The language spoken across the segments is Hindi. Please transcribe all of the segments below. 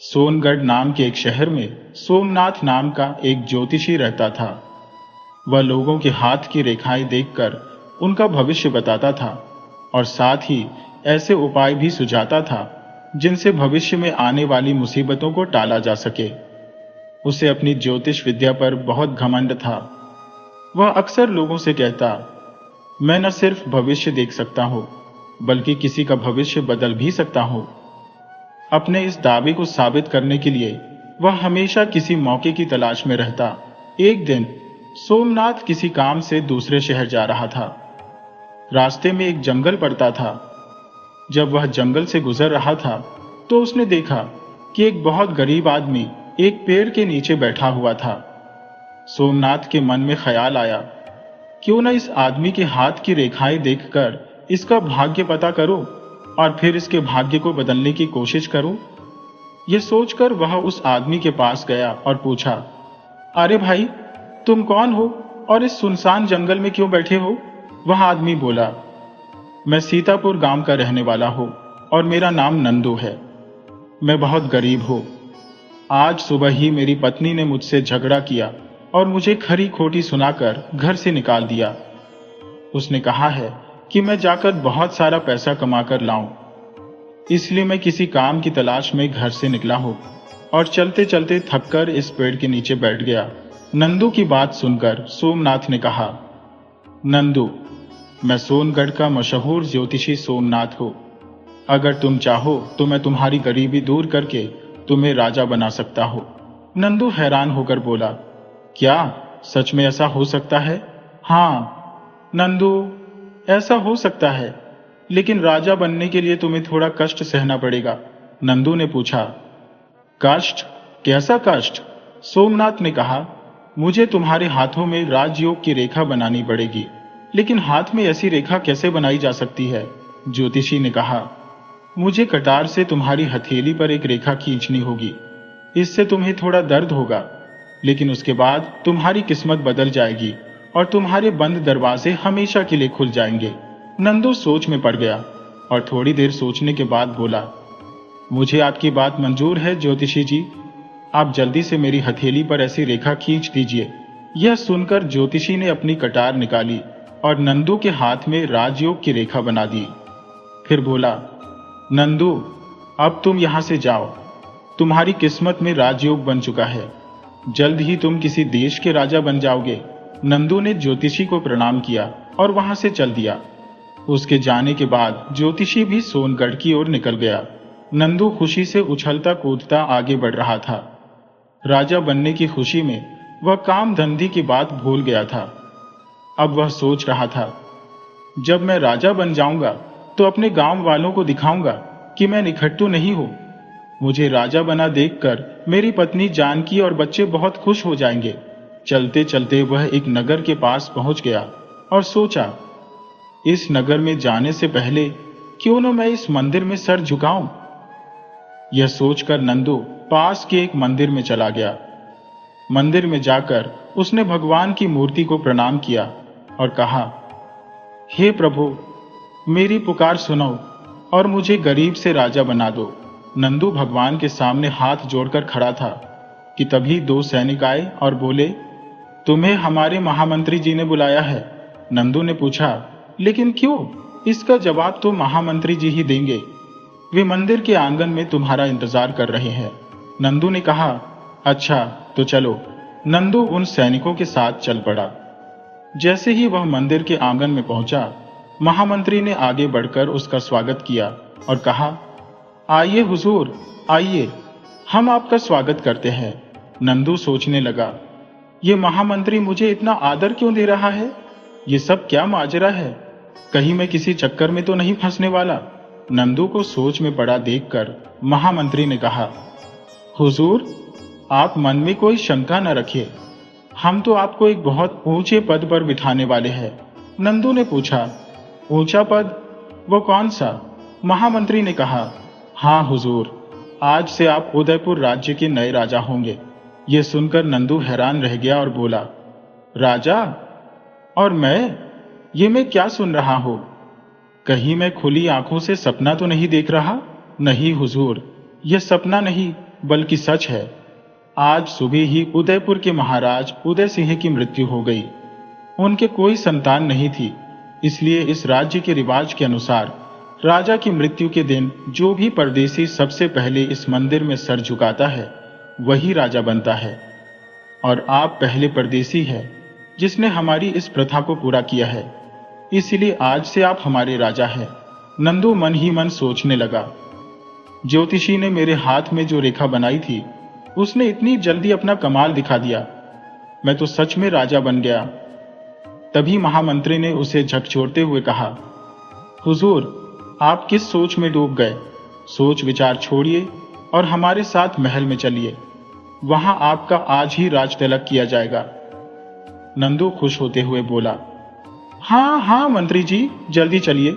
सोनगढ़ नाम के एक शहर में सोमनाथ नाम का एक ज्योतिषी रहता था। वह लोगों के हाथ की रेखाएं देखकर उनका भविष्य बताता था और साथ ही ऐसे उपाय भी सुझाता था जिनसे भविष्य में आने वाली मुसीबतों को टाला जा सके। उसे अपनी ज्योतिष विद्या पर बहुत घमंड था। वह अक्सर लोगों से कहता, मैं न सिर्फ भविष्य देख सकता हूं, बल्कि किसी का भविष्य बदल भी सकता हूं। अपने इस दावे को साबित करने के लिए वह हमेशा किसी मौके की तलाश में रहता। एक दिन सोमनाथ किसी काम से दूसरे शहर जा रहा था। रास्ते में एक जंगल पड़ता था। जब वह जंगल से गुजर रहा था तो उसने देखा कि एक बहुत गरीब आदमी एक पेड़ के नीचे बैठा हुआ था। सोमनाथ के मन में ख्याल आया, क्यों न इस आदमी के हाथ की रेखाएं देखकर इसका भाग्य पता करो और फिर इसके भाग्य को बदलने की कोशिश करूं। यह सोचकर वह उस आदमी के पास गया और पूछा, अरे भाई, तुम कौन हो और इस सुनसान जंगल में क्यों बैठे हो? वह आदमी बोला, मैं सीतापुर गांव का रहने वाला हूं और मेरा नाम नंदू है। मैं बहुत गरीब हूं। आज सुबह ही मेरी पत्नी ने मुझसे झगड़ा किया और मुझे खरी खोटी सुनाकर घर से निकाल दिया। उसने कहा है कि मैं जाकर बहुत सारा पैसा कमाकर लाऊं, इसलिए मैं किसी काम की तलाश में घर से निकला हूं और चलते चलते थककर इस पेड़ के नीचे बैठ गया। नंदू की बात सुनकर सोमनाथ ने कहा, नंदू, मैं सोनगढ़ का मशहूर ज्योतिषी सोमनाथ हूं। अगर तुम चाहो तो मैं तुम्हारी गरीबी दूर करके तुम्हें राजा बना सकता हूं। नंदू हैरान होकर बोला, क्या सच में ऐसा हो सकता है? हाँ नंदू, ऐसा हो सकता है, लेकिन राजा बनने के लिए तुम्हें थोड़ा कष्ट सहना पड़ेगा। नंदू ने पूछा, कष्ट? कैसा कष्ट? सोमनाथ ने कहा, मुझे तुम्हारे हाथों में राजयोग की रेखा बनानी पड़ेगी। लेकिन हाथ में ऐसी रेखा कैसे बनाई जा सकती है? ज्योतिषी ने कहा, मुझे कटार से तुम्हारी हथेली पर एक रेखा खींचनी होगी। इससे तुम्हें थोड़ा दर्द होगा, लेकिन उसके बाद तुम्हारी किस्मत बदल जाएगी और तुम्हारे बंद दरवाजे हमेशा के लिए खुल जाएंगे। नंदू सोच में पड़ गया और थोड़ी देर सोचने के बाद बोला, मुझे आपकी बात मंजूर है ज्योतिषी जी। आप जल्दी से मेरी हथेली पर ऐसी रेखा खींच दीजिए। यह सुनकर ज्योतिषी ने अपनी कटार निकाली और नंदू के हाथ में राजयोग की रेखा बना दी। फिर बोला, नंदू, अब तुम यहां से जाओ। तुम्हारी किस्मत में राजयोग बन चुका है। जल्द ही तुम किसी देश के राजा बन जाओगे। नंदू ने ज्योतिषी को प्रणाम किया और वहां से चल दिया। उसके जाने के बाद ज्योतिषी भी सोनगढ़ की ओर निकल गया। नंदू खुशी से उछलता कूदता आगे बढ़ रहा था। राजा बनने की खुशी में वह काम धंधे की बात भूल गया था। अब वह सोच रहा था, जब मैं राजा बन जाऊंगा तो अपने गांव वालों को दिखाऊंगा कि मैं निखट्टू नहीं हूं। मुझे राजा बना देखकर मेरी पत्नी जानकी और बच्चे बहुत खुश हो जाएंगे। चलते चलते वह एक नगर के पास पहुंच गया और सोचा, इस नगर में जाने से पहले क्यों न मैं इस मंदिर में सर झुकाऊं। यह सोचकर नंदू पास के एक मंदिर में चला गया। मंदिर में जाकर उसने भगवान की मूर्ति को प्रणाम किया और कहा, हे प्रभु, मेरी पुकार सुनो और मुझे गरीब से राजा बना दो। नंदू भगवान के सामने हाथ जोड़कर खड़ा था कि तभी दो सैनिक आए और बोले, तुम्हें हमारे महामंत्री जी ने बुलाया है। नंदू ने पूछा, लेकिन क्यों? इसका जवाब तो महामंत्री जी ही देंगे। वे मंदिर के आंगन में तुम्हारा इंतजार कर रहे हैं। नंदू ने कहा, अच्छा तो चलो। नंदू उन सैनिकों के साथ चल पड़ा। जैसे ही वह मंदिर के आंगन में पहुंचा, महामंत्री ने आगे बढ़कर उसका स्वागत किया और कहा, आइए हुजूर, आइए, हम आपका स्वागत करते हैं। नंदू सोचने लगा, ये महामंत्री मुझे इतना आदर क्यों दे रहा है? ये सब क्या माजरा है? कहीं मैं किसी चक्कर में तो नहीं फंसने वाला? नंदू को सोच में पड़ा देखकर महामंत्री ने कहा, हुजूर, आप मन में कोई शंका न रखिए। हम तो आपको एक बहुत ऊंचे पद पर बिठाने वाले हैं। नंदू ने पूछा, ऊंचा पद? वो कौन सा? महामंत्री ने कहा, हाँ हुजूर, आज से आप उदयपुर राज्य के नए राजा होंगे। यह सुनकर नंदू हैरान रह गया और बोला, राजा? और मैं क्या सुन रहा हूं? कहीं मैं खुली आंखों से सपना तो नहीं देख रहा? नहीं हुजूर, यह सपना नहीं, बल्कि सच है। आज सुबह ही उदयपुर के महाराज उदय सिंह की मृत्यु हो गई। उनके कोई संतान नहीं थी, इसलिए इस राज्य के रिवाज के अनुसार राजा की मृत्यु के दिन जो भी परदेसी सबसे पहले इस मंदिर में सर झुकाता है वही राजा बनता है। और आप पहले परदेसी हैं जिसने हमारी इस प्रथा को पूरा किया है, इसलिए आज से आप हमारे राजा हैं। नंदू मन ही मन सोचने लगा। ज्योतिषी ने मेरे हाथ में जो रेखा बनाई थी उसने इतनी जल्दी अपना कमाल दिखा दिया, मैं तो सच में राजा बन गया। तभी महामंत्री ने उसे झकझोरते हुए कहा, हुजूर, आप किस सोच में डूब गए? सोच विचार छोड़िए और हमारे साथ महल में चलिए, वहां आपका आज ही राज तिलक किया जाएगा। नंदू खुश होते हुए बोला, हाँ हाँ मंत्री जी, जल्दी चलिए।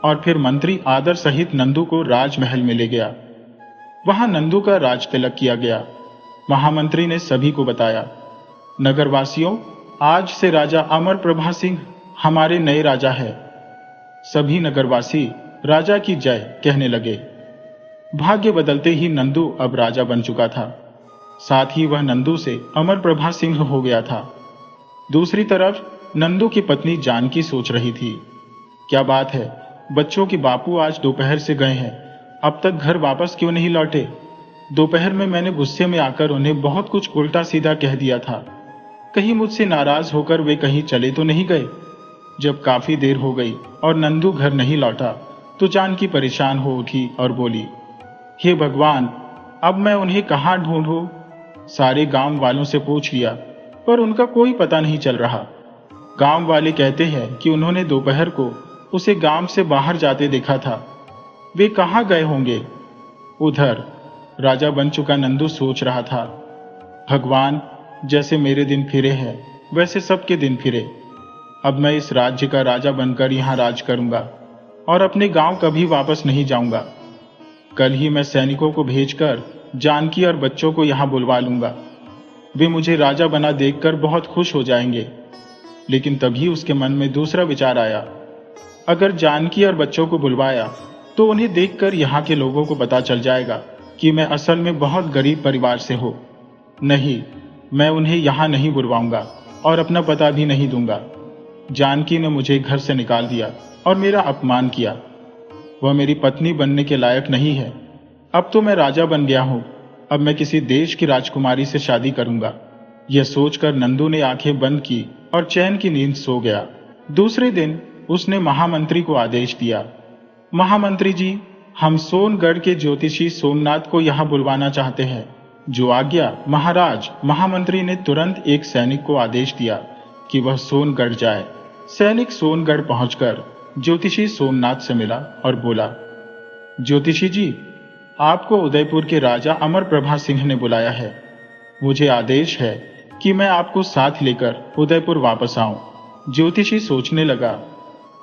और फिर मंत्री आदर सहित नंदू को राजमहल में ले गया। वहां नंदू का राज तिलक किया गया। महामंत्री ने सभी को बताया, नगरवासियों, आज से राजा अमर प्रभा सिंह हमारे नए राजा है। सभी नगरवासी राजा की जय कहने लगे। भाग्य बदलते ही नंदू अब राजा बन चुका था, साथ ही वह नंदू से अमर प्रभा सिंह हो गया था। दूसरी तरफ नंदू की पत्नी जानकी सोच रही थी, क्या बात है, बच्चों के बापू आज दोपहर से गए हैं, अब तक घर वापस क्यों नहीं लौटे? दोपहर में मैंने गुस्से में आकर उन्हें बहुत कुछ उल्टा सीधा कह दिया था, कहीं मुझसे नाराज होकर वे कहीं चले तो नहीं गए? जब काफी देर हो गई और नंदू घर नहीं लौटा तो जानकी परेशान हो उठी और बोली, हे भगवान, अब मैं उन्हें कहाँ ढूंढूं? सारे गांव वालों से पूछ लिया पर उनका कोई पता नहीं चल रहा। गांव वाले कहते हैं कि उन्होंने दोपहर को उसे गांव से बाहर जाते देखा था, वे कहाँ गए होंगे? उधर राजा बन चुका नंदू सोच रहा था, भगवान, जैसे मेरे दिन फिरे हैं वैसे सबके दिन फिरे। अब मैं इस राज्य का राजा बनकर यहाँ राज करूंगा और अपने गांव कभी वापस नहीं जाऊंगा। कल ही मैं सैनिकों को भेजकर जानकी और बच्चों को यहाँ बुलवा लूंगा। वे मुझे राजा बना देखकर बहुत खुश हो जाएंगे। लेकिन तभी उसके मन में दूसरा विचार आया, अगर जानकी और बच्चों को बुलवाया तो उन्हें देखकर यहाँ के लोगों को पता चल जाएगा कि मैं असल में बहुत गरीब परिवार से हूँ। नहीं, मैं उन्हें यहाँ नहीं बुलवाऊंगा और अपना पता भी नहीं दूंगा। जानकी ने मुझे घर से निकाल दिया और मेरा अपमान किया, वह मेरी पत्नी बनने के लायक नहीं है। अब तो मैं राजा बन गया हूं, अब मैं किसी देश की राजकुमारी से शादी करूंगा। यह सोचकर नंदू ने आंखें बंद की और चैन की नींद सो गया। दूसरे दिन उसने महामंत्री को आदेश दिया, महामंत्री जी, हम सोनगढ़ के ज्योतिषी सोमनाथ को यहाँ बुलवाना चाहते हैं। जो आज्ञा महाराज। महामंत्री ने तुरंत एक सैनिक को आदेश दिया कि वह सोनगढ़ जाए। सैनिक सोनगढ़ पहुंचकर ज्योतिषी सोमनाथ से मिला और बोला, ज्योतिषी जी, आपको उदयपुर के राजा अमर प्रभा सिंह ने बुलाया है। मुझे आदेश है कि मैं आपको साथ लेकर उदयपुर वापस आऊं। ज्योतिषी सोचने लगा,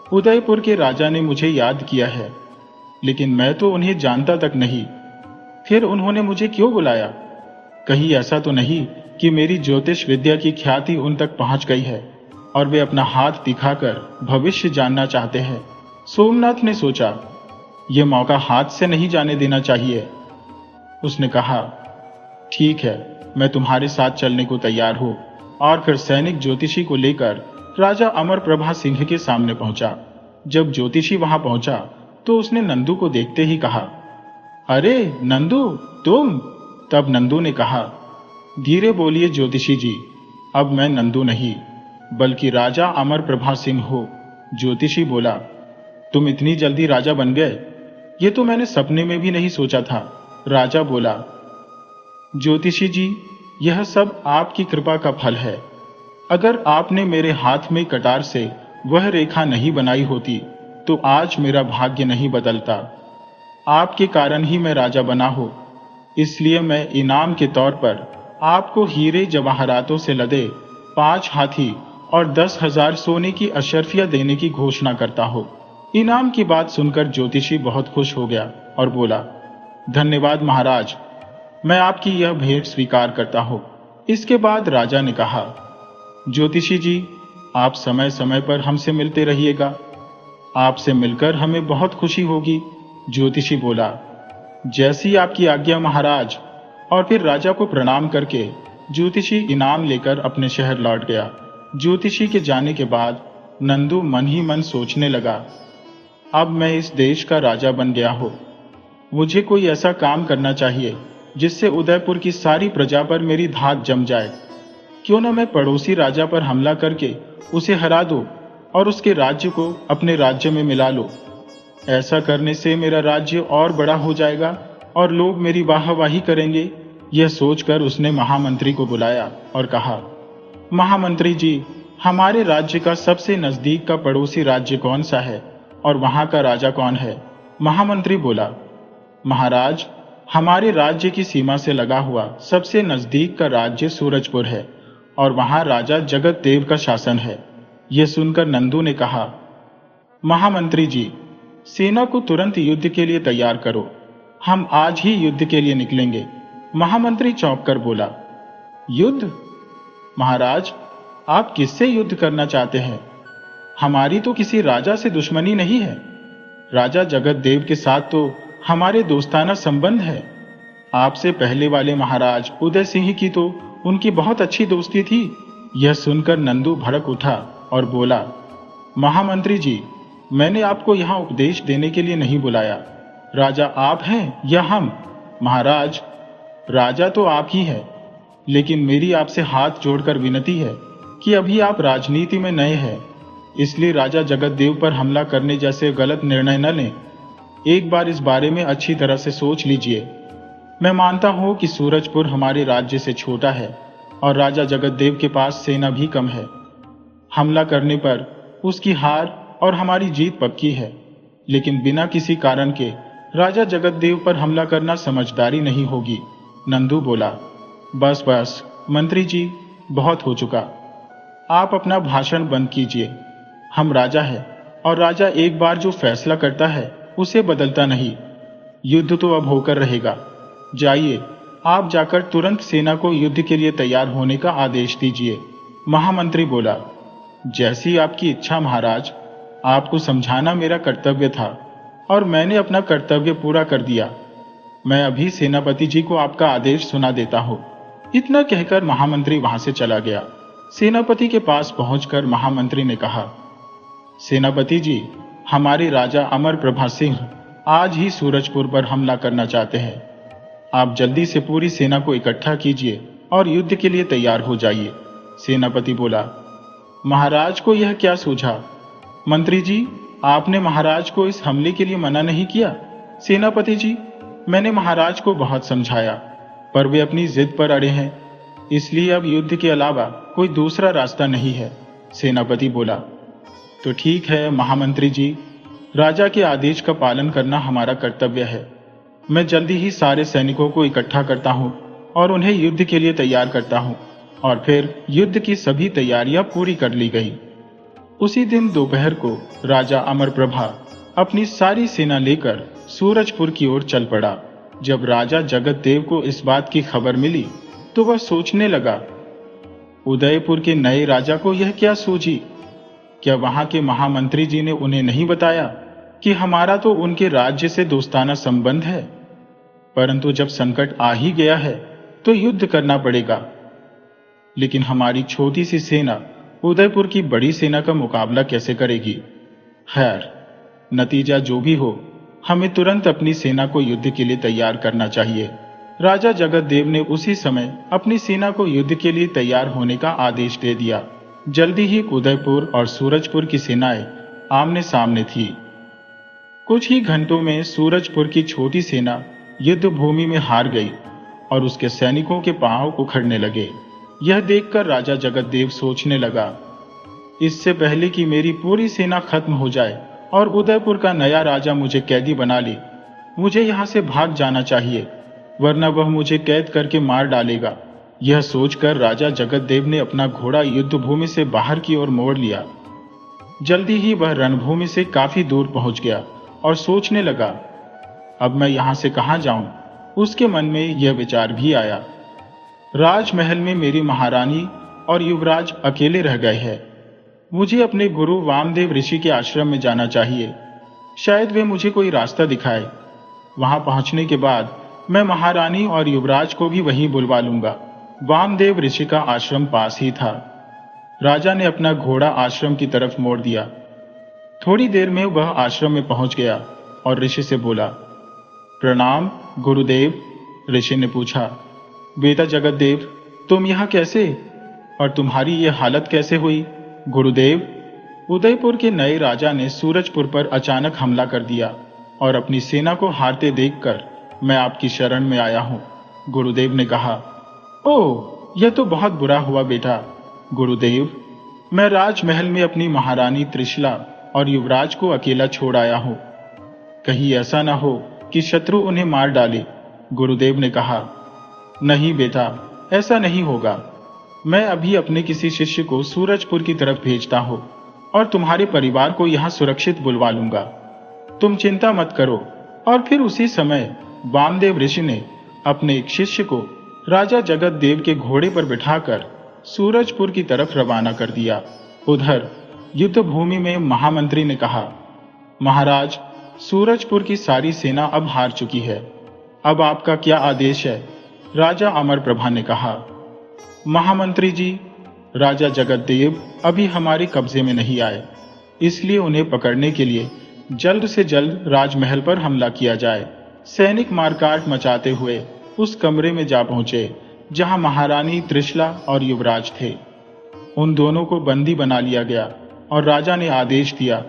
उदयपुर के राजा ने मुझे याद किया है, लेकिन मैं तो उन्हें जानता तक नहीं, फिर उन्होंने मुझे क्यों बुलाया? कहीं ऐसा तो नहीं कि मेरी ज्योतिष विद्या की ख्याति उन तक पहुंच गई है और वे अपना हाथ दिखाकर भविष्य जानना चाहते हैं। सोमनाथ ने सोचा, यह मौका हाथ से नहीं जाने देना चाहिए। उसने कहा, ठीक है, मैं तुम्हारे साथ चलने को तैयार हूं। और फिर सैनिक ज्योतिषी को लेकर राजा अमर प्रभा सिंह के सामने पहुंचा। जब ज्योतिषी वहां पहुंचा तो उसने नंदू को देखते ही कहा, अरे नंदू, तुम? तब नंदू ने कहा, धीरे बोलिए ज्योतिषी जी, अब मैं नंदू नहीं बल्कि राजा अमर प्रभा सिंह हो। ज्योतिषी बोला, तुम इतनी जल्दी राजा बन गए? ये तो मैंने सपने में भी नहीं सोचा था। राजा बोला, ज्योतिषी जी, यह सब आपकी कृपा का फल है। अगर आपने मेरे हाथ में कटार से वह रेखा नहीं बनाई होती तो आज मेरा भाग्य नहीं बदलता। आपके कारण ही मैं राजा बना हूं, इसलिए मैं इनाम के तौर पर आपको हीरे जवाहरातों से लदे 5 हाथी और 10,000 सोने की अशर्फियां देने की घोषणा करता हूं। इनाम की बात सुनकर ज्योतिषी बहुत खुश हो गया और बोला, धन्यवाद महाराज, मैं आपकी यह भेंट स्वीकार करता हूं। इसके बाद राजा ने कहा, ज्योतिषी जी, आप समय समय पर हमसे मिलते रहिएगा, आपसे मिलकर हमें बहुत खुशी होगी। ज्योतिषी बोला, जैसी आपकी आज्ञा महाराज। और फिर राजा को प्रणाम करके ज्योतिषी इनाम लेकर अपने शहर लौट गया। ज्योतिषी के जाने के बाद नंदू मन ही मन सोचने लगा, अब मैं इस देश का राजा बन गया हूं। मुझे कोई ऐसा काम करना चाहिए जिससे उदयपुर की सारी प्रजा पर मेरी धाक जम जाए। क्यों न मैं पड़ोसी राजा पर हमला करके उसे हरा दूं और उसके राज्य को अपने राज्य में मिला लूं। ऐसा करने से मेरा राज्य और बड़ा हो जाएगा और लोग मेरी वाहवाही करेंगे। यह सोचकर उसने महामंत्री को बुलाया और कहा, महामंत्री जी, हमारे राज्य का सबसे नजदीक का पड़ोसी राज्य कौन सा है और वहां का राजा कौन है? महामंत्री बोला, महाराज, हमारे राज्य की सीमा से लगा हुआ सबसे नजदीक का राज्य सूरजपुर है और वहां राजा जगत देव का शासन है। यह सुनकर नंदू ने कहा, महामंत्री जी, सेना को तुरंत युद्ध के लिए तैयार करो। हम आज ही युद्ध के लिए निकलेंगे। महामंत्री चौंक कर बोला, युद्ध? महाराज, आप किससे युद्ध करना चाहते हैं? हमारी तो किसी राजा से दुश्मनी नहीं है। राजा जगत देव के साथ तो हमारे दोस्ताना संबंध है। आपसे पहले वाले महाराज उदय सिंह की तो उनकी बहुत अच्छी दोस्ती थी। यह सुनकर नंदू भड़क उठा और बोला, महामंत्री जी, मैंने आपको यहां उपदेश देने के लिए नहीं बुलाया। राजा आप हैं या हम? महाराज, राजा तो आप ही हैं, लेकिन मेरी आपसे हाथ जोड़कर विनती है कि अभी आप राजनीति में नए हैं, इसलिए राजा जगत देव पर हमला करने जैसे गलत निर्णय न लें। एक बार इस बारे में अच्छी तरह से सोच लीजिए। मैं मानता हूं कि सूरजपुर हमारे राज्य से छोटा है और राजा जगत देव के पास सेना भी कम है। हमला करने पर उसकी हार और हमारी जीत पक्की है, लेकिन बिना किसी कारण के राजा जगत देव पर हमला करना समझदारी नहीं होगी। नंदू बोला, बस बस मंत्री जी, बहुत हो चुका। आप अपना भाषण बंद कीजिए। हम राजा हैं और राजा एक बार जो फैसला करता है उसे बदलता नहीं। युद्ध तो अब होकर रहेगा। जाइए, आप जाकर तुरंत सेना को युद्ध के लिए तैयार होने का आदेश दीजिए। महामंत्री बोला, जैसी आपकी इच्छा महाराज। आपको समझाना मेरा कर्तव्य था और मैंने अपना कर्तव्य पूरा कर दिया। मैं अभी सेनापति जी को आपका आदेश सुना देता हूं। इतना कहकर महामंत्री वहां से चला गया। सेनापति के पास पहुंचकर महामंत्री ने कहा, सेनापति जी, हमारे राजा अमर प्रभा सिंह आज ही सूरजपुर पर हमला करना चाहते हैं। आप जल्दी से पूरी सेना को इकट्ठा कीजिए और युद्ध के लिए तैयार हो जाइए। सेनापति बोला, महाराज को यह क्या सूझा? मंत्री जी, आपने महाराज को इस हमले के लिए मना नहीं किया। सेनापति जी, मैंने महाराज को बहुत समझाया, पर वे अपनी जिद पर अड़े हैं, इसलिए अब युद्ध के अलावा कोई दूसरा रास्ता नहीं है। सेनापति बोला, तो ठीक है महामंत्री जी, राजा के आदेश का पालन करना हमारा कर्तव्य है। मैं जल्दी ही सारे सैनिकों को इकट्ठा करता हूं और उन्हें युद्ध के लिए तैयार करता हूं। और फिर युद्ध की सभी तैयारियां पूरी कर ली गई। उसी दिन दोपहर को राजा अमरप्रभा अपनी सारी सेना लेकर सूरजपुर की ओर चल पड़ा। जब राजा जगत देव को इस बात की खबर मिली तो वह सोचने लगा, उदयपुर के नए राजा को यह क्या सूझी? क्या वहां के महामंत्री जी ने उन्हें नहीं बताया कि हमारा तो उनके राज्य से दोस्ताना संबंध है? परंतु जब संकट आ ही गया है तो युद्ध करना पड़ेगा। लेकिन हमारी छोटी सी सेना उदयपुर की बड़ी सेना का मुकाबला कैसे करेगी? खैर, नतीजा जो भी हो, हमें तुरंत अपनी सेना को युद्ध के लिए तैयार करना चाहिए। राजा जगत देव ने उसी समय अपनी सेना को युद्ध के लिए तैयार होने का आदेश दे दिया। जल्दी ही उदयपुर और सूरजपुर की सेनाएं आमने सामने थी। कुछ ही घंटों में सूरजपुर की छोटी सेना युद्ध भूमि में हार गई और उसके सैनिकों के पांव उखड़ने लगे। यह देखकर राजा जगत देव सोचने लगा, इससे पहले कि मेरी पूरी सेना खत्म हो जाए और उदयपुर का नया राजा मुझे कैदी बना ले, मुझे यहां से भाग जाना चाहिए, वरना वह मुझे कैद करके मार डालेगा। यह सोचकर राजा जगत देव ने अपना घोड़ा युद्ध भूमि से बाहर की ओर मोड़ लिया। जल्दी ही वह रणभूमि से काफी दूर पहुंच गया और सोचने लगा, अब मैं यहां से कहां जाऊं? उसके मन में यह विचार भी आया, राजमहल में मेरी महारानी और युवराज अकेले रह गए हैं। मुझे अपने गुरु वामदेव ऋषि के आश्रम में जाना चाहिए। शायद वे मुझे कोई रास्ता दिखाए। वहां पहुंचने के बाद मैं महारानी और युवराज को भी वहीं बुलवा लूंगा। वामदेव ऋषि का आश्रम पास ही था। राजा ने अपना घोड़ा आश्रम की तरफ मोड़ दिया। थोड़ी देर में वह आश्रम में पहुंच गया और ऋषि से बोला, प्रणाम गुरुदेव। ऋषि ने पूछा, बेटा जगतदेव, तुम यहाँ कैसे और तुम्हारी ये हालत कैसे हुई? गुरुदेव, उदयपुर के नए राजा ने सूरजपुर पर अचानक हमला कर दिया और अपनी सेना को हारते देखकर मैं आपकी शरण में आया हूँ। गुरुदेव ने कहा, ओह, यह तो बहुत बुरा हुआ बेटा। गुरुदेव, मैं राजमहल में अपनी महारानी त्रिशला और युवराज को अकेला छोड़ आया हूँ। कहीं ऐसा ना हो कि शत्रु उन्हें मार डाले। गुरुदेव ने कहा, नहीं बेटा, ऐसा नहीं होगा। मैं अभी अपने किसी शिष्य को सूरजपुर की तरफ भेजता हूँ और तुम्हारे परिवार को यहाँ सुरक्षित बुलवा लूंगा। तुम चिंता मत करो। और फिर उसी समय वामदेव ऋषि ने अपने एक शिष्य को राजा जगतदेव के घोड़े पर बिठाकर सूरजपुर की तरफ रवाना कर दिया। उधर युद्ध भूमि में महामंत्री ने कहा, महाराज, सूरजपुर की सारी सेना अब हार चुकी है। अब आपका क्या आदेश है? राजा अमरप्रभा ने कहा, महामंत्री जी, राजा जगतदेव अभी हमारे कब्जे में नहीं आए, इसलिए उन्हें पकड़ने के लिए जल्द से जल्द राजमहल पर हमला किया जाए। सैनिक मारकाट मचाते हुए उस कमरे में जा पहुंचे जहां महारानी त्रिशला और युवराज थे। उन दोनों को बंदी बना लिया गया और राजा ने आदेश दिया,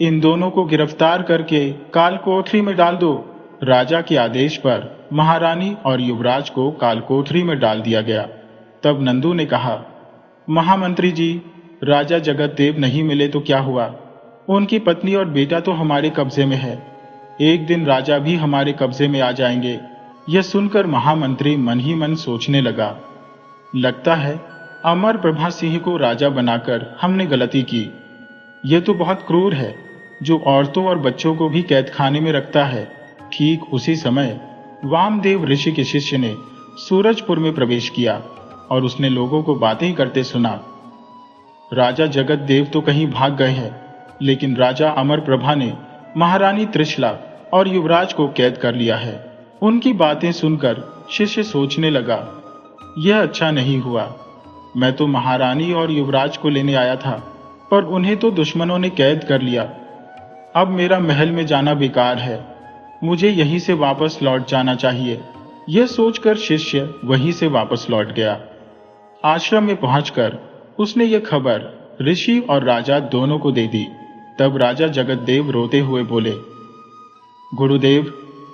इन दोनों को गिरफ्तार करके कालकोठरी में डाल दो। राजा के आदेश पर महारानी और युवराज को कालकोठरी में डाल दिया गया। तब नंदू ने कहा, महामंत्री जी, राजा जगतदेव नहीं मिले तो क्या हुआ? उनकी पत्नी और बेटा तो हमारे कब्जे में है। एक दिन राजा भी हमारे कब्जे में आ जाएंगे। यह सुनकर महामंत्री मन ही मन सोचने लगा, लगता है अमरप्रभा सिंह को राजा बनाकर हमने गलती की। यह तो बहुत क्रूर है, जो औरतों और बच्चों को भी कैदखाने में रखता है। ठीक उसी समय वामदेव ऋषि के शिष्य ने सूरजपुर में प्रवेश किया और उसने लोगों को बातें करते सुना। राजा जगतदेव तो कहीं भाग गए हैं, लेकिन राजा अमरप्रभा ने महारानी त्रिशला और युवराज को कैद कर लिया है। उनकी बातें सुनकर शिष्य सोचने लगा, यह अच्छा नहीं हुआ। मैं तो महारानी और युवराज को लेने आया था, पर उन्हें तो दुश्मनों ने कैद कर लिया। अब मेरा महल में जाना बेकार है। मुझे यहीं से वापस लौट जाना चाहिए। यह सोचकर शिष्य वहीं से वापस लौट गया। आश्रम में पहुंचकर उसने यह खबर ऋषि और राजा दोनों को दे दी। तब राजा जगतदेव रोते हुए बोले, गुरुदेव,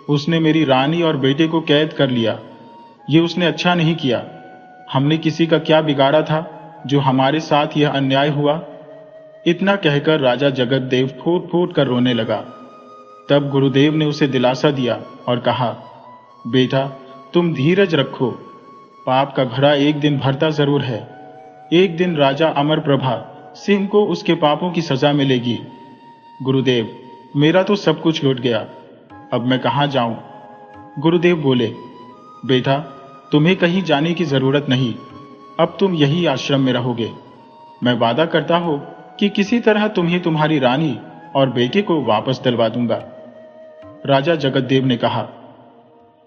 उसने मेरी रानी और बेटे को कैद कर लिया। ये उसने अच्छा नहीं किया। हमने किसी का क्या बिगाड़ा था जो हमारे साथ यह अन्याय हुआ? इतना कहकर राजा जगतदेव फूट फूट कर रोने लगा। तब गुरुदेव ने उसे दिलासा दिया और कहा, बेटा, तुम धीरज रखो। पाप का घड़ा एक दिन भरता जरूर है। एक दिन राजा अमरप्रभा सिंह को उसके पापों की सजा मिलेगी। गुरुदेव, मेरा तो सब कुछ लुट गया। अब मैं कहाँ जाऊं? गुरुदेव बोले, बेटा, तुम्हें कहीं जाने की जरूरत नहीं। अब तुम यही आश्रम में रहोगे। मैं वादा करता हूं कि किसी तरह तुम्हें तुम्हारी रानी और बेटे को वापस दिलवा दूंगा। राजा जगतदेव ने कहा,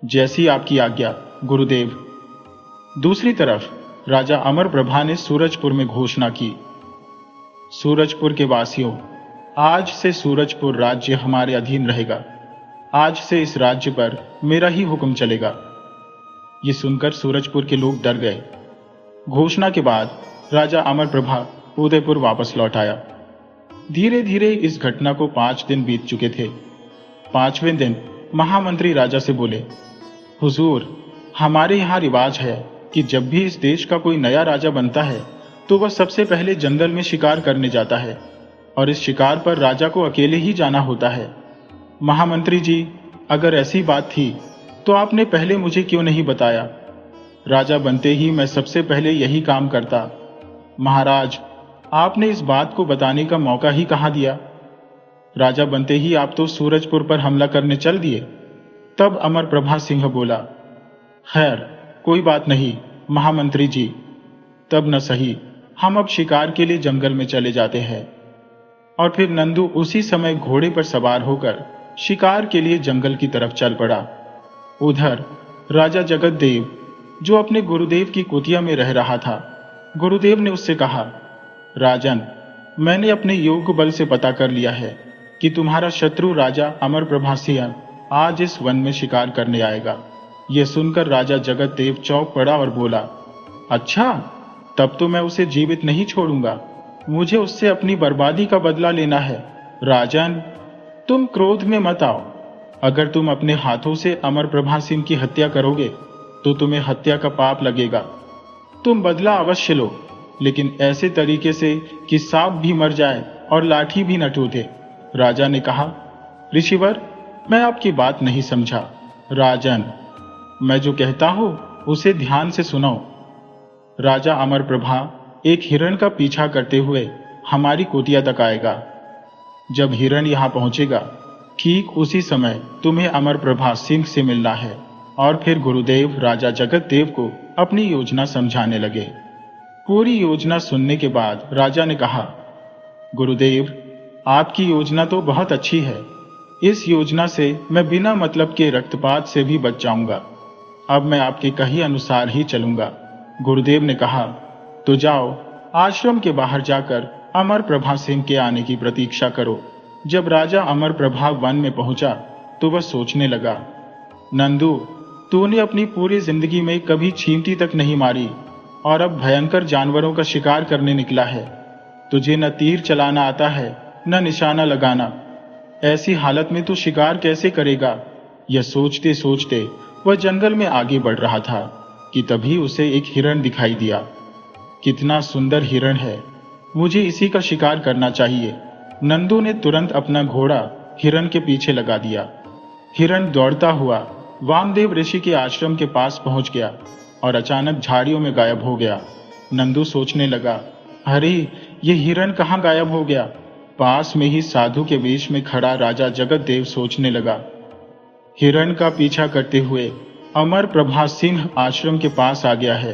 जैसी आपकी आज्ञा गुरुदेव। दूसरी तरफ राजा अमरप्रभा ने सूरजपुर में घोषणा की, सूरजपुर के वासियों, आज से सूरजपुर राज्य हमारे अधीन रहेगा। आज से इस राज्य पर मेरा ही हुक्म चलेगा। ये सुनकर सूरजपुर के लोग डर गए। घोषणा के बाद राजा अमरप्रभा उदयपुर वापस लौट आया। धीरे धीरे इस घटना को 5 दिन बीत चुके थे। 5वें दिन महामंत्री राजा से बोले, हुजूर, हमारे यहाँ रिवाज है कि जब भी इस देश का कोई नया राजा बनता है तो वह सबसे पहले जंगल में शिकार करने जाता है और इस शिकार पर राजा को अकेले ही जाना होता है। महामंत्री जी, अगर ऐसी बात थी तो आपने पहले मुझे क्यों नहीं बताया? राजा बनते ही मैं सबसे पहले यही काम करता। महाराज, आपने इस बात को बताने का मौका ही कहाँ दिया? राजा बनते ही आप तो सूरजपुर पर हमला करने चल दिए। तब अमरप्रभा सिंह बोला, खैर कोई बात नहीं महामंत्री जी, तब न सही, हम अब शिकार के लिए जंगल में चले जाते हैं। और फिर नंदू उसी समय घोड़े पर सवार होकर शिकार के लिए जंगल की तरफ चल पड़ा। उधर राजा जगतदेव, जो अपने गुरुदेव की कुटिया में रह रहा था, गुरुदेव ने उससे कहा, राजन, मैंने अपने योग बल से पता कर लिया है कि तुम्हारा शत्रु राजा अमरप्रभासिंह आज इस वन में शिकार करने आएगा। यह सुनकर राजा जगतदेव चौंक पड़ा और बोला, अच्छा, तब तो मैं उसे जीवित नहीं छोड़ूंगा। मुझे उससे अपनी बर्बादी का बदला लेना है। राजन, तुम क्रोध में मत आओ। अगर तुम अपने हाथों से अमरप्रभासिंह की हत्या करोगे तो तुम्हें हत्या का पाप लगेगा। तुम बदला अवश्य लो, लेकिन ऐसे तरीके से कि सांप भी मर जाए और लाठी भी न टूटे। राजा ने कहा, ऋषिवर, मैं आपकी बात नहीं समझा। राजन, मैं जो कहता हूं उसे ध्यान से सुनो। राजा अमरप्रभा एक हिरण का पीछा करते हुए हमारी कुटिया तक आएगा। जब हिरण यहां पहुंचेगा, ठीक उसी समय तुम्हें अमरप्रभा सिंह से मिलना है। और फिर गुरुदेव राजा जगतदेव को अपनी योजना समझाने लगे। पूरी योजना सुनने के बाद राजा ने कहा, गुरुदेव, आपकी योजना तो बहुत अच्छी है। इस योजना से मैं बिना मतलब के रक्तपात से भी बच जाऊंगा। अब मैं आपके कहे अनुसार ही चलूंगा। गुरुदेव ने कहा, तो जाओ, आश्रम के बाहर जाकर अमरप्रभा सिंह के आने की प्रतीक्षा करो। जब राजा अमरप्रभा वन में पहुंचा तो वह सोचने लगा, नंदू, तूने अपनी पूरी जिंदगी में कभी चींटी तक नहीं मारी और अब भयंकर जानवरों का शिकार करने निकला है। तुझे न तीर चलाना आता है न निशाना लगाना। ऐसी हालत में तू शिकार कैसे करेगा? यह सोचते सोचते वह जंगल में आगे बढ़ रहा था कि तभी उसे एक हिरण दिखाई दिया। कितना सुंदर हिरण है, मुझे इसी का शिकार करना चाहिए। नंदू ने तुरंत अपना घोड़ा हिरण के पीछे लगा दिया। हिरण दौड़ता हुआ वामदेव ऋषि के आश्रम के पास पहुंच गया और अचानक झाड़ियों में गायब हो गया। नंदू सोचने लगा, अरे, ये हिरण कहाँ गायब हो गया? पास में ही साधु के बीच में खड़ा राजा जगतदेव सोचने लगा, हिरण का पीछा करते हुए अमरप्रभा सिंह आश्रम के पास आ गया है।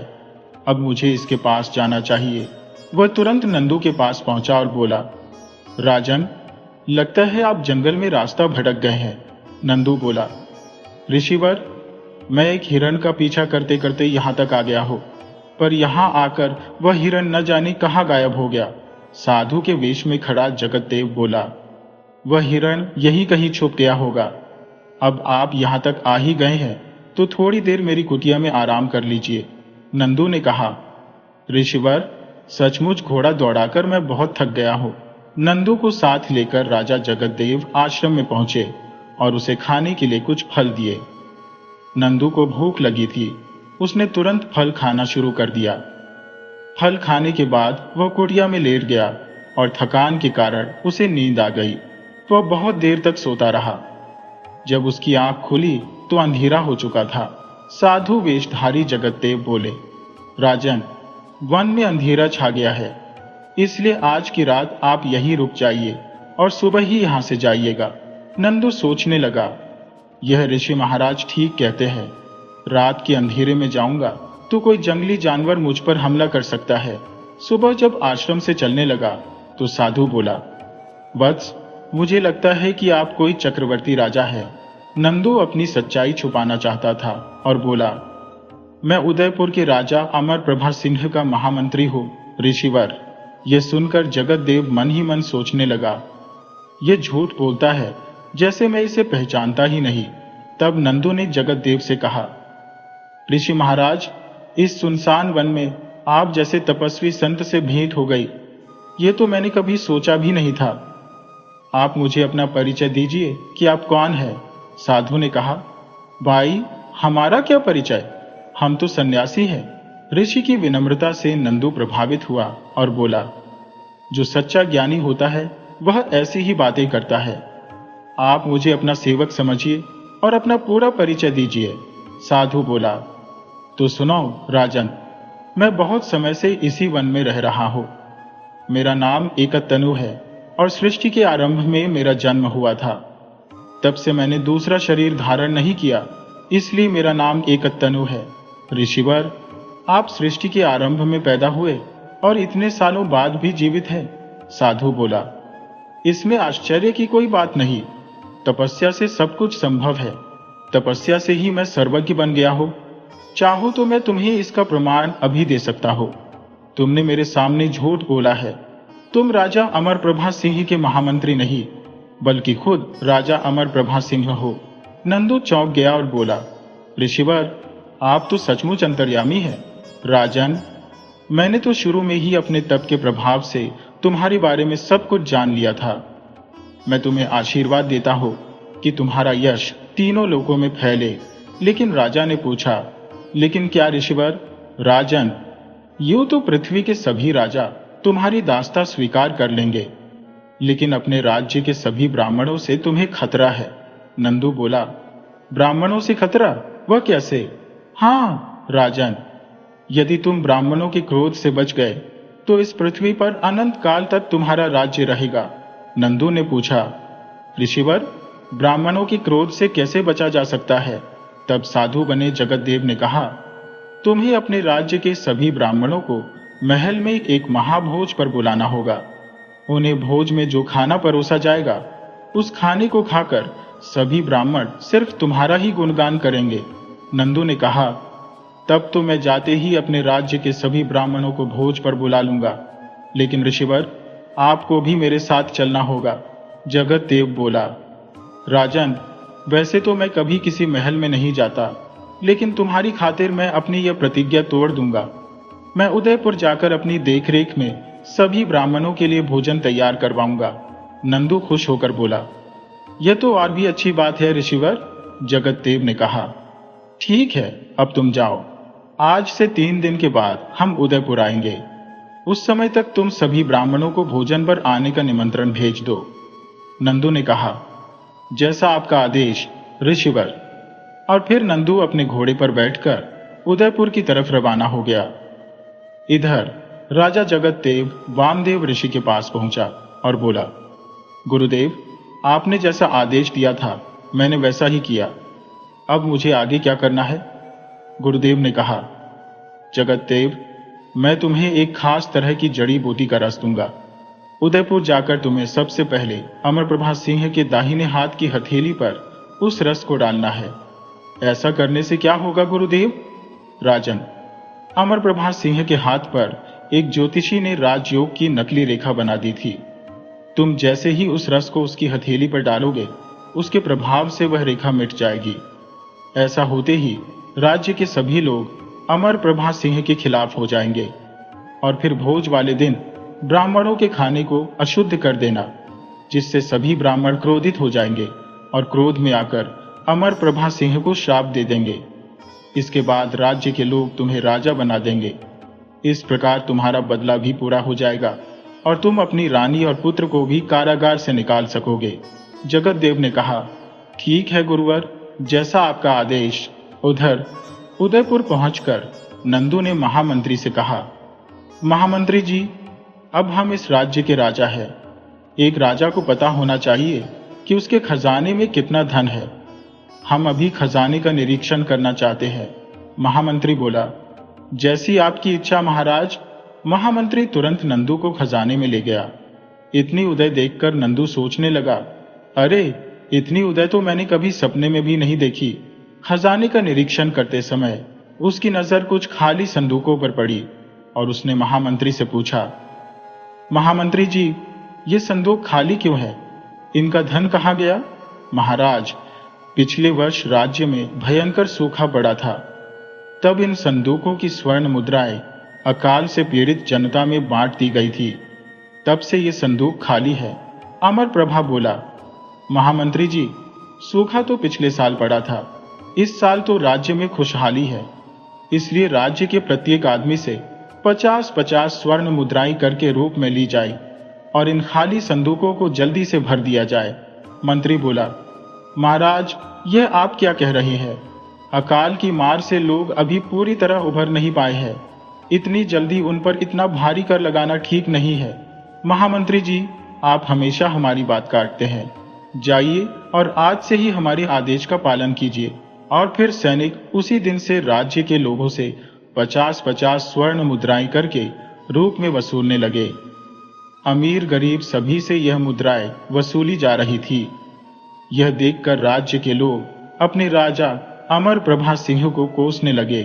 अब मुझे इसके पास जाना चाहिए। वह तुरंत नंदू के पास पहुंचा और बोला, राजन, लगता है आप जंगल में रास्ता भटक गए हैं। नंदू बोला, ऋषिवर, मैं एक हिरण का पीछा करते करते यहां तक आ गया हूं, पर यहां आकर वह हिरण न जाने कहां गायब हो गया। साधु के वेश में खड़ा जगतदेव बोला, वह हिरण यहीं कहीं छुप गया होगा। अब आप यहां तक आ ही गए हैं तो थोड़ी देर मेरी कुटिया में आराम कर लीजिए। नंदू ने कहा, ऋषिवर, सचमुच घोड़ा दौड़ाकर मैं बहुत थक गया हूं। नंदू को साथ लेकर राजा जगतदेव आश्रम में पहुंचे और उसे खाने के लिए कुछ फल दिए। नंदू को भूख लगी थी, उसने तुरंत फल खाना शुरू कर दिया। फल खाने के बाद वह कुटिया में लेट गया और थकान के कारण उसे नींद आ गई। वह बहुत देर तक सोता रहा। जब उसकी आंख खुली तो अंधेरा हो चुका था। साधु वेशधारी जगतदेव बोले, राजन, वन में अंधेरा छा गया है, इसलिए आज की रात आप यहीं रुक जाइए और सुबह ही यहां से जाइएगा। नंदू सोचने लगा, यह ऋषि महाराज ठीक कहते हैं। रात के अंधेरे में जाऊंगा तो कोई जंगली जानवर मुझ पर हमला कर सकता है। सुबह जब आश्रम से चलने लगा तो साधु बोला, वत्स, मुझे लगता है कि आप कोई चक्रवर्ती राजा हैं। नंदू अपनी सच्चाई छुपाना चाहता था और बोला, मैं उदयपुर के राजा अमरप्रभा सिंह का महामंत्री हूँ ऋषिवर। यह सुनकर जगतदेव मन ही मन सोचने लगा, यह झूठ बोलता है, जैसे मैं इसे पहचानता ही नहीं। तब नंदू ने जगतदेव से कहा, ऋषि महाराज, इस सुनसान वन में आप जैसे तपस्वी संत से भेंट हो गई, ये तो मैंने कभी सोचा भी नहीं था। आप मुझे अपना परिचय दीजिए कि आप कौन हैं। साधु ने कहा, भाई, हमारा क्या परिचय, हम तो सन्यासी हैं। ऋषि की विनम्रता से नंदू प्रभावित हुआ और बोला, जो सच्चा ज्ञानी होता है वह ऐसी ही बातें करता है। आप मुझे अपना सेवक समझिए और अपना पूरा परिचय दीजिए। साधु बोला, तो सुनो राजन, मैं बहुत समय से इसी वन में रह रहा हूं। मेरा नाम एकतनु है और सृष्टि के आरंभ में मेरा जन्म हुआ था। तब से मैंने दूसरा शरीर धारण नहीं किया, इसलिए मेरा नाम एकतनु है। ऋषिवर, आप सृष्टि के आरंभ में पैदा हुए और इतने सालों बाद भी जीवित हैं। साधु बोला, इसमें आश्चर्य की कोई बात नहीं। तपस्या से सब कुछ संभव है। तपस्या से ही मैं सर्वज्ञ बन गया हूं। चाहो तो मैं तुम्हें इसका प्रमाण अभी दे सकता हूं। तुमने मेरे सामने झूठ बोला है। तुम राजा अमरप्रभा सिंह के महामंत्री नहीं, बल्कि खुद राजा अमरप्रभा सिंह हो। नंदू चौंक गया और बोला, ऋषिवर, आप तो सचमुच अंतर्यामी हैं। राजन, मैंने तो शुरू में ही अपने तप के प्रभाव से तुम्हारे बारे में सब कुछ जान लिया था। मैं तुम्हें आशीर्वाद देता हूं कि तुम्हारा यश तीनों लोकों में फैले। लेकिन राजा ने पूछा, लेकिन क्या ऋषिवर? राजन, यूं तो पृथ्वी के सभी राजा तुम्हारी दास्ता स्वीकार कर लेंगे, लेकिन अपने राज्य के सभी ब्राह्मणों से तुम्हें खतरा है। नंदू बोला, ब्राह्मणों से खतरा? वह कैसे? हाँ राजन, यदि तुम ब्राह्मणों के क्रोध से बच गए तो इस पृथ्वी पर अनंत काल तक तुम्हारा राज्य रहेगा। नंदू ने पूछा, ऋषिवर, ब्राह्मणों के क्रोध से कैसे बचा जा सकता है? तब साधु बने जगतदेव ने कहा, तुम्हें अपने राज्य के सभी ब्राह्मणों को महल में एक महाभोज पर बुलाना होगा। उन्हें भोज में जो खाना परोसा जाएगा, उस खाने को खाकर सभी ब्राह्मण सिर्फ तुम्हारा ही गुणगान करेंगे। नंदू ने कहा, तब तो मैं जाते ही अपने राज्य के सभी ब्राह्मणों को भोज पर बुला लूंगा। लेकिन ऋषिवर, आपको भी मेरे साथ चलना होगा। जगत देव बोला, राजन, वैसे तो मैं कभी किसी महल में नहीं जाता, लेकिन तुम्हारी खातिर मैं अपनी यह प्रतिज्ञा तोड़ दूंगा। मैं उदयपुर जाकर अपनी देखरेख में सभी ब्राह्मणों के लिए भोजन तैयार करवाऊंगा। नंदू खुश होकर बोला, यह तो और भी अच्छी बात है ऋषिवर। जगत देव ने कहा, ठीक है, अब तुम जाओ। आज से 3 दिन के बाद हम उदयपुर आएंगे। उस समय तक तुम सभी ब्राह्मणों को भोजन पर आने का निमंत्रण भेज दो। नंदू ने कहा, जैसा आपका आदेश ऋषिवर। और फिर नंदू अपने घोड़े पर बैठकर उदयपुर की तरफ रवाना हो गया। इधर राजा जगत देव वामदेव ऋषि के पास पहुंचा और बोला, गुरुदेव, आपने जैसा आदेश दिया था मैंने वैसा ही किया। अब मुझे आगे क्या करना है? गुरुदेव ने कहा, जगत देव, मैं तुम्हें एक खास तरह की जड़ी बूटी का रस दूंगा। उदयपुर जाकर तुम्हें सबसे पहले अमरप्रभा सिंह के दाहिने हाथ की हथेली पर उस रस को डालना है। ऐसा करने से क्या होगा गुरुदेव? राजन, अमरप्रभा सिंह के हाथ पर एक ज्योतिषी ने राजयोग की नकली रेखा बना दी थी। तुम जैसे ही उस रस को उसकी हथेली पर डालोगे, उसके प्रभाव से वह रेखा मिट जाएगी। ऐसा होते ही राज्य के सभी लोग अमरप्रभा सिंह के खिलाफ हो जाएंगे। और फिर भोज वाले दिन ब्राह्मणों के खाने को अशुद्ध कर देना, जिससे सभी ब्राह्मण क्रोधित हो जाएंगे और क्रोध में आकर अमरप्रभा सिंह को श्राप दे देंगे। इसके बाद राज्य के लोग तुम्हें राजा बना देंगे। इस प्रकार तुम्हारा बदला भी पूरा हो जाएगा और तुम अपनी रानी और पुत्र को भी कारागार से निकाल सकोगे। जगत देव ने कहा, ठीक है गुरुवर, जैसा आपका आदेश। उधर उदयपुर पहुंचकर नंदू ने महामंत्री से कहा, महामंत्री जी, अब हम इस राज्य के राजा हैं। एक राजा को पता होना चाहिए कि उसके खजाने में कितना धन है। हम अभी खजाने का निरीक्षण करना चाहते हैं। महामंत्री बोला, जैसी आपकी इच्छा महाराज। महामंत्री तुरंत नंदू को खजाने में ले गया। इतनी उदय देखकर नंदू सोचने लगा, अरे, इतनी उदय तो मैंने कभी सपने में भी नहीं देखी। खजाने का निरीक्षण करते समय उसकी नजर कुछ खाली संदूकों पर पड़ी और उसने महामंत्री से पूछा, महामंत्री जी, ये संदूक खाली क्यों है? इनका धन कहाँ गया? महाराज, पिछले वर्ष राज्य में भयंकर सूखा पड़ा था। तब इन संदूकों की स्वर्ण मुद्राएं अकाल से पीड़ित जनता में बांट दी गई थी। तब से ये संदूक खाली है। अमरप्रभा बोला, महामंत्री जी, सूखा तो पिछले साल पड़ा था। इस साल तो राज्य में खुशहाली है, इसलिए राज्य के प्रत्येक आदमी से 50-50 स्वर्ण मुद्राएं करके रूप में ली जाए और इन खाली संदूकों को जल्दी से भर दिया जाए। मंत्री बोला, महाराज, यह आप क्या कह रहे हैं? अकाल की मार से लोग अभी पूरी तरह उभर नहीं पाए हैं। इतनी जल्दी उन पर इतना भारी कर लगाना ठीक नहीं है। महामंत्री जी, आप हमेशा हमारी बात काटते हैं। जाइए और आज से ही हमारे आदेश का पालन कीजिए। और फिर सैनिक उसी दिन से राज्य के लोगों से 50-50 स्वर्ण मुद्राएं करके रूप में वसूलने लगे। अमीर गरीब सभी से यह मुद्राएं वसूली जा रही थी। यह देखकर राज्य के लोग अपने राजा अमर प्रभा सिंह को कोसने लगे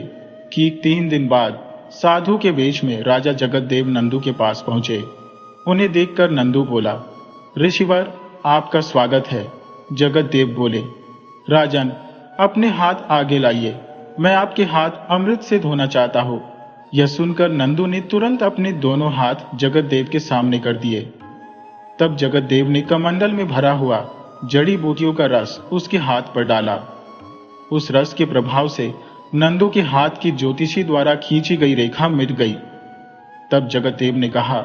कि 3 दिन बाद साधु के वेश में राजा जगतदेव नंदू के पास पहुंचे। उन्हें देखकर नंदू बोला, ऋषिवर, आपका स्वागत है। जगतदेव बोले, राजन, अपने हाथ आगे लाइए, मैं आपके हाथ अमृत से धोना चाहता हूं। यह सुनकर नंदू ने तुरंत अपने दोनों हाथ जगतदेव के सामने कर दिए। तब जगतदेव ने कमंडल में भरा हुआ जड़ी बूटियों का रस उसके हाथ पर डाला। उस रस के प्रभाव से नंदू के हाथ की ज्योतिषी द्वारा खींची गई रेखा मिट गई। तब जगतदेव ने कहा,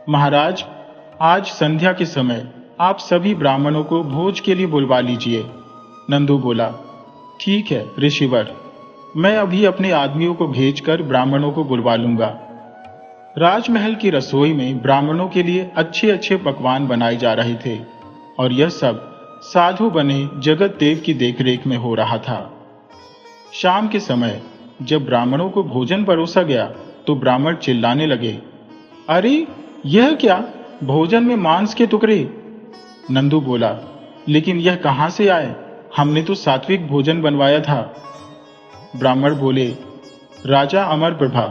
महाराज, आज संध्या के समय आप सभी ब्राह्मणों को भोज के लिए बुलवा लीजिए। नंदू बोला, ठीक है ऋषिवर, मैं अभी अपने आदमियों को भेजकर ब्राह्मणों को बुलवा लूंगा। राजमहल की रसोई में ब्राह्मणों के लिए अच्छे अच्छे पकवान बनाए जा रहे थे और यह सब साधु बने जगतदेव की देखरेख में हो रहा था। शाम के समय जब ब्राह्मणों को भोजन परोसा गया तो ब्राह्मण चिल्लाने लगे, अरे यह क्या, भोजन में मांस के टुकड़े। नंदू बोला, लेकिन यह कहां से आए, हमने तो सात्विक भोजन बनवाया था। ब्राह्मण बोले, राजा अमर प्रभा,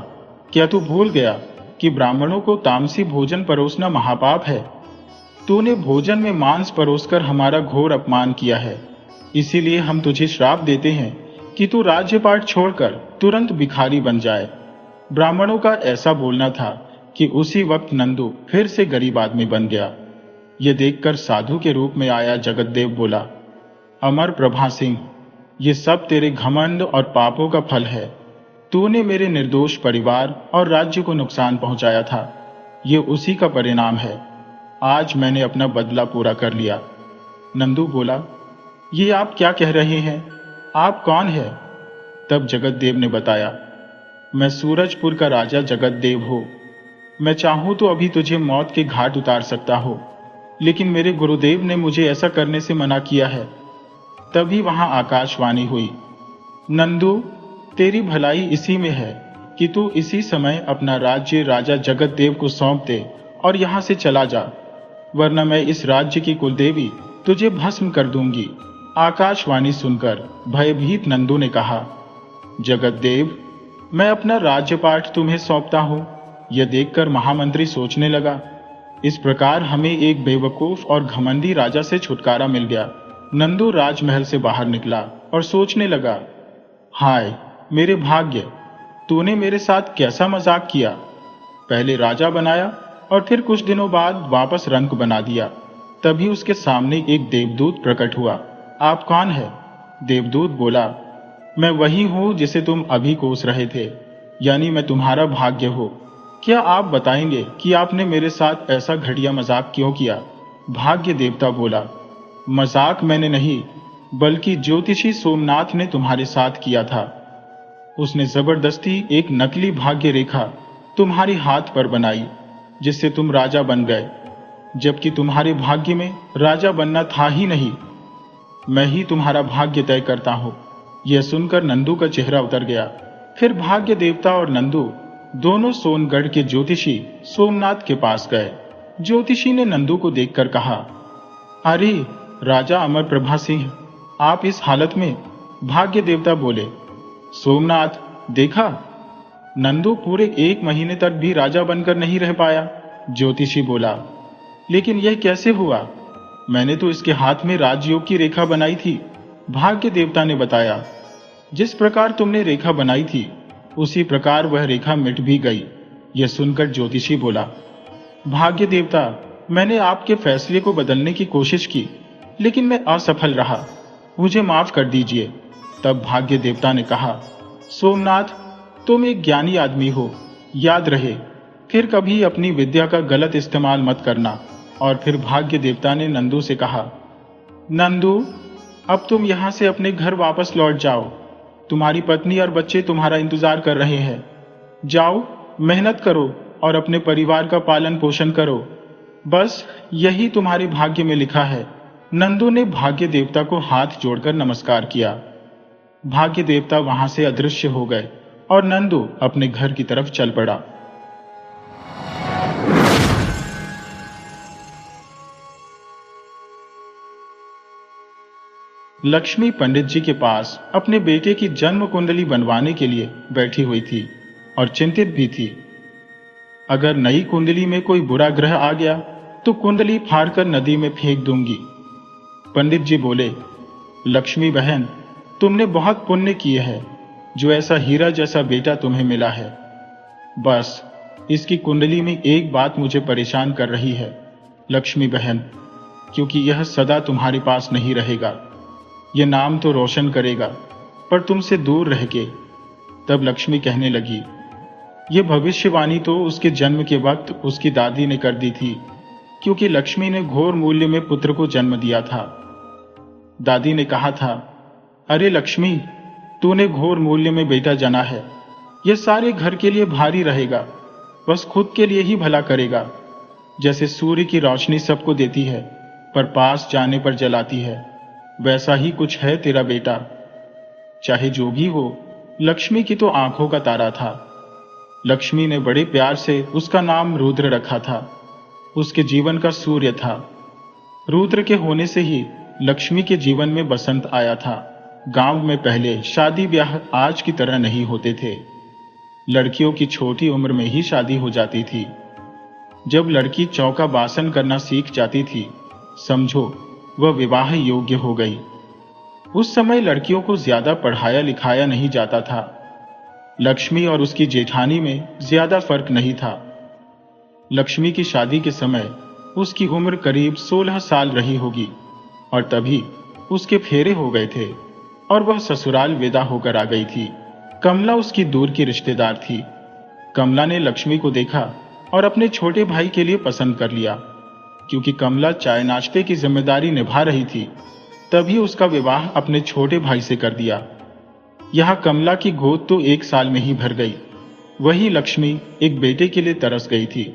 क्या तू भूल गया कि ब्राह्मणों को तामसी भोजन परोसना महापाप है। तूने भोजन में मांस परोसकर हमारा घोर अपमान किया है, इसीलिए हम तुझे श्राप देते हैं कि तू राज्यपाट छोड़कर तुरंत भिखारी बन जाए। ब्राह्मणों का ऐसा बोलना था कि उसी वक्त नंदू फिर से गरीब आदमी बन गया। यह देखकर साधु के रूप में आया जगतदेव बोला, अमर प्रभा सिंह, ये सब तेरे घमंड और पापों का फल है। तूने मेरे निर्दोष परिवार और राज्य को नुकसान पहुंचाया था, ये उसी का परिणाम है। आज मैंने अपना बदला पूरा कर लिया। नंदू बोला, ये आप क्या कह रहे हैं, आप कौन है? तब जगतदेव ने बताया, मैं सूरजपुर का राजा जगतदेव हूं। मैं चाहूं तो अभी तुझे मौत के घाट उतार सकता हूं, लेकिन मेरे गुरुदेव ने मुझे ऐसा करने से मना किया है। तभी वहां आकाशवाणी हुई, नंदू, तेरी भलाई इसी में है कि तू इसी समय अपना राज्य राजा जगतदेव को सौंप दे और यहां से चला जा, वरना मैं इस राज्य की कुलदेवी तुझे भस्म कर दूंगी। आकाशवाणी सुनकर भयभीत नंदू ने कहा, जगतदेव, मैं अपना राज्यपाठ तुम्हें सौंपता हूं। यह देखकर महामंत्री सोचने लगा, इस प्रकार हमें एक बेवकूफ और घमंडी राजा से छुटकारा मिल गया। नंदू राजमहल से बाहर निकला और सोचने लगा, हाय मेरे भाग्य, तूने मेरे साथ कैसा मजाक किया। पहले राजा बनाया और फिर कुछ दिनों बाद वापस रंक बना दिया। तभी उसके सामने एक देवदूत प्रकट हुआ। आप कौन है? देवदूत बोला, मैं वही हूं जिसे तुम अभी कोस रहे थे, यानी मैं तुम्हारा भाग्य हूं। क्या आप बताएंगे कि आपने मेरे साथ ऐसा घटिया मजाक क्यों किया? भाग्य देवता बोला, मजाक मैंने नहीं, बल्कि ज्योतिषी सोमनाथ ने तुम्हारे साथ किया था। उसने जबरदस्ती एक नकली भाग्य रेखा तुम्हारे हाथ पर बनाई, जिससे तुम राजा बन गए, जबकि तुम्हारे भाग्य में राजा बनना था ही नहीं। मैं ही तुम्हारा भाग्य तय करता हूं। यह सुनकर नंदू का चेहरा उतर गया। फिर भाग्य देवता और नंदू दोनों सोनगढ़ के ज्योतिषी सोमनाथ के पास गए। ज्योतिषी ने नंदू को देखकर कहा, अरे राजा अमर प्रभा सिंह, आप इस हालत में? भाग्य देवता बोले, सोमनाथ, देखा, नंदू पूरे 1 महीने तक भी राजा बनकर नहीं रह पाया। ज्योतिषी बोला, लेकिन यह कैसे हुआ? मैंने तो इसके हाथ में राजयोग की रेखा बनाई थी। भाग्य देवता ने बताया, जिस प्रकार तुमने रेखा बनाई थी उसी प्रकार वह रेखा मिट भी गई। यह सुनकर ज्योतिषी बोला, भाग्य देवता, मैंने आपके फैसले को बदलने की कोशिश की, लेकिन मैं असफल रहा, मुझे माफ कर दीजिए। तब भाग्य देवता ने कहा, सोमनाथ, तुम एक ज्ञानी आदमी हो, याद रहे, फिर कभी अपनी विद्या का गलत इस्तेमाल मत करना। और फिर भाग्य देवता ने नंदू से कहा, नंदू, अब तुम यहां से अपने घर वापस लौट जाओ, तुम्हारी पत्नी और बच्चे तुम्हारा इंतजार कर रहे हैं। जाओ, मेहनत करो और अपने परिवार का पालन पोषण करो, बस यही तुम्हारे भाग्य में लिखा है। नंदू ने भाग्य देवता को हाथ जोड़कर नमस्कार किया। भाग्य देवता वहां से अदृश्य हो गए और नंदू अपने घर की तरफ चल पड़ा। लक्ष्मी पंडित जी के पास अपने बेटे की जन्म कुंडली बनवाने के लिए बैठी हुई थी और चिंतित भी थी। अगर नई कुंडली में कोई बुरा ग्रह आ गया तो कुंडली फाड़कर नदी में फेंक दूंगी। पंडित जी बोले, लक्ष्मी बहन, तुमने बहुत पुण्य किए है जो ऐसा हीरा जैसा बेटा तुम्हें मिला है। बस इसकी कुंडली में एक बात मुझे परेशान कर रही है लक्ष्मी बहन, क्योंकि यह सदा तुम्हारे पास नहीं रहेगा। यह नाम तो रोशन करेगा पर तुमसे दूर रह के। तब लक्ष्मी कहने लगी, यह भविष्यवाणी तो उसके जन्म के वक्त उसकी दादी ने कर दी थी, क्योंकि लक्ष्मी ने घोर मूल्य में पुत्र को जन्म दिया था। दादी ने कहा था, अरे लक्ष्मी, तूने घोर मूल्य में बेटा जना है। यह सारे घर के लिए भारी रहेगा, बस खुद के लिए ही भला करेगा। जैसे सूर्य की रोशनी सबको देती है पर पास जाने पर जलाती है, वैसा ही कुछ है तेरा बेटा। चाहे जो भी हो, लक्ष्मी की तो आंखों का तारा था। लक्ष्मी ने बड़े प्यार से उसका नाम रुद्र रखा था। उसके जीवन का सूर्य था। रुद्र के होने से ही लक्ष्मी के जीवन में बसंत आया था। गांव में पहले शादी ब्याह आज की तरह नहीं होते थे। लड़कियों की छोटी उम्र में ही शादी हो जाती थी। जब लड़की चौका बासन करना सीख जाती थी, समझो वह विवाह योग्य हो गई। उस समय लड़कियों को ज्यादा पढ़ाया लिखाया नहीं जाता था। लक्ष्मी और उसकी जेठानी में ज्यादा फर्क नहीं था। लक्ष्मी की शादी के समय उसकी उम्र करीब 16 साल रही होगी और तभी उसके फेरे हो गए थे और वह ससुराल विदा होकर आ गई थी। कमला उसकी दूर की रिश्तेदार थी। कमला ने लक्ष्मी को देखा और अपने छोटे भाई के लिए पसंद कर लिया। क्योंकि कमला चाय नाश्ते की जिम्मेदारी निभा रही थी, तभी उसका विवाह अपने छोटे भाई से कर दिया। यहां कमला की गोद तो 1 साल में ही भर गई। वही लक्ष्मी एक बेटे के लिए तरस गई थी।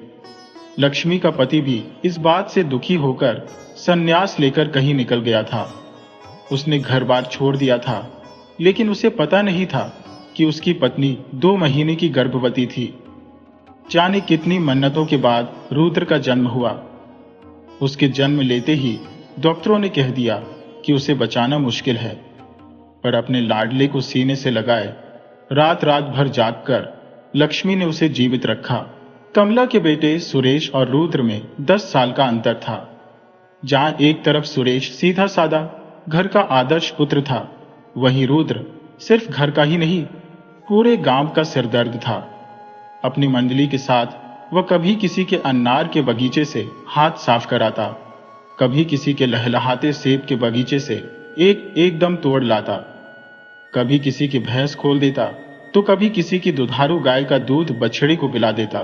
लक्ष्मी का पति भी इस बात से दुखी होकर संन्यास लेकर कहीं निकल गया था। उसने घर बार छोड़ दिया था, लेकिन उसे पता नहीं था कि उसकी पत्नी 2 महीने की गर्भवती थी। जाने कितनी मन्नतों के बाद रुद्र का जन्म हुआ। उसके जन्म लेते ही डॉक्टरों ने कह दिया कि उसे बचाना मुश्किल है, पर अपने लाडले को सीने से लगाए रात रात भर जागकर लक्ष्मी ने उसे जीवित रखा। कमला के बेटे सुरेश और रुद्र में 10 साल का अंतर था। जहां एक तरफ सुरेश सीधा साधा घर का आदर्श पुत्र था, वहीं रुद्र सिर्फ घर का ही नहीं, पूरे गांव का सिरदर्द था। अपनी मंडली के साथ वह कभी किसी के अनार के बगीचे से हाथ साफ कराता, कभी किसी के लहलहाते सेब के बगीचे से एकदम तोड़ लाता, कभी किसी की भैंस खोल देता तो कभी किसी की दुधारू गाय का दूध बछड़े को पिला देता।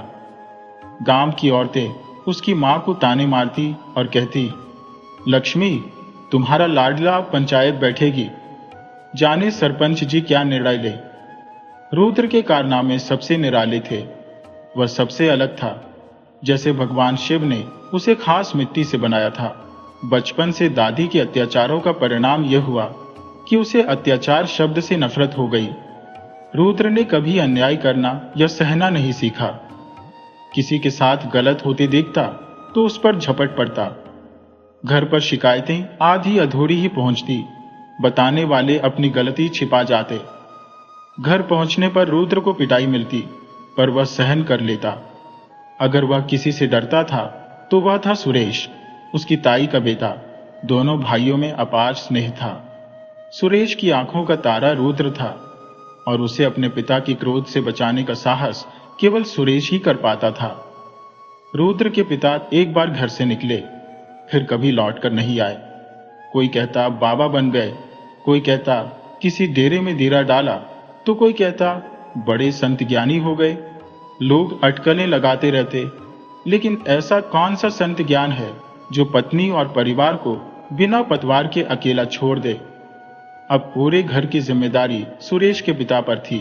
गांव की औरतें उसकी मां को ताने मारती और कहती, लक्ष्मी, तुम्हारा लाडला पंचायत बैठेगी, जाने सरपंच जी क्या निर्णय ले। रुद्र के कारनामे सबसे निराले थे। वह सबसे अलग था, जैसे भगवान शिव ने उसे खास मिट्टी से बनाया था। बचपन से दादी के अत्याचारों का परिणाम यह हुआ कि उसे अत्याचार शब्द से नफरत हो गई। रुद्र ने कभी अन्याय करना या सहना नहीं सीखा। किसी के साथ गलत होते देखता तो उस पर झपट पड़ता। घर पर शिकायतें आधी अधूरी ही पहुंचती, बताने वाले अपनी गलती छिपा जाते। घर पहुंचने पर रुद्र को पिटाई मिलती, पर वह सहन कर लेता। अगर वह किसी से डरता था तो वह था सुरेश, उसकी ताई का बेटा। दोनों भाइयों में अपार स्नेह था। सुरेश की आंखों का तारा रुद्र था और उसे अपने पिता की क्रोध से बचाने का साहस केवल सुरेश ही कर पाता था। रुद्र के पिता एक बार घर से निकले, फिर कभी लौटकर नहीं आए। कोई कहता बाबा बन गए, कोई कहता किसी डेरे में डेरा डाला, तो कोई कहता बड़े संत ज्ञानी हो गए। लोग अटकलें लगाते रहते, लेकिन ऐसा कौन सा संत ज्ञान है जो पत्नी और परिवार को बिना पतवार के अकेला छोड़ दे। अब पूरे घर की जिम्मेदारी सुरेश के पिता पर थी।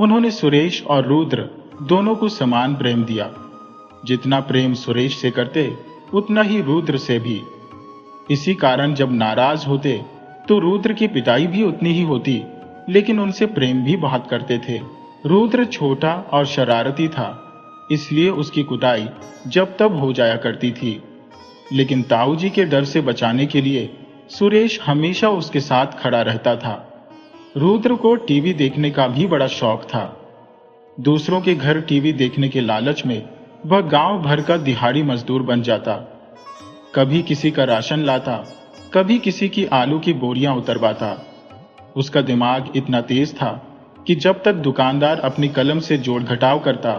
उन्होंने सुरेश और रुद्र दोनों को समान प्रेम दिया। जितना प्रेम सुरेश से करते, उतना ही रुद्र से भी। इसी कारण जब नाराज होते तो रुद्र की पिटाई भी उतनी ही होती, लेकिन उनसे प्रेम भी बहुत करते थे। रुद्र छोटा और शरारती था, इसलिए उसकी कुटाई जब तब हो जाया करती थी। लेकिन ताऊ जी के डर से बचाने के लिए सुरेश हमेशा उसके साथ खड़ा रहता था। रुद्र को टीवी देखने का भी बड़ा शौक था। दूसरों के घर टीवी देखने के लालच में वह गांव भर का दिहाड़ी मजदूर बन जाता। कभी किसी का राशन लाता, कभी किसी की आलू की बोरियां उतरवाता। उसका दिमाग इतना तेज था कि जब तक दुकानदार अपनी कलम से जोड़ घटाव करता,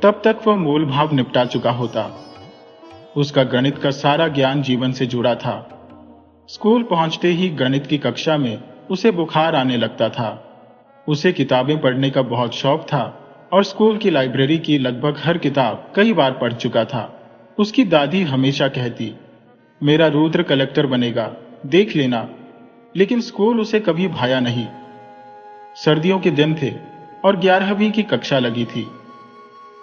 तब तक वह मोल भाव निपटा चुका होता। उसका गणित का सारा ज्ञान जीवन से जुड़ा था। स्कूल पहुंचते ही गणित की कक्षा में उसे बुखार आने लगता था। उसे किताबें पढ़ने का बहुत शौक था और स्कूल की लाइब्रेरी की लगभग हर किताब कई बार पढ़ चुका था। उसकी दादी हमेशा कहती, मेरा रुद्र कलेक्टर बनेगा, देख लेना। लेकिन स्कूल उसे कभी भाया नहीं। सर्दियों के दिन थे और 11वीं की कक्षा लगी थी।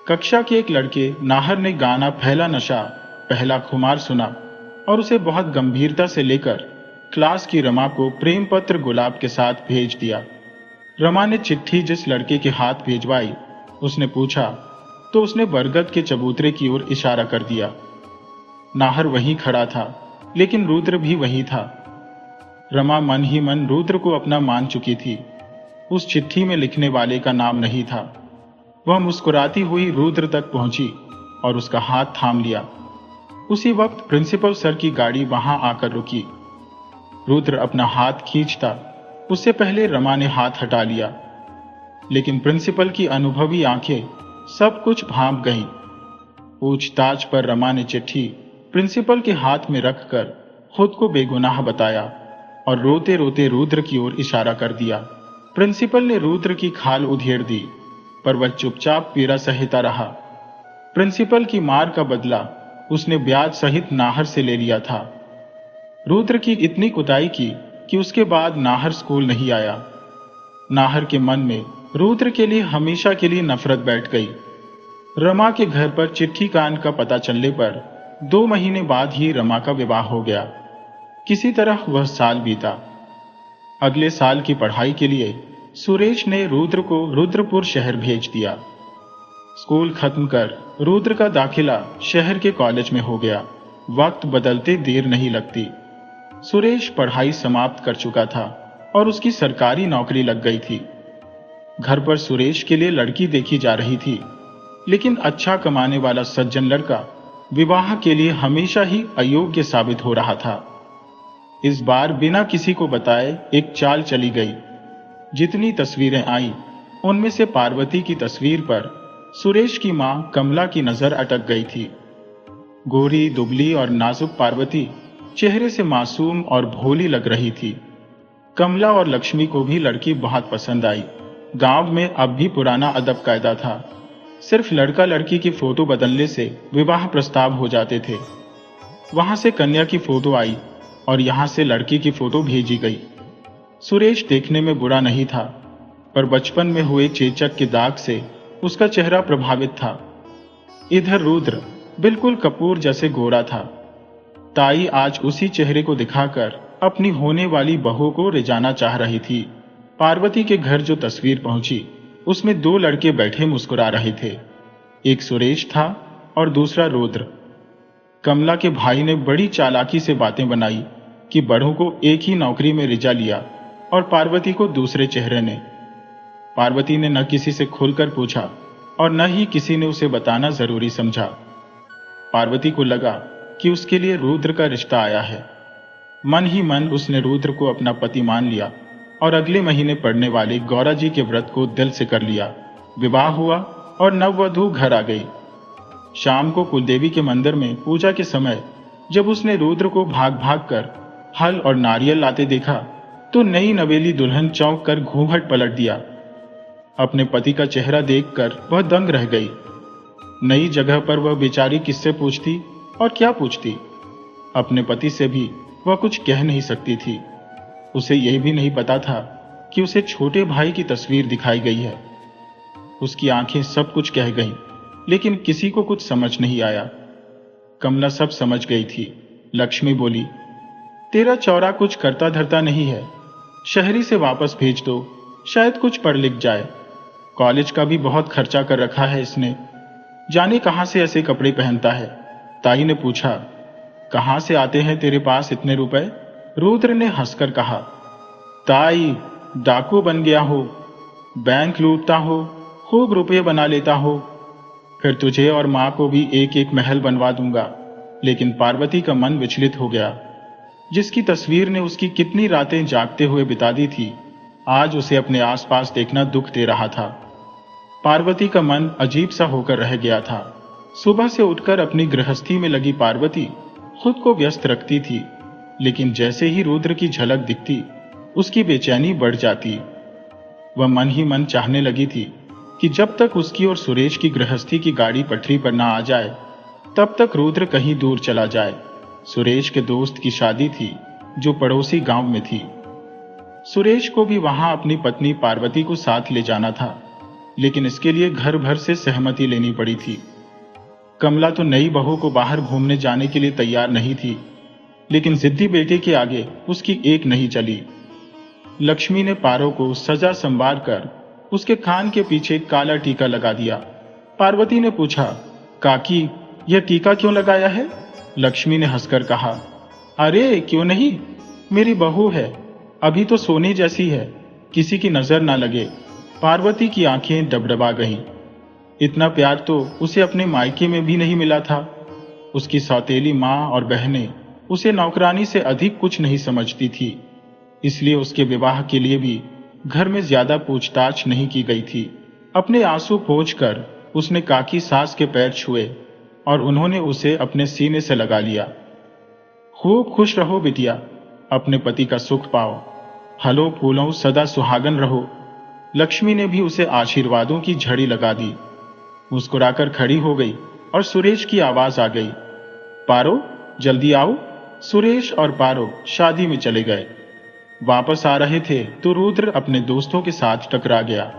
कक्षा के एक लड़के नाहर ने गाना पहला नशा पहला खुमार सुना और उसे बहुत गंभीरता से लेकर क्लास की रमा को प्रेम पत्र गुलाब के साथ भेज दिया। रमा ने चिट्ठी जिस लड़के के हाथ भेजवाई, उसने पूछा तो उसने बरगद के चबूतरे की ओर इशारा कर दिया। नाहर वहीं खड़ा था, लेकिन रुद्र भी वहीं था। रमा मन ही मन रुद्र को अपना मान चुकी थी। उस चिट्ठी में लिखने वाले का नाम नहीं था। वह मुस्कुराती हुई रुद्र तक पहुंची और उसका हाथ थाम लिया। उसी वक्त प्रिंसिपल सर की गाड़ी वहां आकर रुकी। रुद्र अपना हाथ खींचता, उससे पहले रमा ने हाथ हटा लिया। लेकिन प्रिंसिपल की अनुभवी आंखें सब कुछ भांप गईं। पूछताछ पर रमा ने चिट्ठी प्रिंसिपल के हाथ में रखकर खुद को बेगुनाह बताया और रोते रोते रुद्र की ओर इशारा कर दिया। प्रिंसिपल ने रुद्र की खाल उधेड़ दी, पर वह चुपचाप पीड़ा सहता रहा। प्रिंसिपल की मार का बदला उसने ब्याज सहित नाहर से ले लिया था। रुद्र की इतनी कुताई की कि उसके बाद नाहर स्कूल नहीं आया। नाहर के मन में रुद्र के लिए हमेशा के लिए नफरत बैठ गई। रमा के घर पर चिट्ठी कांड का पता चलने पर 2 महीने बाद ही रमा का विवाह हो गया। किसी तरह वह साल बीता। अगले साल की पढ़ाई के लिए सुरेश ने रुद्र को रुद्रपुर शहर भेज दिया। स्कूल खत्म कर रुद्र का दाखिला शहर के कॉलेज में हो गया। वक्त बदलते देर नहीं लगती। सुरेश पढ़ाई समाप्त कर चुका था और उसकी सरकारी नौकरी लग गई थी। घर पर सुरेश के लिए लड़की देखी जा रही थी, लेकिन अच्छा कमाने वाला सज्जन लड़का विवाह के लिए हमेशा ही अयोग्य साबित हो रहा था। इस बार बिना किसी को बताए एक चाल चली गई। जितनी तस्वीरें आई, उनमें से पार्वती की तस्वीर पर सुरेश की मां कमला की नजर अटक गई थी। गोरी दुबली और नाजुक पार्वती चेहरे से मासूम और भोली लग रही थी। कमला और लक्ष्मी को भी लड़की बहुत पसंद आई। गांव में अब भी पुराना अदब कायदा था। सिर्फ लड़का लड़की की फोटो बदलने से विवाह प्रस्ताव हो जाते थे। वहां से कन्या की फोटो आई और यहां से लड़की की फोटो भेजी गई। सुरेश देखने में बुरा नहीं था, पर बचपन में हुए चेचक के दाग से उसका चेहरा प्रभावित था। इधर रुद्र बिल्कुल कपूर जैसे गोरा था। ताई आज उसी चेहरे को दिखाकर अपनी होने वाली बहू को रिझाना चाह रही थी। पार्वती के घर जो तस्वीर पहुंची, उसमें 2 लड़के बैठे मुस्कुरा रहे थे। एक सुरेश था और दूसरा रुद्र। कमला के भाई ने बड़ी चालाकी से बातें बनाई कि बड़ों को एक ही नौकरी में रिझा लिया और पार्वती को दूसरे चेहरे ने। पार्वती ने न किसी से खुलकर पूछा और न ही किसी ने उसे बताना जरूरी समझा। पार्वती को लगा कि उसके लिए रुद्र का रिश्ता आया है। मन ही मन उसने रुद्र को अपना पति मान लिया और अगले महीने पड़ने वाले गौरा जी के व्रत को दिल से कर लिया। विवाह हुआ और नववधू घर आ गई। शाम को कुलदेवी के मंदिर में पूजा के समय जब उसने रुद्र को भाग भाग कर हल और नारियल लाते देखा, तो नई नवेली दुल्हन चौंक कर घूंघट पलट दिया। अपने पति का चेहरा देखकर वह दंग रह गई। नई जगह पर वह बेचारी किससे पूछती और क्या पूछती। अपने पति से भी वह कुछ कह नहीं सकती थी। उसे यह भी नहीं पता था कि उसे छोटे भाई की तस्वीर दिखाई गई है। उसकी आंखें सब कुछ कह गईं, लेकिन किसी को कुछ समझ नहीं आया। कमला सब समझ गई थी। लक्ष्मी बोली, तेरा चौरा कुछ करता धरता नहीं है, शहरी से वापस भेज दो, शायद कुछ पढ़ लिख जाए। कॉलेज का भी बहुत खर्चा कर रखा है इसने, जाने कहां से ऐसे कपड़े पहनता है। ताई ने पूछा, कहां से आते हैं तेरे पास इतने रुपए? रुद्र ने हंसकर कहा, ताई, डाकू बन गया हो, बैंक लूटता हो, खूब रुपये बना लेता हो, फिर तुझे और मां को भी एक एक महल बनवा दूंगा। लेकिन पार्वती का मन विचलित हो गया। जिसकी तस्वीर ने उसकी कितनी रातें जागते हुए बिता दी थी, आज उसे अपने आसपास देखना दुख दे रहा था। पार्वती का मन अजीब सा होकर रह गया था। सुबह से उठकर अपनी गृहस्थी में लगी पार्वती खुद को व्यस्त रखती थी, लेकिन जैसे ही रुद्र की झलक दिखती, उसकी बेचैनी बढ़ जाती। वह मन ही मन चाहने लगी थी कि जब तक उसकी और सुरेश की गृहस्थी की गाड़ी पटरी पर ना आ जाए, तब तक रुद्र कहीं दूर चला जाए। सुरेश के दोस्त की शादी थी, जो पड़ोसी गांव में थी। सुरेश को भी वहां अपनी पत्नी पार्वती को साथ ले जाना था, लेकिन इसके लिए घर भर से सहमति लेनी पड़ी थी। कमला तो नई बहू को बाहर घूमने जाने के लिए तैयार नहीं थी, लेकिन जिद्दी बेटे के आगे उसकी एक नहीं चली। लक्ष्मी ने पारो को सजा संवार कर उसके कान के पीछे काला टीका लगा दिया। पार्वती ने पूछा, काकी, यह टीका क्यों लगाया है? लक्ष्मी ने हंसकर कहा, अरे क्यों नहीं, मेरी बहू है, अभी तो सोने जैसी है, किसी की नजर ना लगे। पार्वती की आंखें डबडबा गईं। इतना प्यार तो उसे अपने मायके में भी नहीं मिला था। उसकी सौतेली माँ और बहनें उसे नौकरानी से अधिक कुछ नहीं समझती थी, इसलिए उसके विवाह के लिए भी घर में ज्यादा पूछताछ नहीं की गई थी। अपने आंसू पोंछकर उसने काकी सास के पैर छुए और उन्होंने उसे अपने सीने से लगा लिया। खूब खुश रहो बिटिया, अपने पति का सुख पाओ, फलों फूलों सदा सुहागन रहो। लक्ष्मी ने भी उसे आशीर्वादों की झड़ी लगा दी। मुस्कुराकर खड़ी हो गई और सुरेश की आवाज आ गई, पारो, जल्दी आओ। सुरेश और पारो शादी में चले गए। वापस आ रहे थे तो रुद्र अपने दोस्तों के साथ टकरा गया।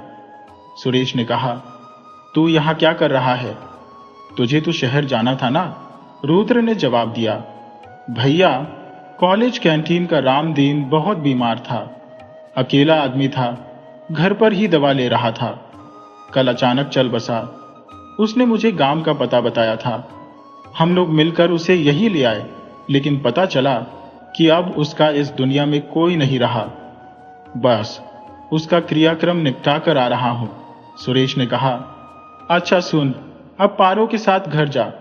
सुरेश ने कहा, तू यहां क्या कर रहा है? तुझे तो शहर जाना था ना? रुद्र ने जवाब दिया, भैया, कॉलेज कैंटीन का रामदीन बहुत बीमार था, अकेला आदमी था, घर पर ही दवा ले रहा था। कल अचानक चल बसा। उसने मुझे गांव का पता बताया था। हम लोग मिलकर उसे यही ले आए, लेकिन पता चला कि अब उसका इस दुनिया में कोई नहीं रहा। बस उसका क्रियाक्रम निपटा कर आ रहा हूं। सुरेश ने कहा, अच्छा सुन, अब पारो के साथ घर जा,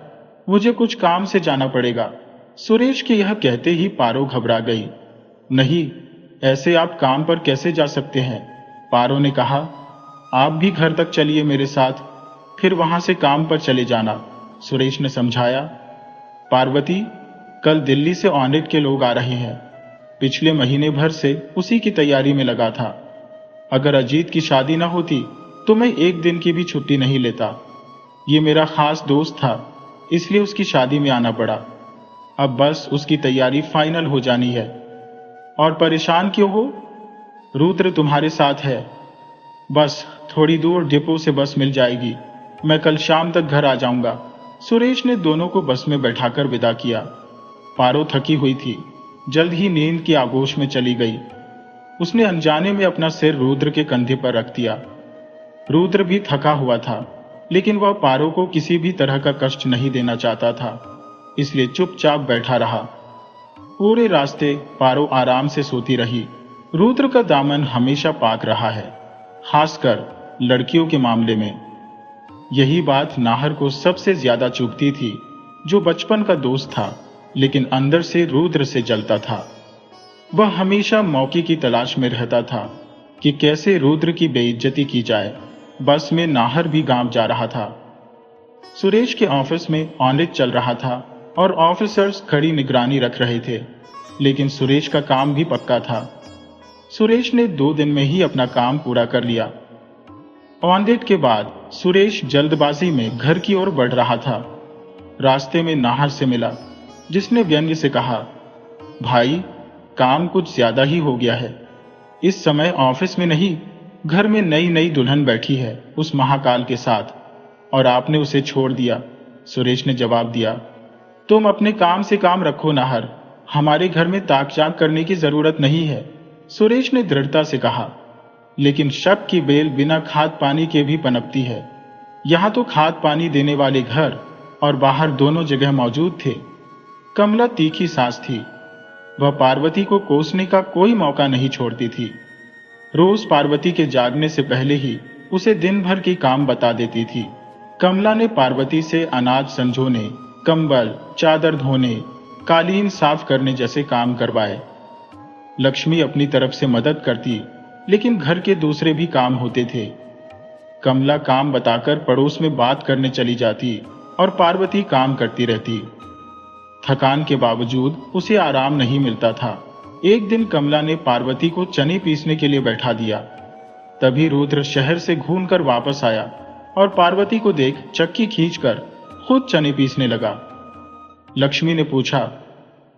मुझे कुछ काम से जाना पड़ेगा। सुरेश के यह कहते ही पारो घबरा गई। नहीं, ऐसे आप काम पर कैसे जा सकते हैं? पारो ने कहा, आप भी घर तक चलिए मेरे साथ, फिर वहां से काम पर चले जाना। सुरेश ने समझाया, पार्वती, कल दिल्ली से ऑडिट के लोग आ रहे हैं। पिछले महीने भर से उसी की तैयारी में लगा था। अगर अजीत की शादी ना होती तो मैं एक दिन की भी छुट्टी नहीं लेता। ये मेरा खास दोस्त था, इसलिए उसकी शादी में आना पड़ा। अब बस उसकी तैयारी फाइनल हो जानी है। और परेशान क्यों हो? रुद्र तुम्हारे साथ है। बस थोड़ी दूर डिपो से बस मिल जाएगी, मैं कल शाम तक घर आ जाऊंगा। सुरेश ने दोनों को बस में बैठाकर विदा किया। पारो थकी हुई थी, जल्द ही नींद की आगोश में चली गई। उसने अनजाने में अपना सिर रुद्र के कंधे पर रख दिया। रुद्र भी थका हुआ था, लेकिन वह पारो को किसी भी तरह का कष्ट नहीं देना चाहता था, इसलिए चुपचाप बैठा रहा। पूरे रास्ते पारो आराम से सोती रही। रुद्र का दामन हमेशा पाक रहा है, खासकर लड़कियों के मामले में। यही बात नाहर को सबसे ज्यादा चुभती थी, जो बचपन का दोस्त था, लेकिन अंदर से रुद्र से जलता था। वह हमेशा मौके की तलाश में रहता था कि कैसे रुद्र की बेइज्जती की जाए। बस में नाहर भी गांव जा रहा था। सुरेश के ऑफिस में ऑडिट चल रहा था और ऑफिसर्स कड़ी निगरानी रख रहे थे, लेकिन सुरेश का काम भी पक्का था। सुरेश ने 2 दिन में ही अपना काम पूरा कर लिया। ऑडिट के बाद सुरेश जल्दबाजी में घर की ओर बढ़ रहा था। रास्ते में नाहर से मिला, जिसने व्यंग्य से कहा, भाई, काम कुछ ज्यादा ही हो गया है। इस समय ऑफिस में नहीं, घर में नई नई दुल्हन बैठी है उस महाकाल के साथ, और आपने उसे छोड़ दिया। सुरेश ने जवाब दिया, तुम अपने काम से काम रखो नाहर, हमारे घर में ताक-झांक करने की जरूरत नहीं है। सुरेश ने दृढ़ता से कहा, लेकिन शक की बेल बिना खाद पानी के भी पनपती है। यहां तो खाद पानी देने वाले घर और बाहर दोनों जगह मौजूद थे। कमला तीखी सांस थी। वह पार्वती को कोसने का कोई मौका नहीं छोड़ती थी। रोज पार्वती के जागने से पहले ही उसे दिन भर की काम बता देती थी। कमला ने पार्वती से अनाज संजोने, कंबल, चादर धोने, कालीन साफ करने जैसे काम करवाए। लक्ष्मी अपनी तरफ से मदद करती, लेकिन घर के दूसरे भी काम होते थे। कमला काम बताकर पड़ोस में बात करने चली जाती और पार्वती काम करती रहती। थकान के बावजूद उसे आराम नहीं मिलता था। एक दिन कमला ने पार्वती को चने पीसने के लिए बैठा दिया। तभी रुद्र शहर से घूमकर वापस आया और पार्वती को देख चक्की खींचकर खुद चने पीसने लगा। लक्ष्मी ने पूछा,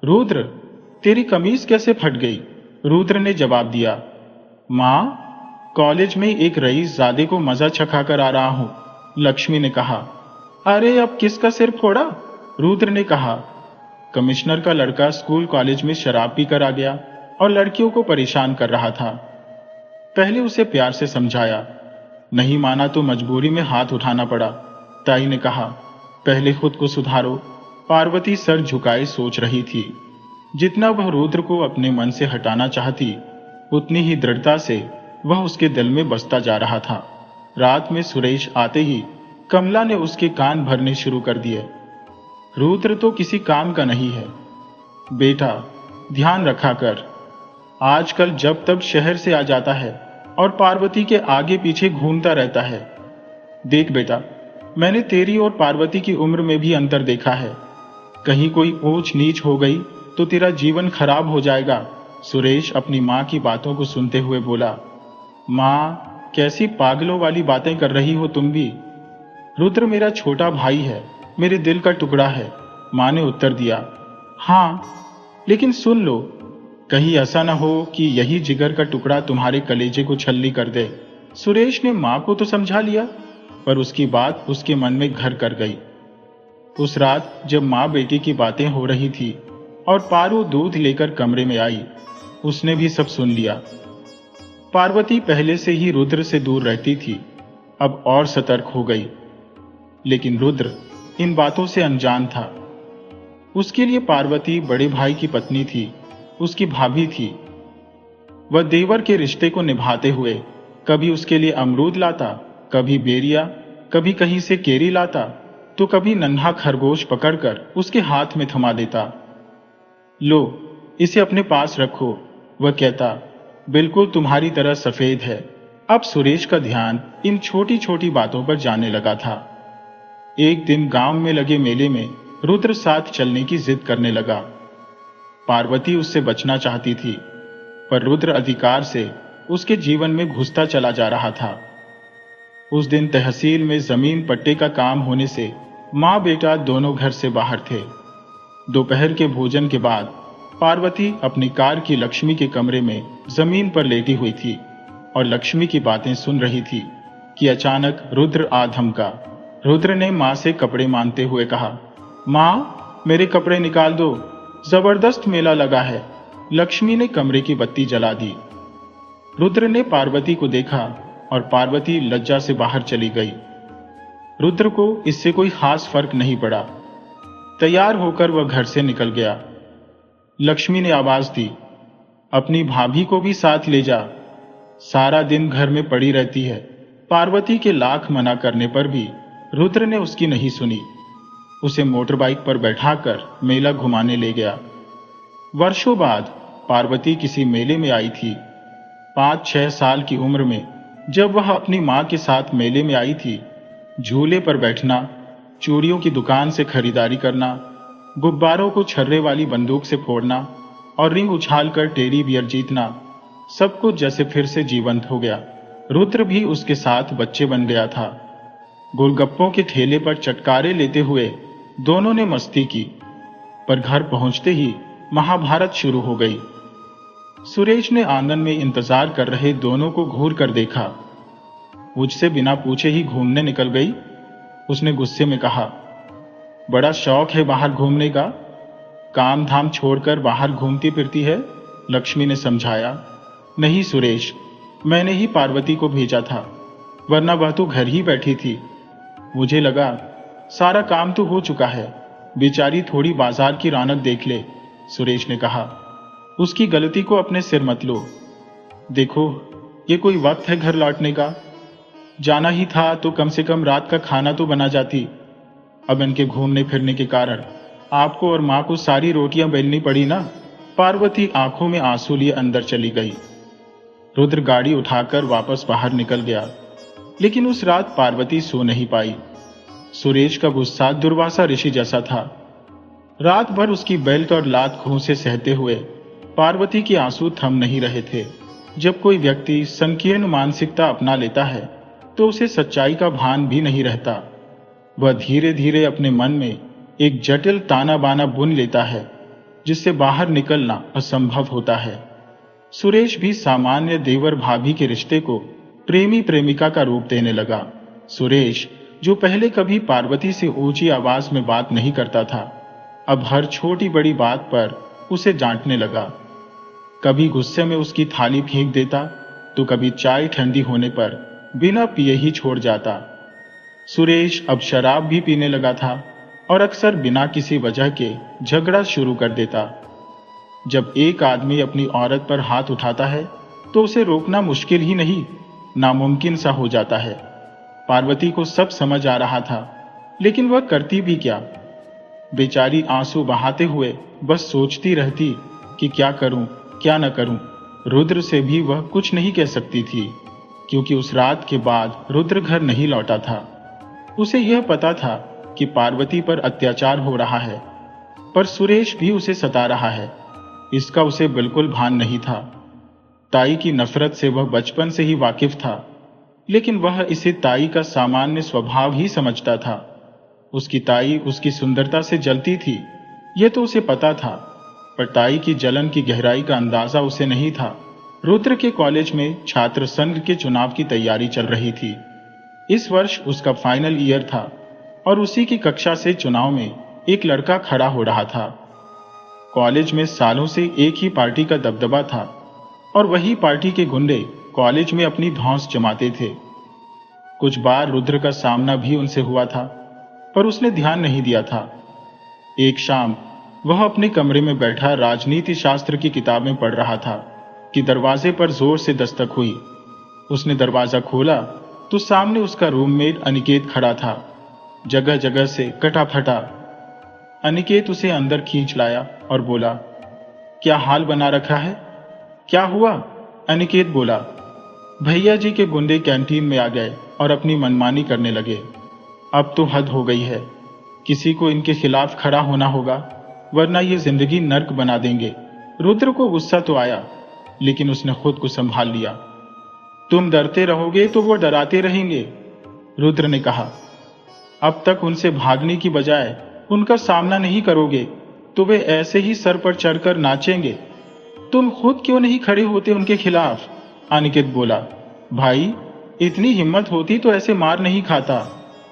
रुद्र, तेरी कमीज कैसे फट गई? रुद्र ने जवाब दिया, मां, कॉलेज में एक रईस ज़ादे को मजा चखाकर आ रहा हूं। लक्ष्मी ने कहा, अरे अब किसका सिर फोड़ा? रुद्र ने कहा, कमिश्नर का लड़का स्कूल कॉलेज में शराब पीकर आ गया और लड़कियों को परेशान कर रहा था। पहले उसे प्यार से समझाया, नहीं माना तो मजबूरी में हाथ उठाना पड़ा। ताई ने कहा, पहले खुद को सुधारो। पार्वती सर झुकाए सोच रही थी। जितना वह रुद्र को अपने मन से हटाना चाहती, उतनी ही दृढ़ता से वह उसके दिल में बसता जा रहा था। रात में सुरेश आते ही कमला ने उसके कान भरने शुरू कर दिए। रुद्र तो किसी काम का नहीं है। बेटा, ध्यान रखा कर। आजकल जब तब शहर से आ जाता है और पार्वती के आगे पीछे घूमता रहता है। देख बेटा, मैंने तेरी और पार्वती की उम्र में भी अंतर देखा है। कहीं कोई ऊंच नीच हो गई तो तेरा जीवन खराब हो जाएगा। सुरेश अपनी मां की बातों को सुनते हुए बोला, मां, कैसी पागलों वाली बातें कर रही हो तुम भी? रुद्र मेरा छोटा भाई है, मेरे दिल का टुकड़ा है। मां ने उत्तर दिया, हाँ, लेकिन सुन लो, कहीं ऐसा ना हो कि यही जिगर का टुकड़ा तुम्हारे कलेजे को छल्ली कर दे। सुरेश ने मां को तो समझा लिया, पर उसकी बात उसके मन में घर कर गई। उस रात जब मां बेटी की बातें हो रही थी और पारू दूध लेकर कमरे में आई, उसने भी सब सुन लिया। पार्वती पहले से ही रुद्र से दूर रहती थी, अब और सतर्क हो गई। लेकिन रुद्र इन बातों से अनजान था। उसके लिए पार्वती बड़े भाई की पत्नी थी, उसकी भाभी थी। वह देवर के रिश्ते को निभाते हुए कभी उसके लिए अमरूद लाता, कभी बेरिया, कभी कहीं से केरी लाता, तो कभी नन्हा खरगोश पकड़कर उसके हाथ में थमा देता। लो, इसे अपने पास रखो, वह कहता, बिल्कुल तुम्हारी तरह सफेद है। अब सुरेश का ध्यान इन छोटी छोटी बातों पर जाने लगा था। एक दिन गांव में लगे मेले में रुद्र साथ चलने की जिद करने लगा। पार्वती उससे बचना चाहती थी, पर रुद्र अधिकार से उसके जीवन में घुसता चला जा रहा था। उस दिन तहसील में जमीन पट्टे का काम होने से मां बेटा दोनों घर से बाहर थे। दोपहर के भोजन के बाद पार्वती अपनी कार की लक्ष्मी के कमरे में जमीन पर लेटी हुई थी और लक्ष्मी की बातें सुन रही थी कि अचानक रुद्र आ धमका। रुद्र ने मां से कपड़े मांगते हुए कहा, मां, मेरे कपड़े निकाल दो, जबरदस्त मेला लगा है। लक्ष्मी ने कमरे की बत्ती जला दी। रुद्र ने पार्वती को देखा और पार्वती लज्जा से बाहर चली गई। रुद्र को इससे कोई खास फर्क नहीं पड़ा। तैयार होकर वह घर से निकल गया। लक्ष्मी ने आवाज दी, अपनी भाभी को भी साथ ले जा, सारा दिन घर में पड़ी रहती है। पार्वती के लाख मना करने पर भी रुद्र ने उसकी नहीं सुनी। उसे मोटर बाइक पर बैठाकर मेला घुमाने ले गया। वर्षों बाद पार्वती किसी मेले में आई थी। 5-6 साल की उम्र में जब वह अपनी मां के साथ मेले में आई थी, झूले पर बैठना, चूड़ियों की दुकान से खरीदारी करना, गुब्बारों को छर्रे वाली बंदूक से फोड़ना और रिंग उछालकर टेडी बियर जीतना, सब कुछ जैसे फिर से जीवंत हो गया। रुद्र भी उसके साथ बच्चे बन गया था। गोलगप्पों के ठेले पर चटकारे लेते हुए दोनों ने मस्ती की, पर घर पहुंचते ही महाभारत शुरू हो गई। सुरेश ने आंगन में इंतजार कर रहे दोनों को घूर कर देखा। मुझसे बिना पूछे ही घूमने निकल गई, उसने गुस्से में कहा। बड़ा शौक है बाहर घूमने का, काम धाम छोड़कर बाहर घूमती फिरती है, लक्ष्मी ने समझाया। नहीं सुरेश, मैंने ही पार्वती को भेजा था, वरना वह तो घर ही बैठी थी। मुझे लगा सारा काम तो हो चुका है, बेचारी थोड़ी बाजार की रौनक देख ले, सुरेश ने कहा। उसकी गलती को अपने सिर मत लो। देखो, ये कोई वक्त है घर लौटने का? जाना ही था तो कम से कम रात का खाना तो बना जाती। अब इनके घूमने फिरने के कारण आपको और माँ को सारी रोटियां बेलनी पड़ी ना। पार्वती आंखों में आंसू लिए अंदर चली गई। रुद्र गाड़ी उठाकर वापस बाहर निकल गया, लेकिन उस रात पार्वती सो नहीं पाई। सुरेश का गुस्सा दुर्वासा ऋषि जैसा था। रात भर उसकी बेल्ट और लात खून से सहते हुए पार्वती के आंसू थम नहीं रहे थे। जब कोई व्यक्ति संकीर्ण मानसिकता अपना लेता है तो उसे सच्चाई का भान भी नहीं रहता। वह धीरे धीरे अपने मन में एक जटिल ताना बाना बुन लेता है, जिससे बाहर निकलना असंभव होता है। सुरेश भी सामान्य देवर भाभी के रिश्ते को प्रेमी प्रेमिका का रूप देने लगा। सुरेश, जो पहले कभी पार्वती से ऊंची आवाज में बात नहीं करता था, अब हर छोटी बड़ी बात पर उसे डांटने लगा। कभी गुस्से में उसकी थाली फेंक देता तो कभी चाय ठंडी होने पर बिना पिए ही छोड़ जाता। सुरेश अब शराब भी पीने लगा था और अक्सर बिना किसी वजह के झगड़ा शुरू कर देता। जब एक आदमी अपनी औरत पर हाथ उठाता है तो उसे रोकना मुश्किल ही नहीं, नामुमकिन सा हो जाता है। पार्वती को सब समझ आ रहा था, लेकिन वह करती भी क्या? बेचारी आंसू बहाते हुए बस सोचती रहती कि क्या करूं, क्या न करूं। रुद्र से भी वह कुछ नहीं कह सकती थी, क्योंकि उस रात के बाद रुद्र घर नहीं लौटा था। उसे यह पता था कि पार्वती पर अत्याचार हो रहा है, पर सुरेश भी उसे सता रहा है, इसका उसे बिल्कुल भान नहीं था। ताई की नफरत से वह बचपन से ही वाकिफ था, लेकिन वह इसे ताई का सामान्य स्वभाव ही समझता था। उसकी ताई उसकी सुंदरता से जलती थी, यह तो उसे पता था, पर ताई की जलन की गहराई का अंदाजा उसे नहीं था। रुद्र के कॉलेज में छात्र संघ के चुनाव की तैयारी चल रही थी। इस वर्ष उसका फाइनल ईयर था और उसी की कक्षा से चुनाव में एक लड़का खड़ा हो रहा था। कॉलेज में सालों से एक ही पार्टी का दबदबा था और वही पार्टी के गुंडे कॉलेज में अपनी धौंस जमाते थे। कुछ बार रुद्र का सामना भी उनसे हुआ था, पर उसने ध्यान नहीं दिया था। एक शाम वह अपने कमरे में बैठा राजनीति शास्त्र की किताबें पढ़ रहा था कि दरवाजे पर जोर से दस्तक हुई। उसने दरवाजा खोला तो सामने उसका रूममेट अनिकेत खड़ा था, जगह जगह से कटा फटा। अनिकेत उसे अंदर खींच लाया और बोला, क्या हाल बना रखा है? क्या हुआ? अनिकेत बोला, भैया जी के गुंडे कैंटीन में आ गए और अपनी मनमानी करने लगे। अब तो हद हो गई है, किसी को इनके खिलाफ खड़ा होना होगा, वरना ये जिंदगी नर्क बना देंगे। रुद्र को गुस्सा तो आया, लेकिन उसने खुद को संभाल लिया। तुम डरते रहोगे तो वो डराते रहेंगे, रुद्र ने कहा। अब तक उनसे भागने की बजाय उनका सामना नहीं करोगे तो वे ऐसे ही सर पर चढ़कर नाचेंगे। तुम खुद क्यों नहीं खड़े होते उनके खिलाफ? अनिकेत बोला, भाई इतनी हिम्मत होती तो ऐसे मार नहीं खाता।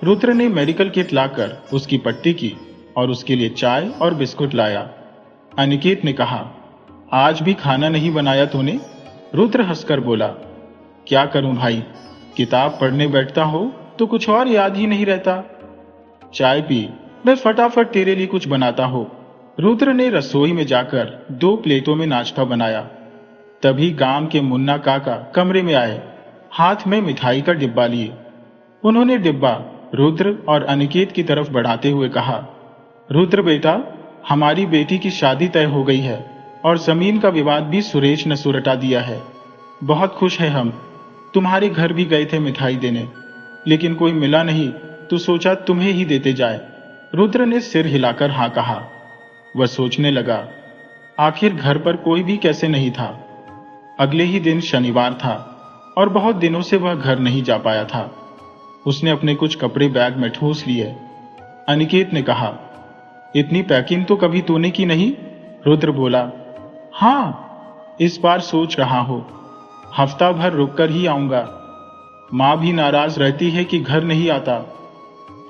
रुद्र ने मेडिकल किट लाकर उसकी पट्टी की और उसके लिए चाय और बिस्कुट लाया। अनिकेत ने कहा, आज भी खाना नहीं बनाया तूने? रुद्र हंसकर बोला, क्या करूं भाई, किताब पढ़ने बैठता हो तो कुछ और याद ही नहीं रहता। चाय पी, मैं फटाफट तेरे लिए कुछ बनाता हूं। रुद्र ने रसोई में जाकर 2 प्लेटों में नाश्ता बनाया। तभी गांव के मुन्ना काका कमरे में आए, हाथ में मिठाई का डिब्बा लिए। उन्होंने डिब्बा रुद्र और अनिकेत की तरफ बढ़ाते हुए कहा, रुद्र बेटा, हमारी बेटी की शादी तय हो गई है और जमीन का विवाद भी सुरेश ने सुलझा दिया है। बहुत खुश हैं हम। तुम्हारे घर भी गए थे मिठाई देने, लेकिन कोई मिला नहीं तो सोचा तुम्हें ही देते जाए। रुद्र ने सिर हिलाकर हाँ कहा। वह सोचने लगा, आखिर घर पर कोई भी कैसे नहीं था। अगले ही दिन शनिवार था और बहुत दिनों से वह घर नहीं जा पाया था। उसने अपने कुछ कपड़े बैग में ठूस लिए। अनिकेत ने कहा, इतनी पैकिंग तो कभी तूने की नहीं? रुद्र बोला, हाँ, इस बार सोच रहा हूं, हफ्ता भर रुककर ही आऊंगा। माँ भी नाराज रहती है कि घर नहीं आता।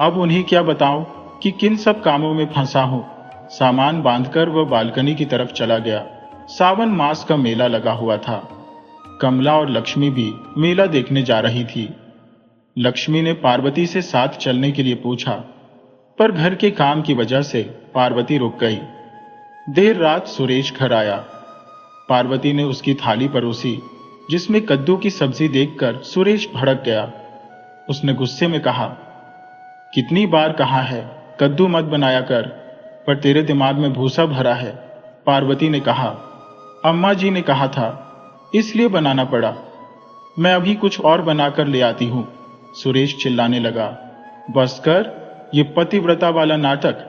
अब उन्हें क्या बताऊं कि किन सब कामों में फंसा हूं। सामान बांधकर वह बालकनी की तरफ चला गया। सावन मास का मेला लगा हुआ था। कमला और लक्ष्मी भी मेला देखने जा रही थी। लक्ष्मी ने पार्वती से साथ चलने के लिए पूछा, पर घर के काम की वजह से पार्वती रुक गई। देर रात सुरेश घर आया। पार्वती ने उसकी थाली परोसी, जिसमें कद्दू की सब्जी देखकर सुरेश भड़क गया। उसने गुस्से में कहा, कितनी बार कहा है कद्दू मत बनाया कर, पर तेरे दिमाग में भूसा भरा है। पार्वती ने कहा, अम्मा जी ने कहा था, इसलिए बनाना पड़ा। मैं अभी कुछ और बनाकर ले आती हूं। सुरेश चिल्लाने लगा, बस कर, ये पतिव्रता वाला नाटक।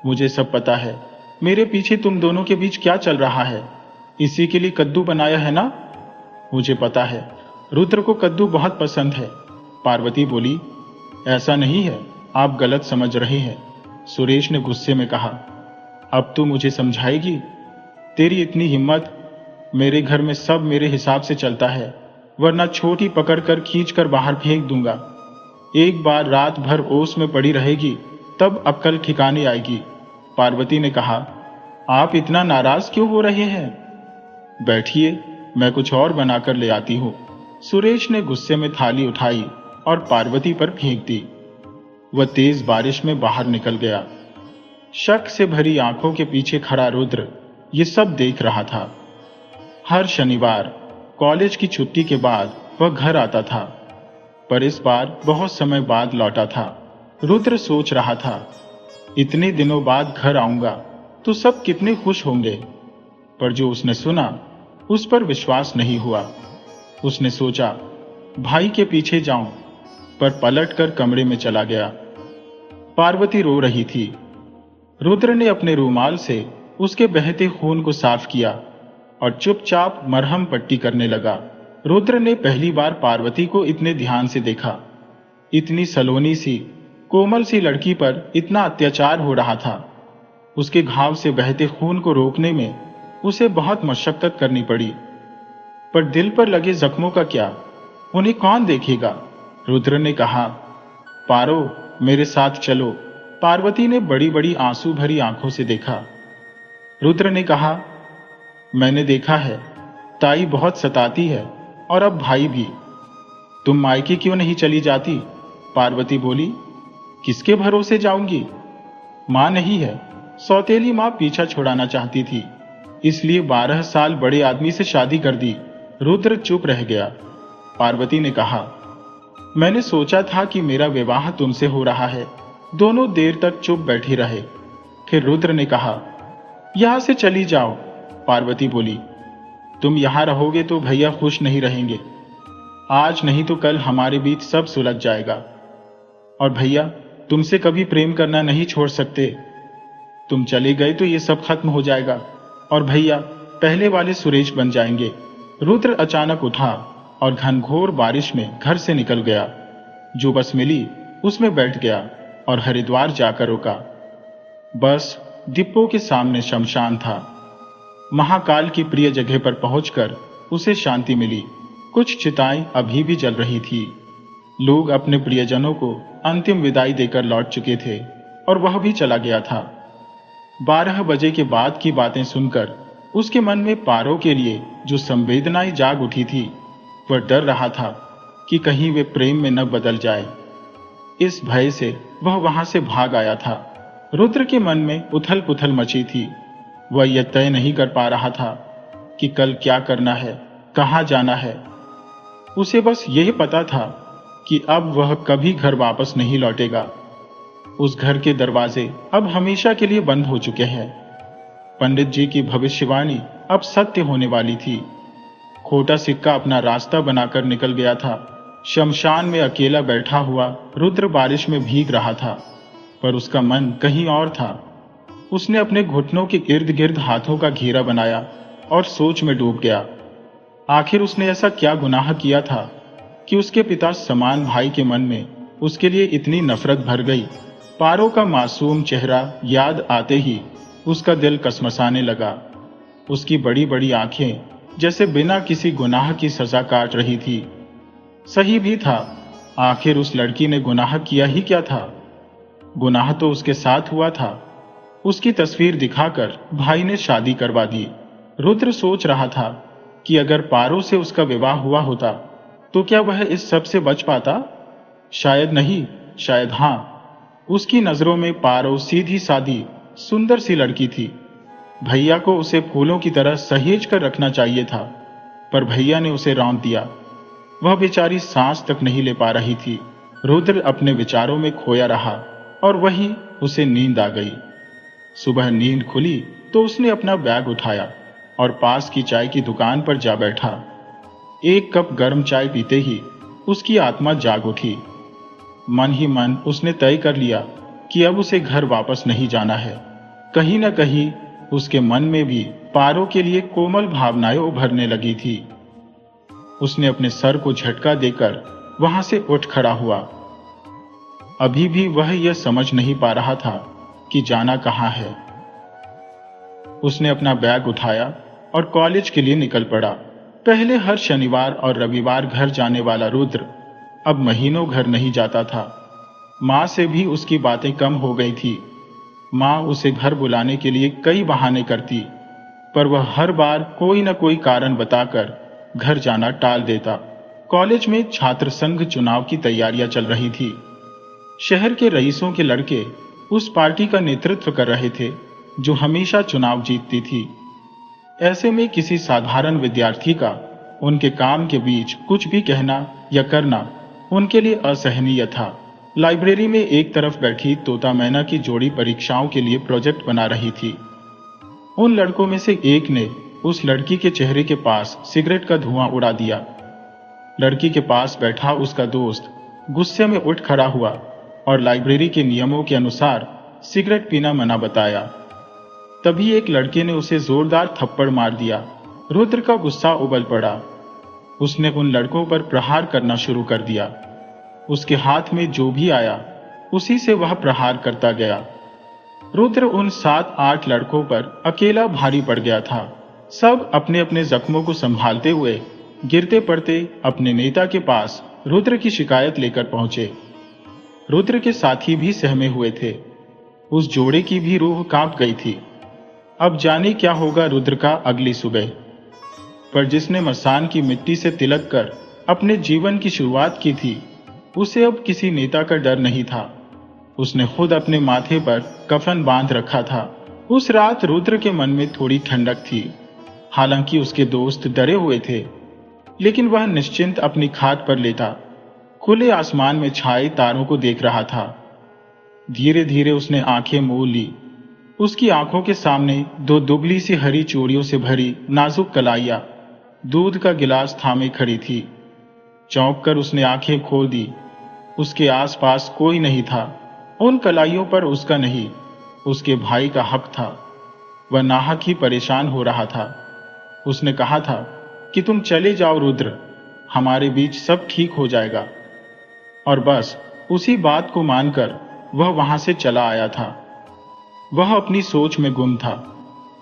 मुझे सब पता है, मेरे पीछे तुम दोनों के बीच क्या चल रहा है। इसी के लिए कद्दू बनाया है ना? मुझे पता है, रुद्र को कद्दू बहुत पसंद है। पार्वती बोली, ऐसा नहीं है, आप गलत समझ रहे हैं। सुरेश ने गुस्से में कहा, अब तू मुझे समझाएगी? तेरी इतनी हिम्मत? मेरे घर में सब मेरे हिसाब से चलता है, वरना छोटी पकड़कर खींचकर बाहर फेंक दूंगा। एक बार रात भर ओस में पड़ी रहेगी, तब अक्ल ठिकाने आएगी। पार्वती ने कहा, आप इतना नाराज क्यों हो रहे हैं? बैठिए, मैं कुछ और बनाकर ले आती हूं। सुरेश ने गुस्से में थाली उठाई और पार्वती पर फेंक दी। वह तेज बारिश में बाहर निकल गया। शक से भरी आंखों के पीछे खड़ा रुद्र ये सब देख रहा था। हर शनिवार कॉलेज की छुट्टी के बाद वह घर आता था, पर इस बार बहुत समय बाद लौटा था। रुद्र सोच रहा था, इतने दिनों बाद घर आऊंगा तो सब कितने खुश होंगे। पर जो उसने सुना उस पर विश्वास नहीं हुआ। उसने सोचा, भाई के पीछे जाऊं, पर पलटकर कमरे में चला गया। पार्वती रो रही थी। रुद्र ने अपने रूमाल से उसके बहते खून को साफ किया और चुपचाप मरहम पट्टी करने लगा। रुद्र ने पहली बार पार्वती को इतने ध्यान से देखा। इतनी सलोनी सी, कोमल सी लड़की पर इतना अत्याचार हो रहा था। उसके घाव से बहते खून को रोकने में उसे बहुत मशक्कत करनी पड़ी। पर दिल पर लगे जख्मों का क्या, उन्हें कौन देखेगा? रुद्र ने कहा, पारो, मेरे साथ चलो। पार्वती ने बड़ी बड़ी आंसू भरी आंखों से देखा। रुद्र ने कहा, मैंने देखा है, ताई बहुत सताती है और अब भाई भी। तुम मायके क्यों नहीं चली जाती? पार्वती बोली, किसके भरोसे जाऊंगी? मां नहीं है। सौतेली मां पीछा छुड़ाना चाहती थी, इसलिए 12 साल बड़े आदमी से शादी कर दी। रुद्र चुप रह गया। पार्वती ने कहा, मैंने सोचा था कि मेरा विवाह तुमसे हो रहा है। दोनों देर तक चुप बैठी रहे। फिर रुद्र ने कहा, यहां से चली जाओ। पार्वती बोली, तुम यहां रहोगे तो भैया खुश नहीं रहेंगे। आज नहीं तो कल हमारे बीच सब सुलझ जाएगा। और भैया तुमसे कभी प्रेम करना नहीं छोड़ सकते। तुम चले गए तो ये सब खत्म हो जाएगा और भैया पहले वाले सुरेश बन जाएंगे। रुद्र अचानक उठा और घनघोर बारिश में घर से निकल गया। जो बस मिली उसमें बैठ गया और हरिद्वार जाकर रुका। बस डिपो के सामने शमशान था। महाकाल की प्रिय जगह पर पहुंचकर उसे शांति मिली। कुछ चिताएं अभी भी जल रही थी। लोग अपने प्रियजनों को अंतिम विदाई देकर लौट चुके थे और वह भी चला गया था। 12 बजे के बाद की बातें सुनकर उसके मन में पारो के लिए जो संवेदनाएं जाग उठी थी, वह डर रहा था कि कहीं वे प्रेम में न बदल जाए। इस भय से वह वहां से भाग आया था। रुद्र के मन में उथल पुथल मची थी। वह यह तय नहीं कर पा रहा था कि कल क्या करना है, कहां जाना है। उसे बस यही पता था कि अब वह कभी घर वापस नहीं लौटेगा। उस घर के दरवाजे अब हमेशा के लिए बंद हो चुके हैं। पंडित जी की भविष्यवाणी अब सत्य होने वाली थी। खोटा सिक्का अपना रास्ता बनाकर निकल गया था। शमशान में अकेला बैठा हुआ रुद्र बारिश में भीग रहा था, पर उसका मन कहीं और था। उसने अपने घुटनों के इर्द गिर्द हाथों का घेरा बनाया और सोच में डूब गया। आखिर उसने ऐसा क्या गुनाह किया था कि उसके पिता समान भाई के मन में उसके लिए इतनी नफरत भर गई। पारो का मासूम चेहरा याद आते ही उसका दिल कसमसाने लगा। उसकी बड़ी बड़ी आंखें जैसे बिना किसी गुनाह की सजा काट रही थी। सही भी था, आखिर उस लड़की ने गुनाह किया ही क्या था? गुनाह तो उसके साथ हुआ था। उसकी तस्वीर दिखाकर भाई ने शादी करवा दी। रुद्र सोच रहा था कि अगर पारो से उसका विवाह हुआ होता तो क्या वह इस सब से बच पाता? शायद नहीं, शायद हां। उसकी नजरों में पारो सीधी सादी सुंदर सी लड़की थी। भैया को उसे फूलों की तरह सहेज कर रखना चाहिए था, पर भैया ने उसे रौंद दिया। वह बेचारी सांस तक नहीं ले पा रही थी। रुद्र अपने विचारों में खोया रहा और वहीं उसे नींद आ गई। सुबह नींद खुली तो उसने अपना बैग उठाया और पास की चाय की दुकान पर जा बैठा। एक कप गर्म चाय पीते ही उसकी आत्मा जाग उठी। मन ही मन उसने तय कर लिया कि अब उसे घर वापस नहीं जाना है। कहीं न कहीं उसके मन में भी पारो के लिए कोमल भावनाएं उभरने लगी थी। उसने अपने सर को झटका देकर वहां से उठ खड़ा हुआ। अभी भी वह यह समझ नहीं पा रहा था कि जाना कहां है। उसने अपना बैग उठाया और कॉलेज के लिए निकल पड़ा। पहले हर शनिवार और रविवार घर जाने वाला रुद्र अब महीनों घर नहीं जाता था। माँ से भी उसकी बातें कम हो गई थी। माँ उसे घर बुलाने के लिए कई बहाने करती, पर वह हर बार कोई न कोई कारण बताकर घर जाना टाल देता। कॉलेज में छात्र संघ चुनाव की तैयारियां चल रही थी। शहर के रईसों के लड़के उस पार्टी का नेतृत्व कर रहे थे जो हमेशा चुनाव जीतती थी। ऐसे में किसी साधारण विद्यार्थी का उनके काम के बीच कुछ भी कहना या करना उनके लिए असहनीय था। लाइब्रेरी में एक तरफ बैठी तोता मैना की जोड़ी परीक्षाओं के लिए प्रोजेक्ट बना रही थी। उन लड़कों में से एक ने उस लड़की के चेहरे के पास सिगरेट का धुआं उड़ा दिया। लड़की के पास बैठा उसका दोस्त गुस्से में उठ खड़ा हुआ और लाइब्रेरी के नियमों के अनुसार सिगरेट पीना मना बताया। तभी एक लड़के ने उसे जोरदार थप्पड़ मार दिया। रुद्र का गुस्सा उबल पड़ा। उसने उन लड़कों पर प्रहार करना शुरू कर दिया। उसके हाथ में जो भी आया उसी से वह प्रहार करता गया। रुद्र उन 7-8 लड़कों पर अकेला भारी पड़ गया था। सब अपने अपने जख्मों को संभालते हुए गिरते पड़ते अपने नेता के पास रुद्र की शिकायत लेकर पहुंचे। रुद्र के साथी भी सहमे हुए थे। उस जोड़े की भी रूह कांप गई थी। अब जाने क्या होगा रुद्र का अगली सुबह। पर जिसने मसान की मिट्टी से तिलक कर अपने जीवन की शुरुआत की थी, उसे अब किसी नेता का डर नहीं था। उसने खुद अपने माथे पर कफन बांध रखा था। उस रात रुद्र के मन में थोड़ी ठंडक थी। हालांकि उसके दोस्त डरे हुए थे, लेकिन वह निश्चिंत अपनी खाट पर लेटा खुले आसमान में छाए तारों को देख रहा था। धीरे धीरे उसने आंखें मूंद ली। उसकी आंखों के सामने 2 दुबली सी हरी चूड़ियों से भरी नाजुक कलाइयां दूध का गिलास थामे खड़ी थी। चौंक कर उसने आंखें खोल दी। उसके आसपास कोई नहीं था। उन कलाइयों पर उसका नहीं, उसके भाई का हक था। वह नाहक ही परेशान हो रहा था। उसने कहा था कि तुम चले जाओ रुद्र, हमारे बीच सब ठीक हो जाएगा। और बस उसी बात को मानकर वह वहां से चला आया था। वह अपनी सोच में गुम था।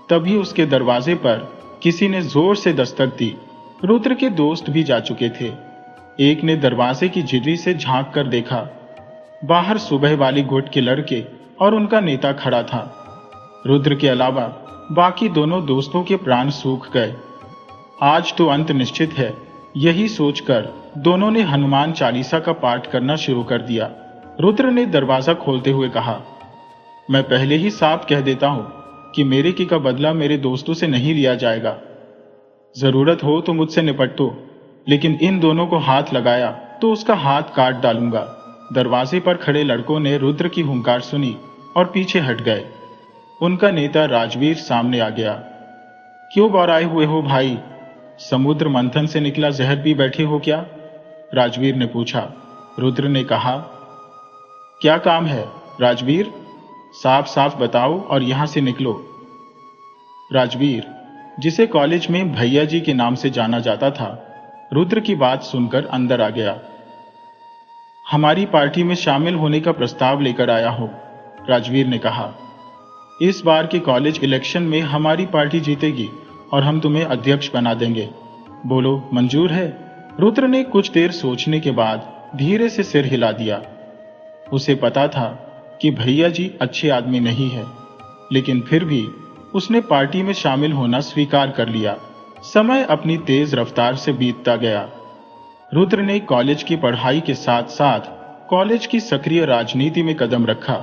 तभी उसके दरवाजे पर किसी ने जोर से दस्तक दी। रुद्र के दोस्त भी जा चुके थे। एक ने दरवाजे की झिर्री से झांक कर देखा। बाहर सुबह वाली गुट के लड़के और उनका नेता खड़ा था। रुद्र के अलावा बाकी दोनों दोस्तों के प्राण सूख गए। आज तो अंत निश्चित है, यही सोचकर दोनों ने हनुमान चालीसा का पाठ करना शुरू कर दिया। रुद्र ने दरवाजा खोलते हुए कहा, मैं पहले ही साफ कह देता हूं कि मेरे की का बदला मेरे दोस्तों से नहीं लिया जाएगा। जरूरत हो तो मुझसे निपटो, लेकिन इन दोनों को हाथ लगाया तो उसका हाथ काट डालूंगा। दरवाजे पर खड़े लड़कों ने रुद्र की हुंकार सुनी और पीछे हट गए। उनका नेता राजवीर सामने आ गया। क्यों बौराए हुए हो भाई? समुद्र मंथन से निकला जहर पी बैठे हो क्या? राजवीर ने पूछा। रुद्र ने कहा, क्या काम है राजवीर? साफ साफ बताओ और यहां से निकलो। राजवीर, जिसे कॉलेज में भैया जी के नाम से जाना जाता था, रुद्र की बात सुनकर अंदर आ गया। हमारी पार्टी में शामिल होने का प्रस्ताव लेकर आया हूं, राजवीर ने कहा। इस बार के कॉलेज इलेक्शन में हमारी पार्टी जीतेगी और हम तुम्हें अध्यक्ष बना देंगे। बोलो मंजूर है? रुद्र ने कुछ देर सोचने के बाद धीरे से सिर हिला दिया। उसे पता था कि भैया जी अच्छे आदमी नहीं है, लेकिन फिर भी उसने पार्टी में शामिल होना स्वीकार कर लिया। समय अपनी तेज रफ्तार से बीतता गया। रुद्र ने कॉलेज की पढ़ाई के साथ साथ कॉलेज की सक्रिय राजनीति में कदम रखा।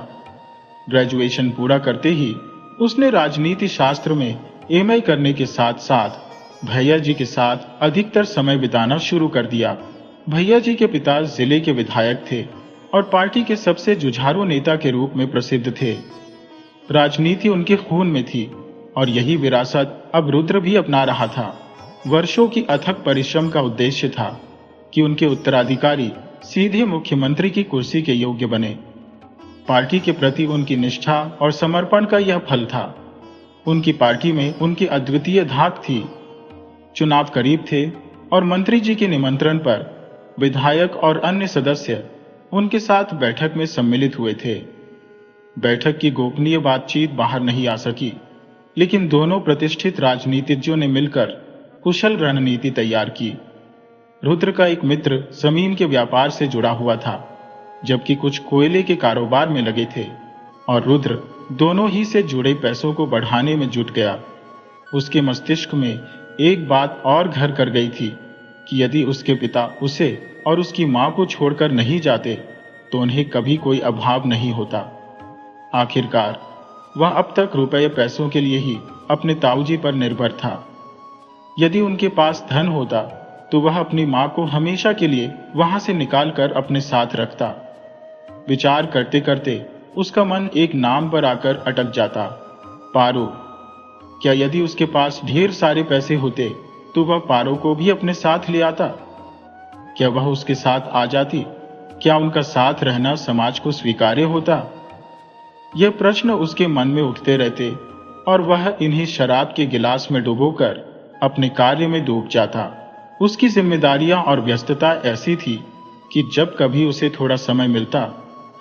ग्रेजुएशन पूरा करते ही उसने राजनीति शास्त्र में एमए करने के साथ साथ भैया जी के साथ अधिकतर समय बिताना शुरू कर दिया। भैया जी के पिता जिले के विधायक थे और पार्टी के सबसे जुझारू नेता के रूप में प्रसिद्ध थे। राजनीति उनके खून में थी और यही विरासत अब रुद्र भी अपना रहा था। वर्षों की अथक परिश्रम का उद्देश्य था कि उनके उत्तराधिकारी सीधे मुख्यमंत्री की कुर्सी के योग्य बने। पार्टी के प्रति उनकी निष्ठा और समर्पण का यह फल था। उनकी पार्टी में उनकी अद्वितीय धाक थी। चुनाव करीब थे और मंत्री जी के निमंत्रण पर विधायक और अन्य सदस्य उनके साथ बैठक में सम्मिलित हुए थे। बैठक की गोपनीय बातचीत बाहर नहीं आ सकी, लेकिन दोनों प्रतिष्ठित राजनीतिज्ञों ने मिलकर कुशल रणनीति तैयार की। रुद्र का एक मित्र जमीन के व्यापार से जुड़ा हुआ था, जबकि कुछ कोयले के कारोबार में लगे थे, और रुद्र दोनों ही से जुड़े पैसों को बढ़ाने में जुट गया। उसके मस्तिष्क में एक बात और घर कर गई थी कि यदि उसके पिता उसे और उसकी मां को छोड़कर नहीं जाते तो उन्हें कभी कोई अभाव नहीं होता। आखिरकार वह अब तक रुपये पैसों के लिए ही अपने ताऊजी पर निर्भर था। यदि उनके पास धन होता तो वह अपनी मां को हमेशा के लिए वहां से निकालकर अपने साथ रखता। विचार करते करते उसका मन एक नाम पर आकर अटक जाता, पारो। क्या यदि उसके पास ढेर सारे पैसे होते तो वह पारो को भी अपने साथ ले आता? क्या वह उसके साथ आ जाती? क्या उनका साथ रहना समाज को स्वीकार्य होता? यह प्रश्न उसके मन में उठते रहते और वह इन्हीं शराब के गिलास में डुबोकर अपने कार्य में डूब जाता। उसकी जिम्मेदारियां और व्यस्तता ऐसी थी कि जब कभी उसे थोड़ा समय मिलता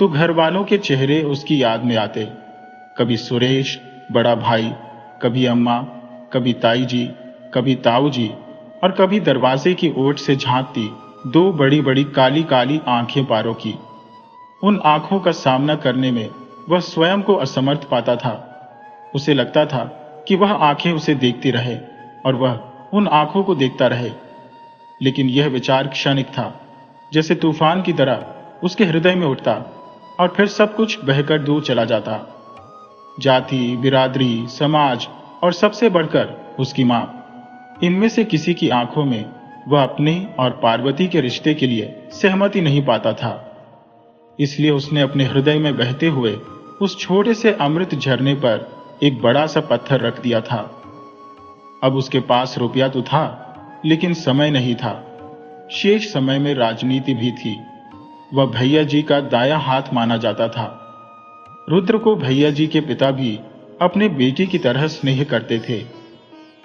तो घर वालों के चेहरे उसकी याद में आते। कभी सुरेश बड़ा भाई, कभी अम्मा, कभी ताई जी, कभी ताऊ जी, और कभी दरवाजे की ओट से झांकती दो बड़ी बड़ी काली काली आंखें पारो की। उन आंखों का सामना करने में वह स्वयं को असमर्थ पाता था। उसे लगता था कि वह आंखें उसे देखती रहे और वह उन आंखों को देखता रहे, लेकिन यह विचार क्षणिक था, जैसे तूफान की तरह उसके हृदय में उठता और फिर सब कुछ बहकर दूर चला जाता। जाति, बिरादरी, समाज और सबसे बढ़कर उसकी मां, इनमें से किसी की आंखों में वह अपने और पार्वती के रिश्ते के लिए सहमति नहीं पाता था। इसलिए उसने अपने हृदय में बहते हुए उस छोटे से अमृत झरने पर एक बड़ा सा पत्थर रख दिया था। अब उसके पास रुपया तो था, लेकिन समय नहीं था। शेष समय में राजनीति भी थी। वह भैया जी का दायां हाथ माना जाता था। रुद्र को भैया जी के पिता भी अपने बेटी की तरह स्नेह करते थे।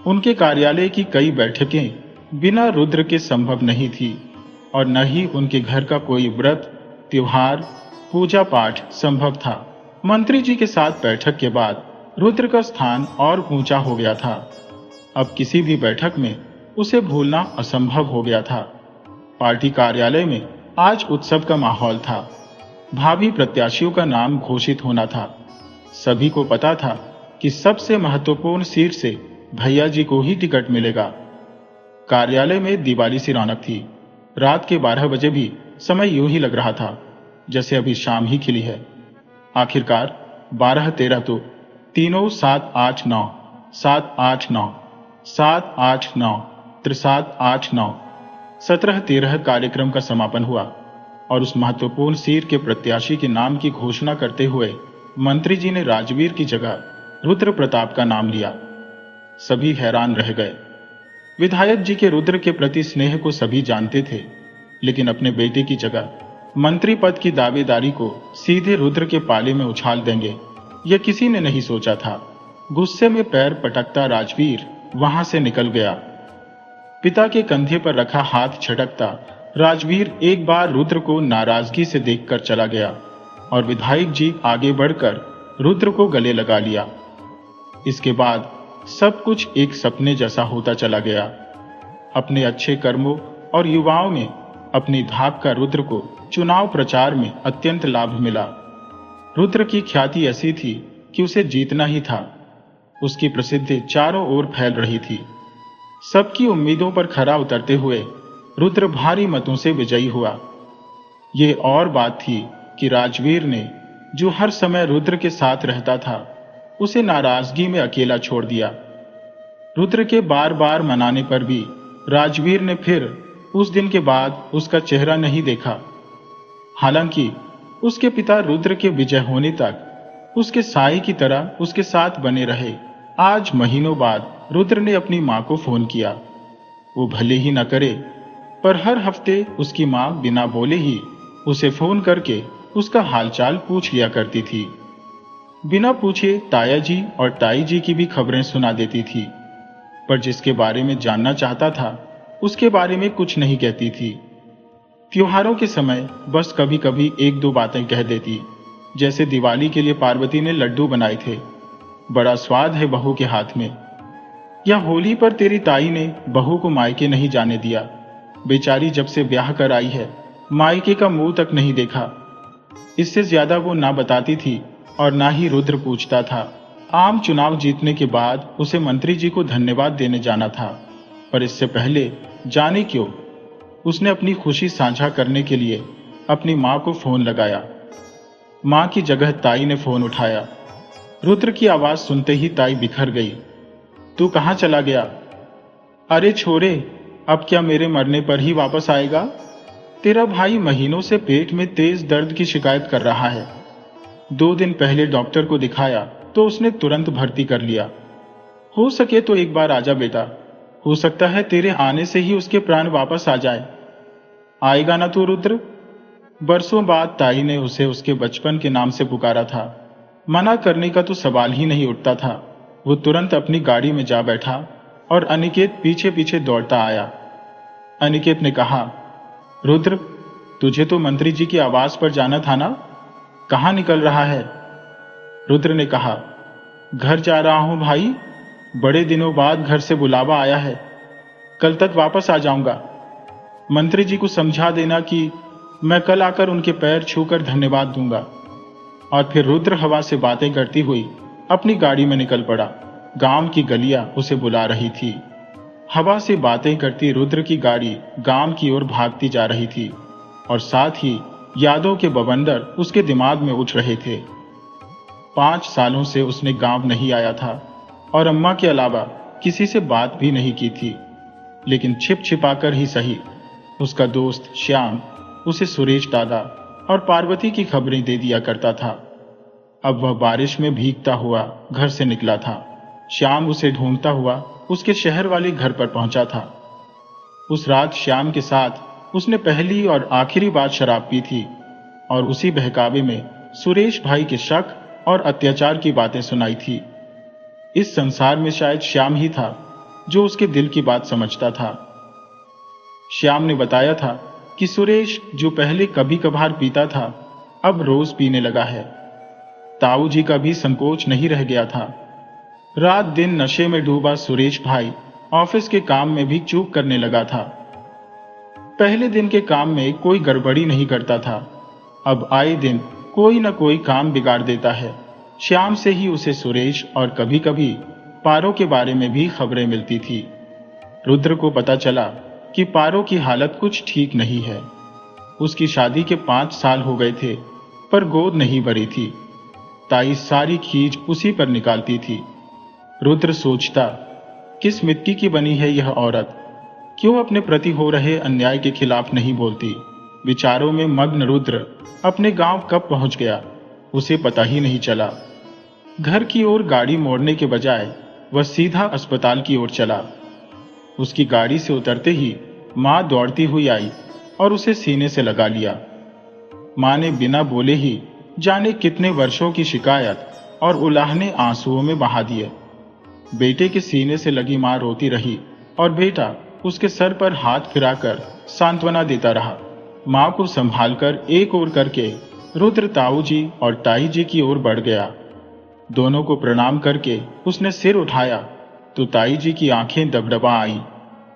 उनके कार्यालय की कई बैठकें बिना रुद्र के संभव नहीं थी और न ही उनके घर का कोई व्रत, त्योहार, पूजा पाठ संभव था। मंत्री जी के साथ बैठक के बाद रुद्र का स्थान और ऊंचा हो गया था। अब किसी भी बैठक में उसे भूलना असंभव हो गया था। पार्टी कार्यालय में आज उत्सव का माहौल था। भावी प्रत्याशियों का नाम घोषित होना था। सभी को पता था कि सबसे महत्वपूर्ण सीट से भैया जी को ही टिकट मिलेगा। कार्यालय में दिवाली सी रौनक थी। रात के 12 बजे भी समय यूं ही लग रहा था जैसे अभी शाम ही खिली है। आखिरकार 12-13 तो तीनों 7-8-9, 7-8-9, 7-8-9, 7-8-9, 17-13 कार्यक्रम का समापन हुआ और उस महत्वपूर्ण सीट के प्रत्याशी के नाम की घोषणा करते हुए मंत्री जी ने राजवीर की जगह रुद्र प्रताप का नाम लिया। सभी हैरान रह गए। विधायक जी के रुद्र के प्रति स्नेह को सभी जानते थे, लेकिन अपने बेटे की जगह मंत्री पद की दावेदारी को सीधे रुद्र के पाले में उछाल देंगे, यह किसी ने नहीं सोचा था। गुस्से में पैर पटकता राजवीर वहां से निकल गया। पिता के कंधे पर रखा हाथ झटकता राजवीर एक बार रुद्र को नाराजगी से देखकर चला गया और विधायक जी आगे बढ़कर रुद्र को गले लगा लिया। इसके बाद सब कुछ एक सपने जैसा होता चला गया। अपने अच्छे कर्मों और युवाओं में अपनी धाक का रुद्र को चुनाव प्रचार में अत्यंत लाभ मिला। रुद्र की ख्याति ऐसी थी कि उसे जीतना ही था। उसकी प्रसिद्धि चारों ओर फैल रही थी। सबकी उम्मीदों पर खरा उतरते हुए रुद्र भारी मतों से विजयी हुआ। यह और बात थी कि राजवीर ने, जो हर समय रुद्र के साथ रहता था, उसे नाराजगी में अकेला छोड़ दिया। रुद्र के बार बार मनाने पर भी राजवीर ने फिर उस दिन के बाद उसका चेहरा नहीं देखा। हालांकि उसके पिता रुद्र के विजय होने तक उसके साए की तरह उसके साथ बने रहे। आज महीनों बाद रुद्र ने अपनी मां को फोन किया। वो भले ही न करे, पर हर हफ्ते उसकी मां बिना बोले ही उसे फोन करके उसका हालचाल पूछ लिया करती थी। बिना पूछे ताया जी और ताई जी की भी खबरें सुना देती थी, पर जिसके बारे में जानना चाहता था उसके बारे में कुछ नहीं कहती थी। त्योहारों के समय बस कभी कभी एक दो बातें कह देती, जैसे दिवाली के लिए पार्वती ने लड्डू बनाए थे, बड़ा स्वाद है बहू के हाथ में, या होली पर तेरी ताई ने बहू को मायके नहीं जाने दिया, बेचारी जब से ब्याह कर आई है मायके का मुंह तक नहीं देखा। इससे ज्यादा वो ना बताती थी और ना ही रुद्र पूछता था। आम चुनाव जीतने के बाद उसे मंत्री जी को धन्यवाद देने जाना था, पर इससे पहले जाने क्यों उसने अपनी खुशी साझा करने के लिए अपनी मां को फोन लगाया। मां की जगह ताई ने फोन उठाया। रुद्र की आवाज सुनते ही ताई बिखर गई। तू कहां चला गया? अरे छोरे, अब क्या मेरे मरने पर ही वापस आएगा? तेरा भाई महीनों से पेट में तेज दर्द की शिकायत कर रहा है। 2 दिन पहले डॉक्टर को दिखाया तो उसने तुरंत भर्ती कर लिया। हो सके तो एक बार आजा बेटा, हो सकता है तेरे आने से ही उसके प्राण वापस आ जाए। आएगा ना तू रुद्र? बरसों बाद ताई ने उसे उसके बचपन के नाम से पुकारा था। मना करने का तो सवाल ही नहीं उठता था। वो तुरंत अपनी गाड़ी में जा बैठा और अनिकेत पीछे पीछे दौड़ता आया। अनिकेत ने कहा, रुद्र, तुझे तो मंत्री जी की आवाज पर जाना था ना, कहां निकल रहा है? रुद्र ने कहा, घर जा रहा हूं भाई, बड़े दिनों बाद घर से बुलावा आया है, कल तक वापस आ जाऊंगा। मंत्री जी को समझा देना कि मैं कल आकर उनके पैर छूकर धन्यवाद दूंगा। और फिर रुद्र हवा से बातें करती हुई अपनी गाड़ी में निकल पड़ा। गांव की गलियां उसे बुला रही थी। हवा से बातें करती रुद्र की गाड़ी गांव की ओर भागती जा रही थी और साथ ही यादों के बवंडर उसके दिमाग में उठ रहे थे। 5 सालों से उसने गांव नहीं आया था और अम्मा के अलावा किसी से बात भी नहीं की थी, लेकिन छिप छिपाकर ही सही उसका दोस्त श्याम उसे सुरेश दादा और पार्वती की खबरें दे दिया करता था। अब वह बारिश में भीगता हुआ घर से निकला था। श्याम उसे ढूंढता हुआ उसके शहर वाले घर पर पहुंचा था। उस रात श्याम के साथ उसने पहली और आखिरी बार शराब पी थी और उसी बहकावे में सुरेश भाई के शक और अत्याचार की बातें सुनाई थी। इस संसार में शायद श्याम ही था जो उसके दिल की बात समझता था। श्याम ने बताया था कि सुरेश, जो पहले कभी कभार पीता था, अब रोज पीने लगा है। ताऊ जी का भी संकोच नहीं रह गया था। रात दिन नशे में डूबा सुरेश भाई ऑफिस के काम में भी चूक करने लगा था। पहले दिन के काम में कोई गड़बड़ी नहीं करता था, अब आए दिन कोई न कोई काम बिगाड़ देता है। श्याम से ही उसे सुरेश और कभी कभी पारो के बारे में भी खबरें मिलती थी। रुद्र को पता चला कि पारो की हालत कुछ ठीक नहीं है। उसकी शादी के 5 साल हो गए थे, पर गोद नहीं भरी थी। ताई सारी खींच उसी पर निकालती थी। रुद्र सोचता, किस मिट्टी की बनी है यह औरत, क्यों अपने प्रति हो रहे अन्याय के खिलाफ नहीं बोलती। विचारों में मग्न रुद्र अपने गांव कब पहुंच गया उसे पता ही नहीं चला। घर की ओर गाड़ी मोड़ने के बजाय वह सीधा अस्पताल की ओर चला। उसकी गाड़ी से उतरते ही मां दौड़ती हुई आई और उसे सीने से लगा लिया। मां ने बिना बोले ही जाने कितने वर्षों की शिकायत और उलाहने आंसुओं में बहा दिए। बेटे के सीने से लगी मां रोती रही और बेटा उसके सर पर हाथ फिराकर सांत्वना देता रहा। मां को संभालकर एक ओर करके रुद्र ताऊ जी और ताई जी की ओर बढ़ गया। दोनों को प्रणाम करके उसने सिर उठाया तो ताई जी की आंखें दबदबा आई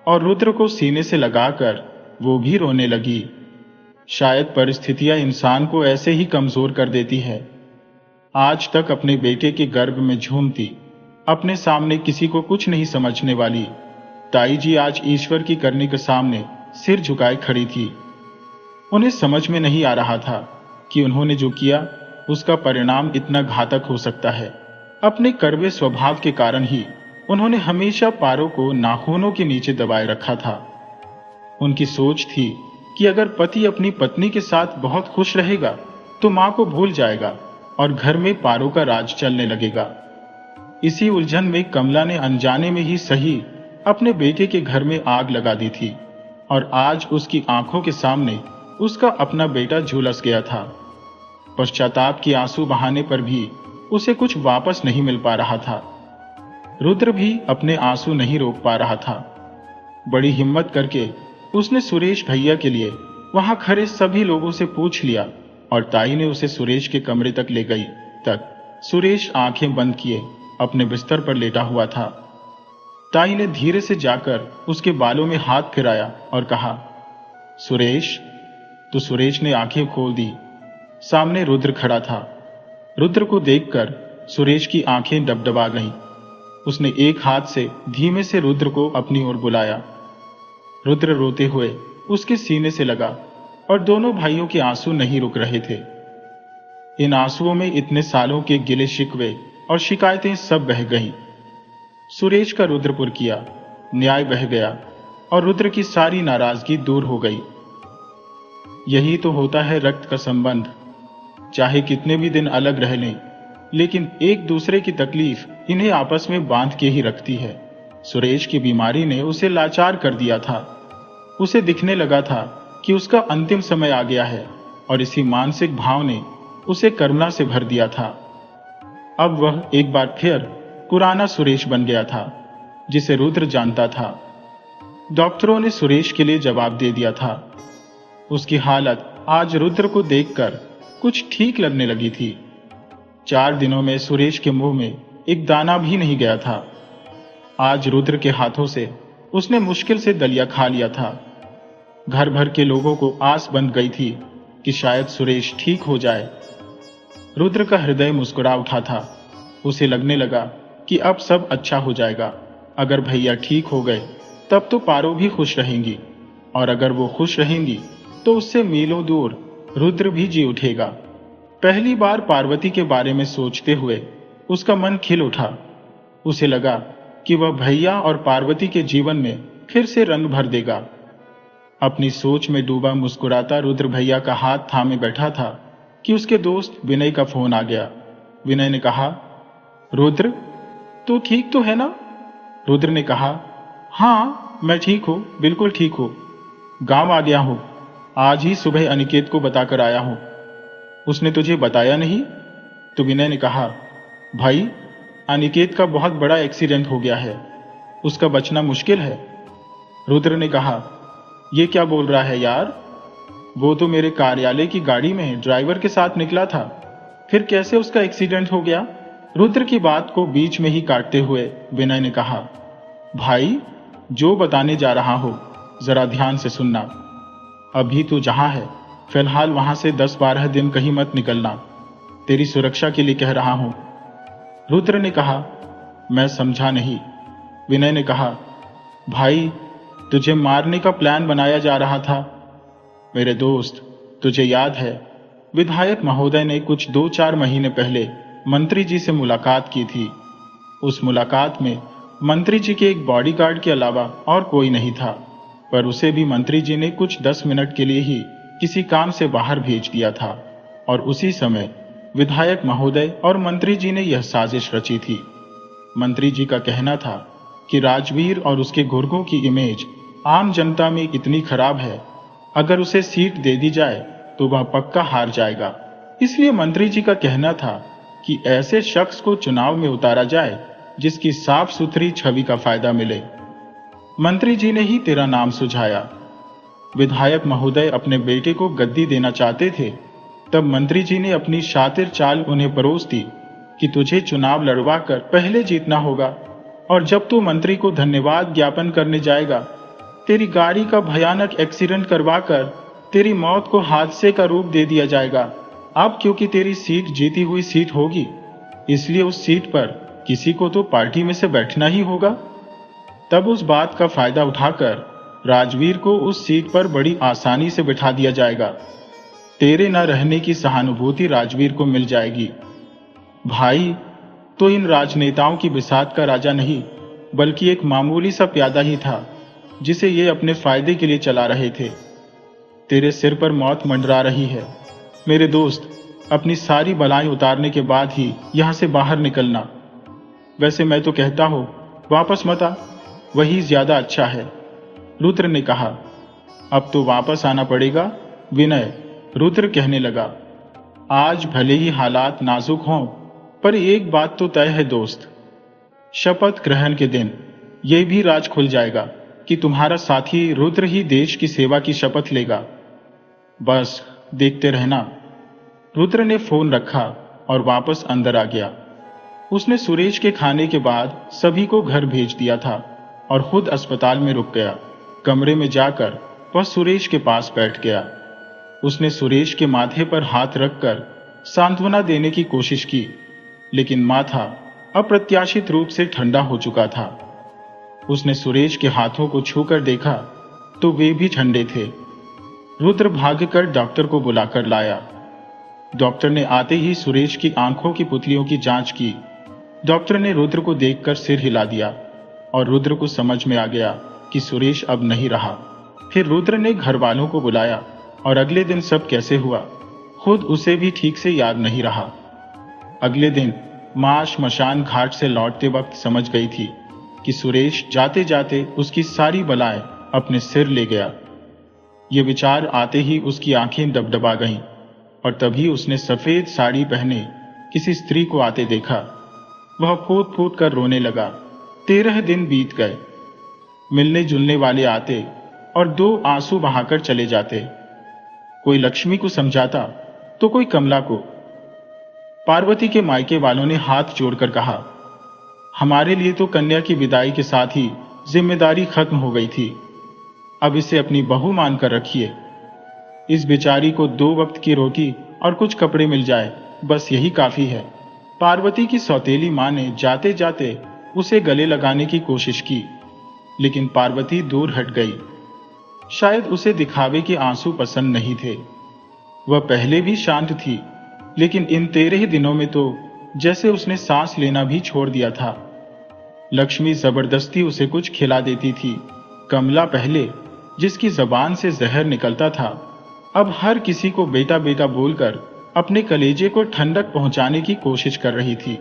और रुद्र को सीने से लगाकर वो भी रोने लगी। शायद परिस्थितियां इंसान को ऐसे ही कमजोर कर देती है। आज तक अपने बेटे के गर्भ में झूमती, अपने सामने किसी को कुछ नहीं समझने वाली ताई जी आज ईश्वर की करनी के सामने सिर झुकाए खड़ी थी। उन्हें समझ में नहीं आ रहा था कि उन्होंने जो किया उसका परिणाम इतना घातक हो सकता है। अपने कड़वे स्वभाव के कारण ही उन्होंने हमेशा पारो को नाखूनों के नीचे दबाए रखा था। उनकी सोच थी कि अगर पति अपनी पत्नी के साथ बहुत खुश रहेगा तो मां को भूल जाएगा और घर में पारो का राज चलने लगेगा। इसी उलझन में कमला ने अनजाने में ही सही अपने बेटे के घर में आग लगा दी थी और आज उसकी आंखों के सामने उसका अपना बेटा झुलस गया था। पश्चाताप की आंसू बहाने पर भी उसे कुछ वापस नहीं मिल पा रहा था। रुद्र भी अपने आंसू नहीं रोक पा रहा था। बड़ी हिम्मत करके उसने सुरेश भैया के लिए वहां खड़े सभी लोगों से पूछ लिया और ताई ने उसे सुरेश के कमरे तक ले गई। तक सुरेश आंखें बंद किए अपने बिस्तर पर लेटा हुआ था। ताई ने धीरे से जाकर उसके बालों में हाथ फिराया और कहा, सुरेश। तो सुरेश ने आंखें खोल दी। सामने रुद्र खड़ा था। रुद्र को देखकर सुरेश की आंखें डबडबा गईं। उसने एक हाथ से धीमे से रुद्र को अपनी ओर बुलाया। रुद्र रोते हुए उसके सीने से लगा और दोनों भाइयों के आंसू नहीं रुक रहे थे। इन आंसुओं में इतने सालों के गिले शिकवे और शिकायतें सब बह गईं। सुरेश का रुद्रपुर किया न्याय बह गया और रुद्र की सारी नाराजगी दूर हो गई। यही तो होता है रक्त का संबंध। चाहे कितने भी दिन अलग रह लें, लेकिन एक दूसरे की तकलीफ इन्हें आपस में बांध के ही रखती है। सुरेश की बीमारी ने उसे लाचार कर दिया था। उसे दिखने लगा था कि उसका अंतिम समय आ गया है और इसी मानसिक भाव ने उसे करुणा से भर दिया था। अब वह एक बार फिर पुराना सुरेश बन गया था जिसे रुद्र जानता था। डॉक्टरों ने सुरेश के लिए जवाब दे दिया था। उसकी हालत आज रुद्र को देखकर कुछ ठीक लगने लगी थी। 4 दिनों में सुरेश के मुंह में एक दाना भी नहीं गया था। आज रुद्र के हाथों से उसने मुश्किल से दलिया खा लिया था। घर भर के लोगों को आस बंध गई थी कि शायद सुरेश ठीक हो जाए। रुद्र का हृदय मुस्कुरा उठा था। उसे लगने लगा कि अब सब अच्छा हो जाएगा। अगर भैया ठीक हो गए तब तो पारो भी खुश रहेंगी और अगर वो खुश रहेंगी तो उससे मीलों दूर रुद्र भी जी उठेगा। पहली बार पार्वती के बारे में सोचते हुए उसका मन खिल उठा। उसे लगा कि वह भैया और पार्वती के जीवन में फिर से रंग भर देगा। अपनी सोच में डूबा मुस्कुराता रुद्र भैया का हाथ थामे बैठा था कि उसके दोस्त विनय का फोन आ गया। विनय ने कहा, रुद्र तू ठीक तो है ना? रुद्र ने कहा, हाँ मैं ठीक हूं, बिल्कुल ठीक हूं। गांव आ गया हूं। आज ही सुबह अनिकेत को बताकर आया हूं। उसने तुझे बताया नहीं? तो विनय ने कहा, भाई अनिकेत का बहुत बड़ा एक्सीडेंट हो गया है, उसका बचना मुश्किल है। रुद्र ने कहा, ये क्या बोल रहा है यार? वो तो मेरे कार्यालय की गाड़ी में ड्राइवर के साथ निकला था, फिर कैसे उसका एक्सीडेंट हो गया? रुद्र की बात को बीच में ही काटते हुए विनय ने कहा, भाई जो बताने जा रहा हो जरा ध्यान से सुनना। अभी तू जहां है फिलहाल वहां से 10-12 दिन कहीं मत निकलना। तेरी सुरक्षा के लिए कह रहा हूं। रुद्र ने कहा, मैं समझा नहीं। विनय ने कहा, भाई तुझे मारने का प्लान बनाया जा रहा था। मेरे दोस्त, तुझे याद है विधायक महोदय ने कुछ 2-4 महीने पहले मंत्री जी से मुलाकात की थी। उस मुलाकात में मंत्री जी के एक बॉडीगार्ड के अलावा और कोई नहीं था, पर उसे भी मंत्री जी ने कुछ 10 मिनट के लिए ही किसी काम से बाहर भेज दिया था और उसी समय विधायक महोदय और मंत्री जी ने यह साजिश रची थी। मंत्री जी का कहना था कि राजवीर और उसके गुर्गों की इमेज आम जनता में इतनी खराब है, अगर उसे सीट दे दी जाए तो वह पक्का हार जाएगा। इसलिए मंत्री जी का कहना था कि ऐसे शख्स को चुनाव में उतारा जाए जिसकी साफ सुथरी छवि का फायदा मिले। मंत्री जी ने ही तेरा नाम सुझाया। विधायक महोदय अपने बेटे को गद्दी देना चाहते थे, तब मंत्री जी ने अपनी शातिर चाल उन्हें परोस दी कि तुझे चुनाव लड़वा कर पहले जीतना होगा और जब तू मंत्री को धन्यवाद ज्ञापन करने जाएगा, तेरी गाड़ी का भयानक एक्सीडेंट करवाकर तेरी मौत को हादसे का रूप दे दिया जाएगा। अब क्योंकि तेरी सीट जीती हुई सीट होगी, इसलिए उस सीट पर किसी को तो पार्टी में से बैठना ही होगा। तब उस बात का फायदा उठाकर राजवीर को उस सीट पर बड़ी आसानी से बिठा दिया जाएगा। तेरे न रहने की सहानुभूति राजवीर को मिल जाएगी। भाई तो इन राजनेताओं की बिसात का राजा नहीं, बल्कि एक मामूली सा प्यादा ही था, जिसे ये अपने फायदे के लिए चला रहे थे। तेरे सिर पर मौत मंडरा रही है मेरे दोस्त। अपनी सारी बलाएं उतारने के बाद ही यहां से बाहर निकलना। वैसे मैं तो कहता हूं वापस मत आ, वही ज्यादा अच्छा है, रुद्र ने कहा। अब तो वापस आना पड़ेगा विनय, रुद्र कहने लगा। आज भले ही हालात नाजुक हों, पर एक बात तो तय है दोस्त, शपथ ग्रहण के दिन यह भी राज खुल जाएगा कि तुम्हारा साथी रुद्र ही देश की सेवा की शपथ लेगा। बस देखते रहना। रुद्र ने फोन रखा और वापस अंदर आ गया। उसने सुरेश के खाने के बाद सभी को घर भेज दिया था और खुद अस्पताल में रुक गया। कमरे में जाकर वह सुरेश के पास बैठ गया। उसने सुरेश के माथे पर हाथ रखकर सांत्वना देने की कोशिश की, लेकिन माथा अप्रत्याशित रूप से ठंडा हो चुका था। उसने सुरेश के हाथों को छूकर देखा तो वे भी ठंडे थे। रुद्र भागकर डॉक्टर को बुलाकर लाया। डॉक्टर ने आते ही सुरेश की आंखों की पुतलियों की जांच की। डॉक्टर ने रुद्र को देखकर सिर हिला दिया और रुद्र को समझ में आ गया कि सुरेश अब नहीं रहा। फिर रुद्र ने घर वालों को बुलाया और अगले दिन सब कैसे हुआ खुद उसे भी ठीक से याद नहीं रहा। अगले दिन मां श्मशान घाट से लौटते वक्त समझ गई थी कि सुरेश जाते जाते उसकी सारी बलाएं अपने सिर ले गया। ये विचार आते ही उसकी आंखें डबडबा गईं और तभी उसने सफेद साड़ी पहने किसी स्त्री को आते देखा। वह फूट फूट कर रोने लगा। 13 दिन बीत गए। मिलने जुलने वाले आते और 2 आंसू बहाकर चले जाते। कोई लक्ष्मी को समझाता तो कोई कमला को। पार्वती के मायके वालों ने हाथ जोड़कर कहा, हमारे लिए तो कन्या की विदाई के साथ ही जिम्मेदारी खत्म हो गई थी, अब इसे अपनी बहू मानकर रखिए। इस बेचारी को 2 वक्त की रोटी और कुछ कपड़े मिल जाए, बस यही काफी है। पार्वती की सौतेली मां ने जाते जाते उसे गले लगाने की कोशिश की, लेकिन पार्वती दूर हट गई। शायद उसे दिखावे के आंसू पसंद नहीं थे। वह पहले भी शांत थी, लेकिन इन 13 दिनों में तो जैसे उसने सांस लेना भी छोड़ दिया था। लक्ष्मी जबरदस्ती उसे कुछ खिला देती थी। कमला पहले जिसकी जबान से जहर निकलता था, अब हर किसी को बेटा बेटा बोलकर अपने कलेजे को ठंडक पहुंचाने की कोशिश कर रही थी।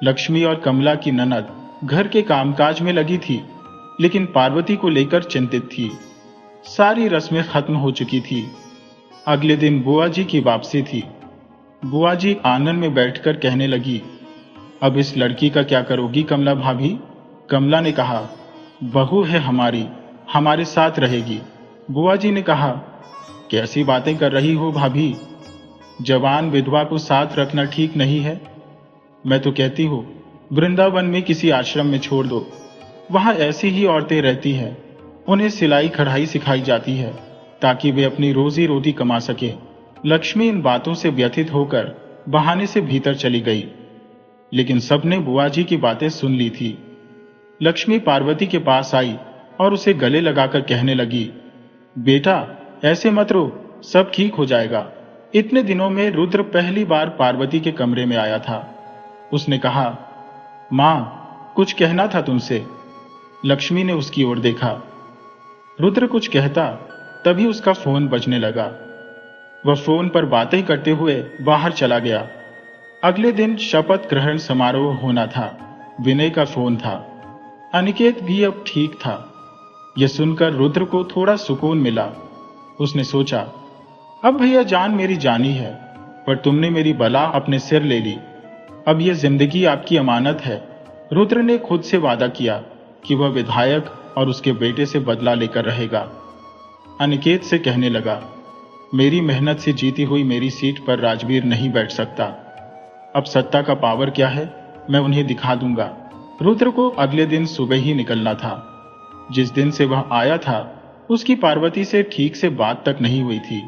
लक्ष्मी और कमला की ननद घर के कामकाज में लगी थी, लेकिन पार्वती को लेकर चिंतित थी। सारी रस्में खत्म हो चुकी थी। अगले दिन बुआ जी की वापसी थी। बुआ जी आंगन में बैठकर कहने लगी, अब इस लड़की का क्या करोगी कमला भाभी? कमला ने कहा, बहू है हमारी, हमारे साथ रहेगी। बुआ जी ने कहा, कैसी बातें कर रही हो भाभी? जवान विधवा को साथ रखना ठीक नहीं है। मैं तो कहती हूँ वृंदावन में किसी आश्रम में छोड़ दो। वहां ऐसी ही औरतें रहती हैं, उन्हें सिलाई कढ़ाई सिखाई जाती है ताकि वे अपनी रोजी रोटी कमा सके। लक्ष्मी इन बातों से व्यथित होकर बहाने से भीतर चली गई, लेकिन सबने बुआ जी की बातें सुन ली थी। लक्ष्मी पार्वती के पास आई और उसे गले लगाकर कहने लगी, बेटा ऐसे मत रो, सब ठीक हो जाएगा। इतने दिनों में रुद्र पहली बार पार्वती के कमरे में आया था। उसने कहा, मां कुछ कहना था तुमसे। लक्ष्मी ने उसकी ओर देखा। रुद्र कुछ कहता तभी उसका फोन बजने लगा। वह फोन पर बातें करते हुए बाहर चला गया। अगले दिन शपथ ग्रहण समारोह होना था। विनय का फोन था। अनिकेत भी अब ठीक था। यह सुनकर रुद्र को थोड़ा सुकून मिला। उसने सोचा, अब भैया जान मेरी जानी है, पर तुमने मेरी बला अपने सिर ले ली। अब यह जिंदगी आपकी अमानत है। रुद्र ने खुद से वादा किया कि वह विधायक और उसके बेटे से बदला लेकर रहेगा। अनिकेत से कहने लगा, मेरी मेहनत से जीती हुई मेरी सीट पर राजवीर नहीं बैठ सकता। अब सत्ता का पावर क्या है, मैं उन्हें दिखा दूंगा। रुद्र को अगले दिन सुबह ही निकलना था। जिस दिन से वह आया था उसकी पार्वती से ठीक से बात तक नहीं हुई थी,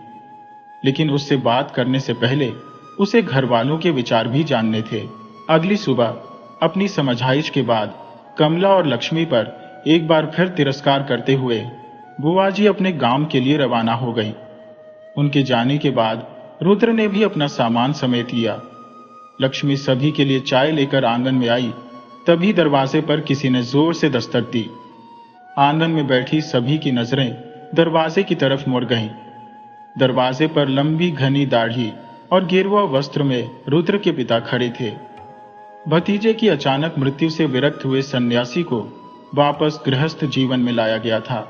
लेकिन उससे बात करने से पहले उसे घर वालों के विचार भी जानने थे। अगली सुबह अपनी समझाइश के बाद कमला और लक्ष्मी पर एक बार फिर तिरस्कार करते हुए बुआ जी अपने गांव के लिए रवाना हो गई। उनके जाने के बाद रुद्र ने भी अपना सामान समेट लिया। लक्ष्मी सभी के लिए चाय लेकर आंगन में आई, तभी दरवाजे पर किसी ने जोर से दस्तक दी। आंगन में बैठी सभी की नजरें दरवाजे की तरफ मुड़ गईं। दरवाजे पर लंबी घनी दाढ़ी और गेरुआ वस्त्र में रुद्र के पिता खड़े थे। भतीजे की अचानक मृत्यु से विरक्त हुए सन्यासी को वापस गृहस्थ जीवन में लाया गया था।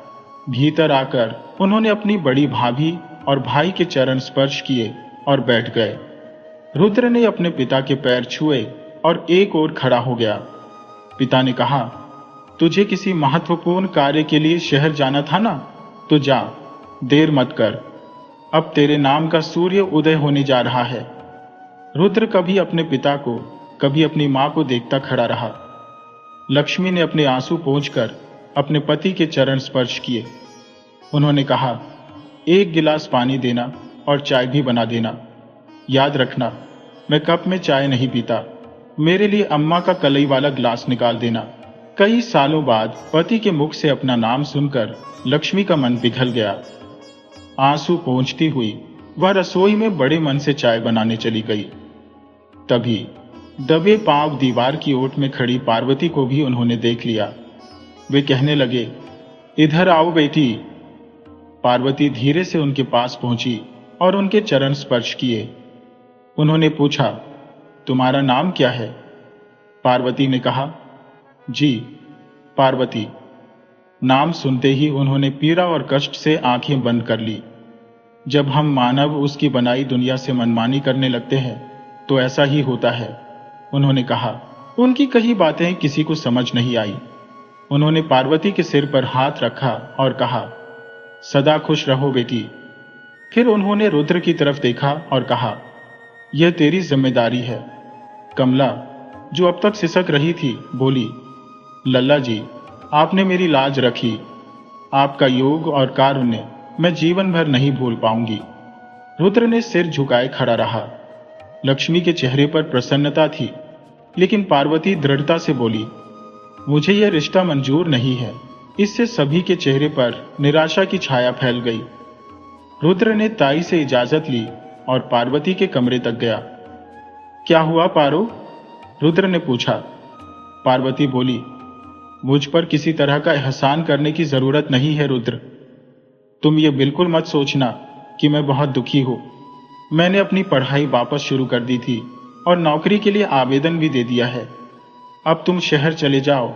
भीतर आकर उन्होंने अपनी बड़ी भाभी और भाई के चरण स्पर्श किए और बैठ गए। रुद्र ने अपने पिता के पैर छुए और एक ओर खड़ा हो गया। पिता ने कहा, तुझे किसी महत्वपूर्ण कार्य के लिए शहर जाना था ना, तो जा, देर मत कर। अब तेरे नाम का सूर्य उदय होने जा रहा है। रुद्र कभी अपने पिता को, कभी अपनी मां को देखता खड़ा रहा। लक्ष्मी ने अपने आंसू पोंछकर अपने पति के चरण स्पर्श किए। उन्होंने कहा, एक गिलास पानी देना और चाय भी बना देना। याद रखना, मैं कप में चाय नहीं पीता। मेरे लिए अम्मा का कलई वाला ग्लास निकाल देना। कई सालों बाद पति के मुख से अपना नाम सुनकर लक्ष्मी का मन पिघल गया। आंसू पोंछती हुई वह रसोई में बड़े मन से चाय बनाने चली गई। तभी दबे पांव दीवार की ओट में खड़ी पार्वती को भी उन्होंने देख लिया। वे कहने लगे, इधर आओ बेटी। पार्वती धीरे से उनके पास पहुंची और उनके चरण स्पर्श किए। उन्होंने पूछा, तुम्हारा नाम क्या है? पार्वती ने कहा, जी, पार्वती। नाम सुनते ही उन्होंने पीड़ा और कष्ट से आंखें बंद कर ली। जब हम मानव उसकी बनाई दुनिया से मनमानी करने लगते हैं तो ऐसा ही होता है, उन्होंने कहा। उनकी कही बातें किसी को समझ नहीं आई। उन्होंने पार्वती के सिर पर हाथ रखा और कहा, सदा खुश रहो बेटी। फिर उन्होंने रुद्र की तरफ देखा और कहा, यह तेरी जिम्मेदारी है। कमला, जो अब तक सिसक रही थी, बोली, लल्ला जी, आपने मेरी लाज रखी। आपका योग और कारुण्य मैं जीवन भर नहीं भूल पाऊंगी। रुद्र ने सिर झुकाए खड़ा रहा। लक्ष्मी के चेहरे पर प्रसन्नता थी, लेकिन पार्वती दृढ़ता से बोली, मुझे यह रिश्ता मंजूर नहीं है। इससे सभी के चेहरे पर निराशा की छाया फैल गई। रुद्र ने ताई से इजाजत ली और पार्वती के कमरे तक गया। क्या हुआ पारो? रुद्र ने पूछा। पार्वती बोली, मुझ पर किसी तरह का एहसान करने की जरूरत नहीं है रुद्र। तुम ये बिल्कुल मत सोचना कि मैं बहुत दुखी हूं। मैंने अपनी पढ़ाई वापस शुरू कर दी थी और नौकरी के लिए आवेदन भी दे दिया है। अब तुम शहर चले जाओ।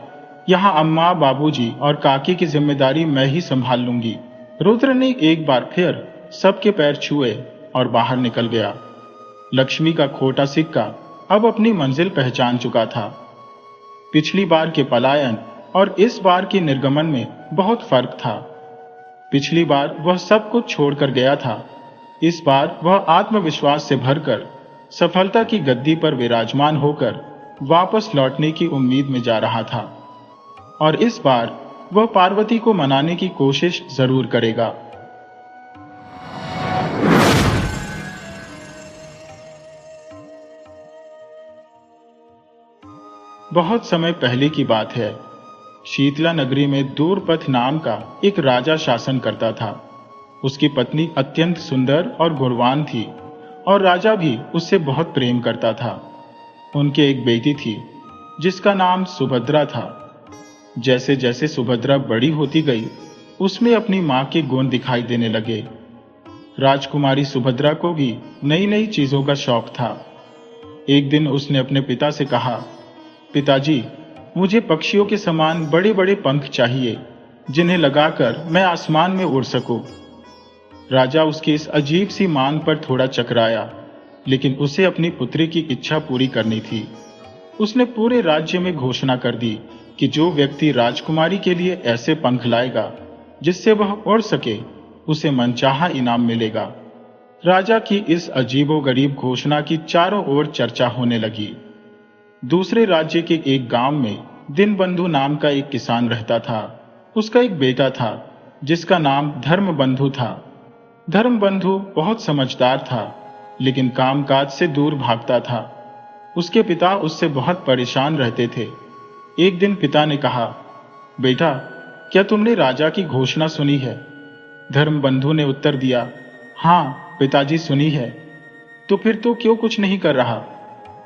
यहाँ अम्मा, बाबूजी और काकी की जिम्मेदारी मैं ही संभाल लूंगी। रुद्र ने एक बार फिर सबके पैर छुए और बाहर निकल गया। लक्ष्मी का खोटा सिक्का अब अपनी मंजिल पहचान चुका था। पिछली बार के पलायन और इस बार के निर्गमन में बहुत फर्क था। पिछली बार वह सब कुछ छोड़कर गया था। इस बार वह आत्मविश्वास से भरकर सफलता की गद्दी पर विराजमान होकर वापस लौटने की उम्मीद में जा रहा था। और इस बार वह पार्वती को मनाने की कोशिश जरूर करेगा। बहुत समय पहले की बात है। शीतला नगरी में दूरपथ नाम का एक राजा शासन करता था। उसकी पत्नी अत्यंत सुंदर और गुणवान थी और राजा भी उससे बहुत प्रेम करता था। उनके एक बेटी थी जिसका नाम सुभद्रा था। जैसे जैसे सुभद्रा बड़ी होती गई, उसमें अपनी मां के गुण दिखाई देने लगे। राजकुमारी सुभद्रा को भी नई नई चीजों का शौक था। एक दिन उसने अपने पिता से कहा, पिताजी, मुझे पक्षियों के समान बड़े बड़े पंख चाहिए जिन्हें लगाकर मैं आसमान में उड़ सकूं। राजा उसकी इस अजीब सी मांग पर थोड़ा चकराया, लेकिन उसे अपनी पुत्री की इच्छा पूरी करनी थी। उसने पूरे राज्य में घोषणा कर दी कि जो व्यक्ति राजकुमारी के लिए ऐसे पंख लाएगा जिससे वह उड़ सके, उसे मनचाहा इनाम मिलेगा। राजा की इस अजीबोगरीब घोषणा की चारों ओर चर्चा होने लगी। दूसरे राज्य के एक गांव में दीनबंधु नाम का एक किसान रहता था। उसका एक बेटा था जिसका नाम धर्मबंधु था। धर्मबंधु बहुत समझदार था, लेकिन कामकाज से दूर भागता था। उसके पिता उससे बहुत परेशान रहते थे। एक दिन पिता ने कहा, बेटा, क्या तुमने राजा की घोषणा सुनी है? धर्मबंधु ने उत्तर दिया, हाँ पिताजी, सुनी है। तो फिर तो क्यों कुछ नहीं कर रहा?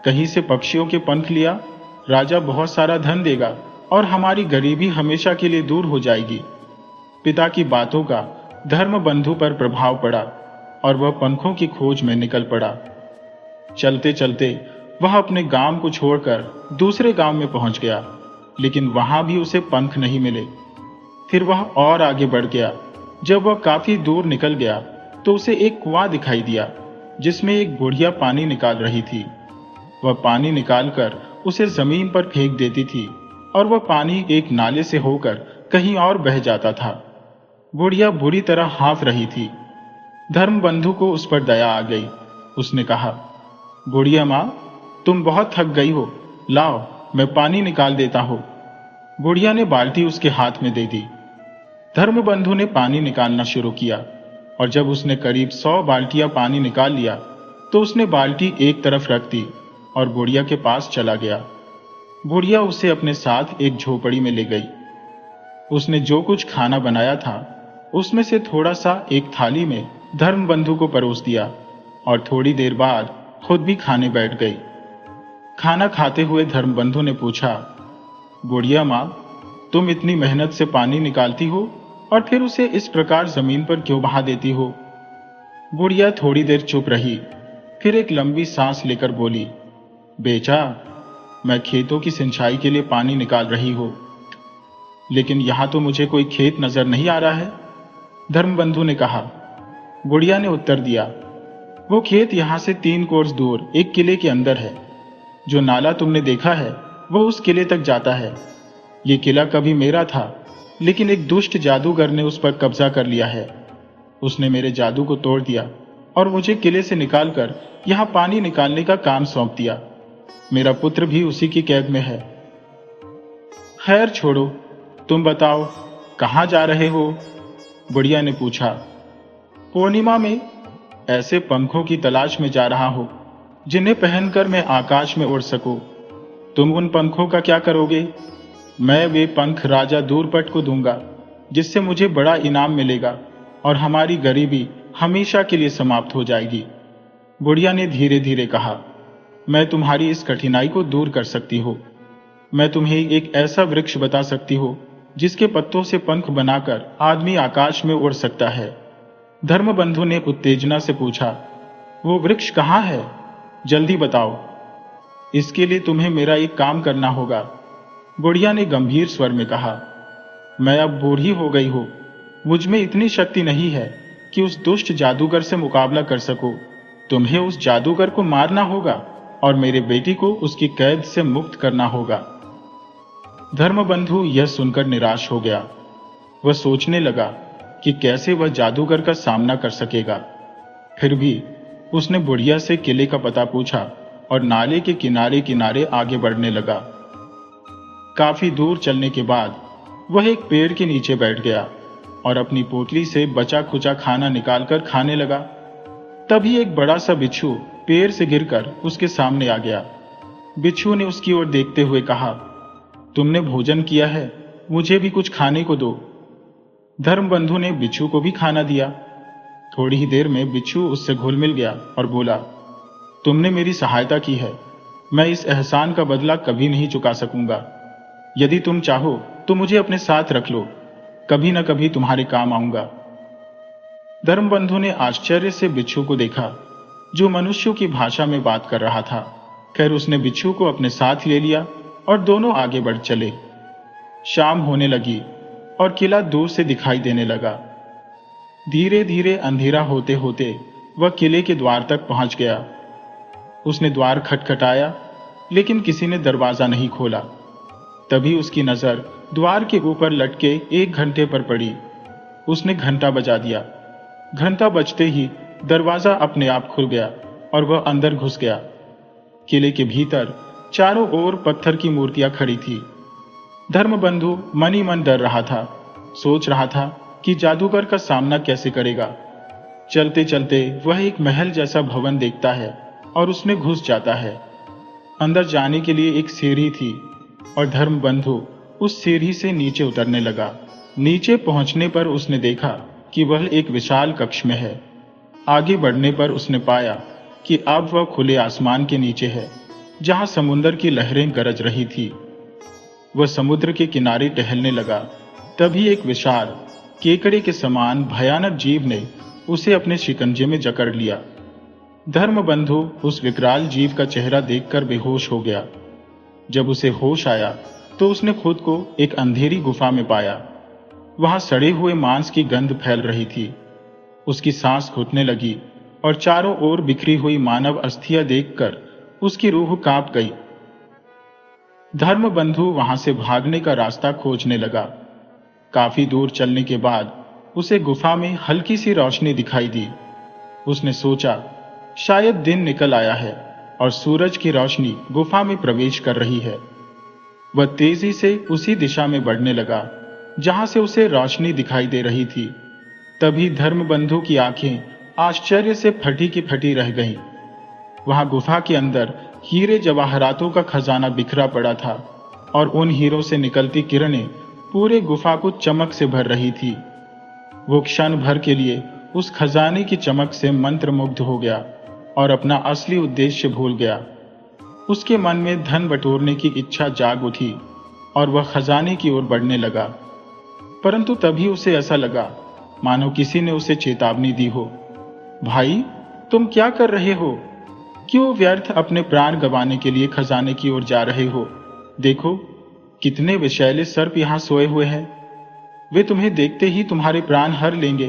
कहीं से पक्षियों के पंख लिया, राजा बहुत सारा धन देगा और हमारी गरीबी हमेशा के लिए दूर हो जाएगी। पिता की बातों का धर्म बंधु पर प्रभाव पड़ा और वह पंखों की खोज में निकल पड़ा। चलते चलते वह अपने गांव को छोड़कर दूसरे गांव में पहुंच गया, लेकिन वहां भी उसे पंख नहीं मिले। फिर वह और आगे बढ़ गया। जब वह काफी दूर निकल गया तो उसे एक कुआं दिखाई दिया, जिसमें एक बुढ़िया पानी निकाल रही थी। वह पानी निकालकर उसे जमीन पर फेंक देती थी और वह पानी एक नाले से होकर कहीं और बह जाता था। बुढ़िया बुरी तरह हाँफ रही थी। धर्मबंधु को उस पर दया आ गई। उसने कहा, बुढ़िया माँ, तुम बहुत थक गई हो, लाओ मैं पानी निकाल देता हूं। बुढ़िया ने बाल्टी उसके हाथ में दे दी। धर्मबंधु ने पानी निकालना शुरू किया और जब उसने करीब 100 बाल्टियां पानी निकाल लिया तो उसने बाल्टी एक तरफ रख दी और बुढ़िया के पास चला गया। बुढ़िया उसे अपने साथ एक झोपड़ी में ले गई। उसने जो कुछ खाना बनाया था उसमें से थोड़ा सा एक थाली में धर्मबंधु को परोस दिया और थोड़ी देर बाद खुद भी खाने बैठ गई। खाना खाते हुए धर्मबंधु ने पूछा, बुढ़िया माँ, तुम इतनी मेहनत से पानी निकालती हो और फिर उसे इस प्रकार जमीन पर क्यों बहा देती हो? बुढ़िया थोड़ी देर चुप रही, फिर एक लंबी सांस लेकर बोली, बेटा, मैं खेतों की सिंचाई के लिए पानी निकाल रही हूं, लेकिन यहां तो मुझे कोई खेत नजर नहीं आ रहा है। धर्मबंधु ने कहा। बुढ़िया ने उत्तर दिया, वो खेत यहां से 3 कोस दूर एक किले के अंदर है। जो नाला तुमने देखा है वो उस किले तक जाता है। ये किला कभी मेरा था, लेकिन एक दुष्ट जादूगर ने उस पर कब्जा कर लिया है। उसने मेरे जादू को तोड़ दिया और मुझे किले से निकालकर यहां पानी निकालने का काम सौंप दिया। मेरा पुत्र भी उसी की कैद में है। खैर छोड़ो, तुम बताओ कहां जा रहे हो? बुढ़िया ने पूछा। पूर्णिमा में ऐसे पंखों की तलाश में जा रहा हो जिन्हें पहनकर मैं आकाश में उड़ सकूं। तुम उन पंखों का क्या करोगे? मैं वे पंख राजा दूरपट को दूंगा, जिससे मुझे बड़ा इनाम मिलेगा और हमारी गरीबी हमेशा के लिए समाप्त हो जाएगी। बुढ़िया ने धीरे धीरे कहा, मैं तुम्हारी इस कठिनाई को दूर कर सकती हूँ। मैं तुम्हें एक ऐसा वृक्ष बता सकती हूँ जिसके पत्तों से पंख बनाकर आदमी आकाश में उड़ सकता है। धर्मबंधु ने उत्तेजना से पूछा, वो वृक्ष कहाँ है? जल्दी बताओ। इसके लिए तुम्हें मेरा एक काम करना होगा। बुढ़िया ने गंभीर स्वर में कहा, मैं अब बूढ़ी हो गई हूं, मुझ में इतनी शक्ति नहीं है कि उस दुष्ट जादूगर से मुकाबला कर सकूं। तुम्हें उस जादूगर को मारना होगा और मेरे बेटी को उसकी कैद से मुक्त करना होगा। धर्मबंधु यह सुनकर निराश हो गया। वह सोचने लगा कि कैसे वह जादूगर का सामना कर सकेगा। फिर भी उसने बुढ़िया से किले का पता पूछा और नाले के किनारे किनारे आगे बढ़ने लगा। काफी दूर चलने के बाद वह एक पेड़ के नीचे बैठ गया और अपनी पोटली से बचा खुचा खाना निकालकर खाने लगा। तभी एक बड़ा सा बिच्छू पेड़ से गिरकर उसके सामने आ गया। बिच्छू ने उसकी ओर देखते हुए कहा, तुमने भोजन किया है, मुझे भी कुछ खाने को दो। धर्मबंधु ने बिच्छू को भी खाना दिया। थोड़ी ही देर में बिच्छू उससे घुल मिल गया और बोला, तुमने मेरी सहायता की है, मैं इस एहसान का बदला कभी नहीं चुका सकूंगा। यदि तुम चाहो तो मुझे अपने साथ रख लो, कभी न कभी तुम्हारे काम आऊंगा। धर्मबंधु ने आश्चर्य से बिच्छू को देखा, जो मनुष्यों की भाषा में बात कर रहा था। खैर उसने बिच्छू को अपने साथ ले लिया और दोनों आगे बढ़ चले। शाम होने लगी और किला दूर से दिखाई देने लगा। धीरे धीरे अंधेरा होते होते वह किले के द्वार तक पहुंच गया। उसने द्वार खटखटाया, लेकिन किसी ने दरवाजा नहीं खोला। तभी उसकी नजर द्वार के ऊपर लटके एक घंटे पर पड़ी। उसने घंटा बजा दिया। घंटा बजते ही दरवाजा अपने आप खुल गया और वह अंदर घुस गया। किले के भीतर चारों ओर पत्थर की मूर्तियां खड़ी थी। धर्मबंधु मन ही मन डर रहा था, सोच रहा था कि जादूगर का सामना कैसे करेगा। चलते चलते वह एक महल जैसा भवन देखता है और उसमें घुस जाता है। अंदर जाने के लिए एक सीढ़ी थी और धर्मबंधु उस सीढ़ी से नीचे उतरने लगा। नीचे पहुंचने पर उसने देखा कि वह एक विशाल कक्ष में है। आगे बढ़ने पर उसने पाया कि अब वह खुले आसमान के नीचे है। जहां समुद्र की लहरें गरज रही थी। वह समुद्र के किनारे टहलने लगा। तभी एक विशाल केकड़े के समान भयानक जीव ने उसे अपने शिकंजे में जकड़ लिया। धर्मबंधु उस विकराल जीव का चेहरा देखकर बेहोश हो गया। जब उसे होश आया तो उसने खुद को एक अंधेरी गुफा में पाया। वहां सड़े हुए मांस की गंध फैल रही थी। उसकी सांस घुटने लगी और चारों ओर बिखरी हुई मानव अस्थियां देखकर उसकी रूह कांप गई। धर्मबंधु वहां से भागने का रास्ता खोजने लगा। काफी दूर चलने के बाद उसे गुफा में हल्की सी रोशनी दिखाई दी। उसने सोचा शायद दिन निकल आया है और सूरज की रोशनी गुफा में प्रवेश कर रही है। वह तेजी से उसी दिशा में बढ़ने लगा जहां से उसे रोशनी दिखाई दे रही थी। तभी धर्मबंधु की आंखें आश्चर्य से फटी की फटी रह गईं। वहां गुफा के अंदर हीरे जवाहरातों का खजाना बिखरा पड़ा था और उन हीरों से निकलती किरणें पूरे गुफा को चमक से भर रही थी। वो क्षण भर के लिए उस खजाने की चमक से मंत्रमुग्ध हो गया और अपना असली उद्देश्य भूल गया। उसके मन में धन बटोरने की इच्छा जाग उठी और वह खजाने की ओर बढ़ने लगा। परंतु तभी उसे ऐसा लगा मानो किसी ने उसे चेतावनी दी हो। भाई, तुम क्या कर रहे हो? क्यों व्यर्थ अपने प्राण गंवाने के लिए खजाने की ओर जा रहे हो? देखो, कितने विषैले सर्प यहां सोए हुए हैं। वे तुम्हें देखते ही तुम्हारे प्राण हर लेंगे।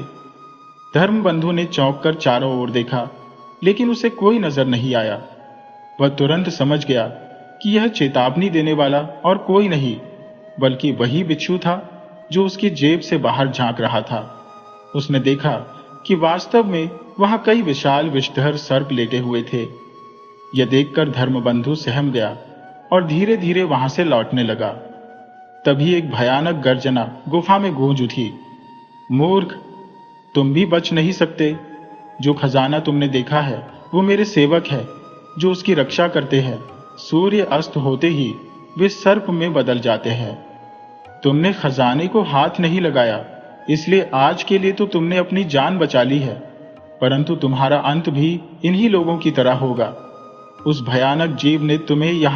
धर्मबंधु ने चौंक कर चारों ओर देखा, लेकिन उसे कोई नजर नहीं आया। वह तुरंत समझ गया कि यह चेतावनी देने वाला और कोई नहीं बल्कि वही बिच्छू था जो उसकी जेब से बाहर झांक रहा था। उसने देखा कि वास्तव में वहां कई विशाल विषधर सर्प लेटे हुए थे। यह देखकर धर्मबंधु सहम गया और धीरे धीरे वहां से लौटने लगा। तभी एक भयानक गर्जना गुफा में गूंज उठी। मूर्ख, तुम भी बच नहीं सकते। जो खजाना तुमने देखा है वो मेरे सेवक है जो उसकी रक्षा करते हैं। सूर्य अस्त होते ही वे सर्प में बदल जाते हैं। तुमने खजाने को हाथ नहीं लगाया, इसलिए आज के लिए तो तुमने अपनी जान बचा ली है, परंतु तुम्हारा अंत भी इन्हीं लोगों की तरह होगा। उस भयानक जीव ने तुम्हें यहाँ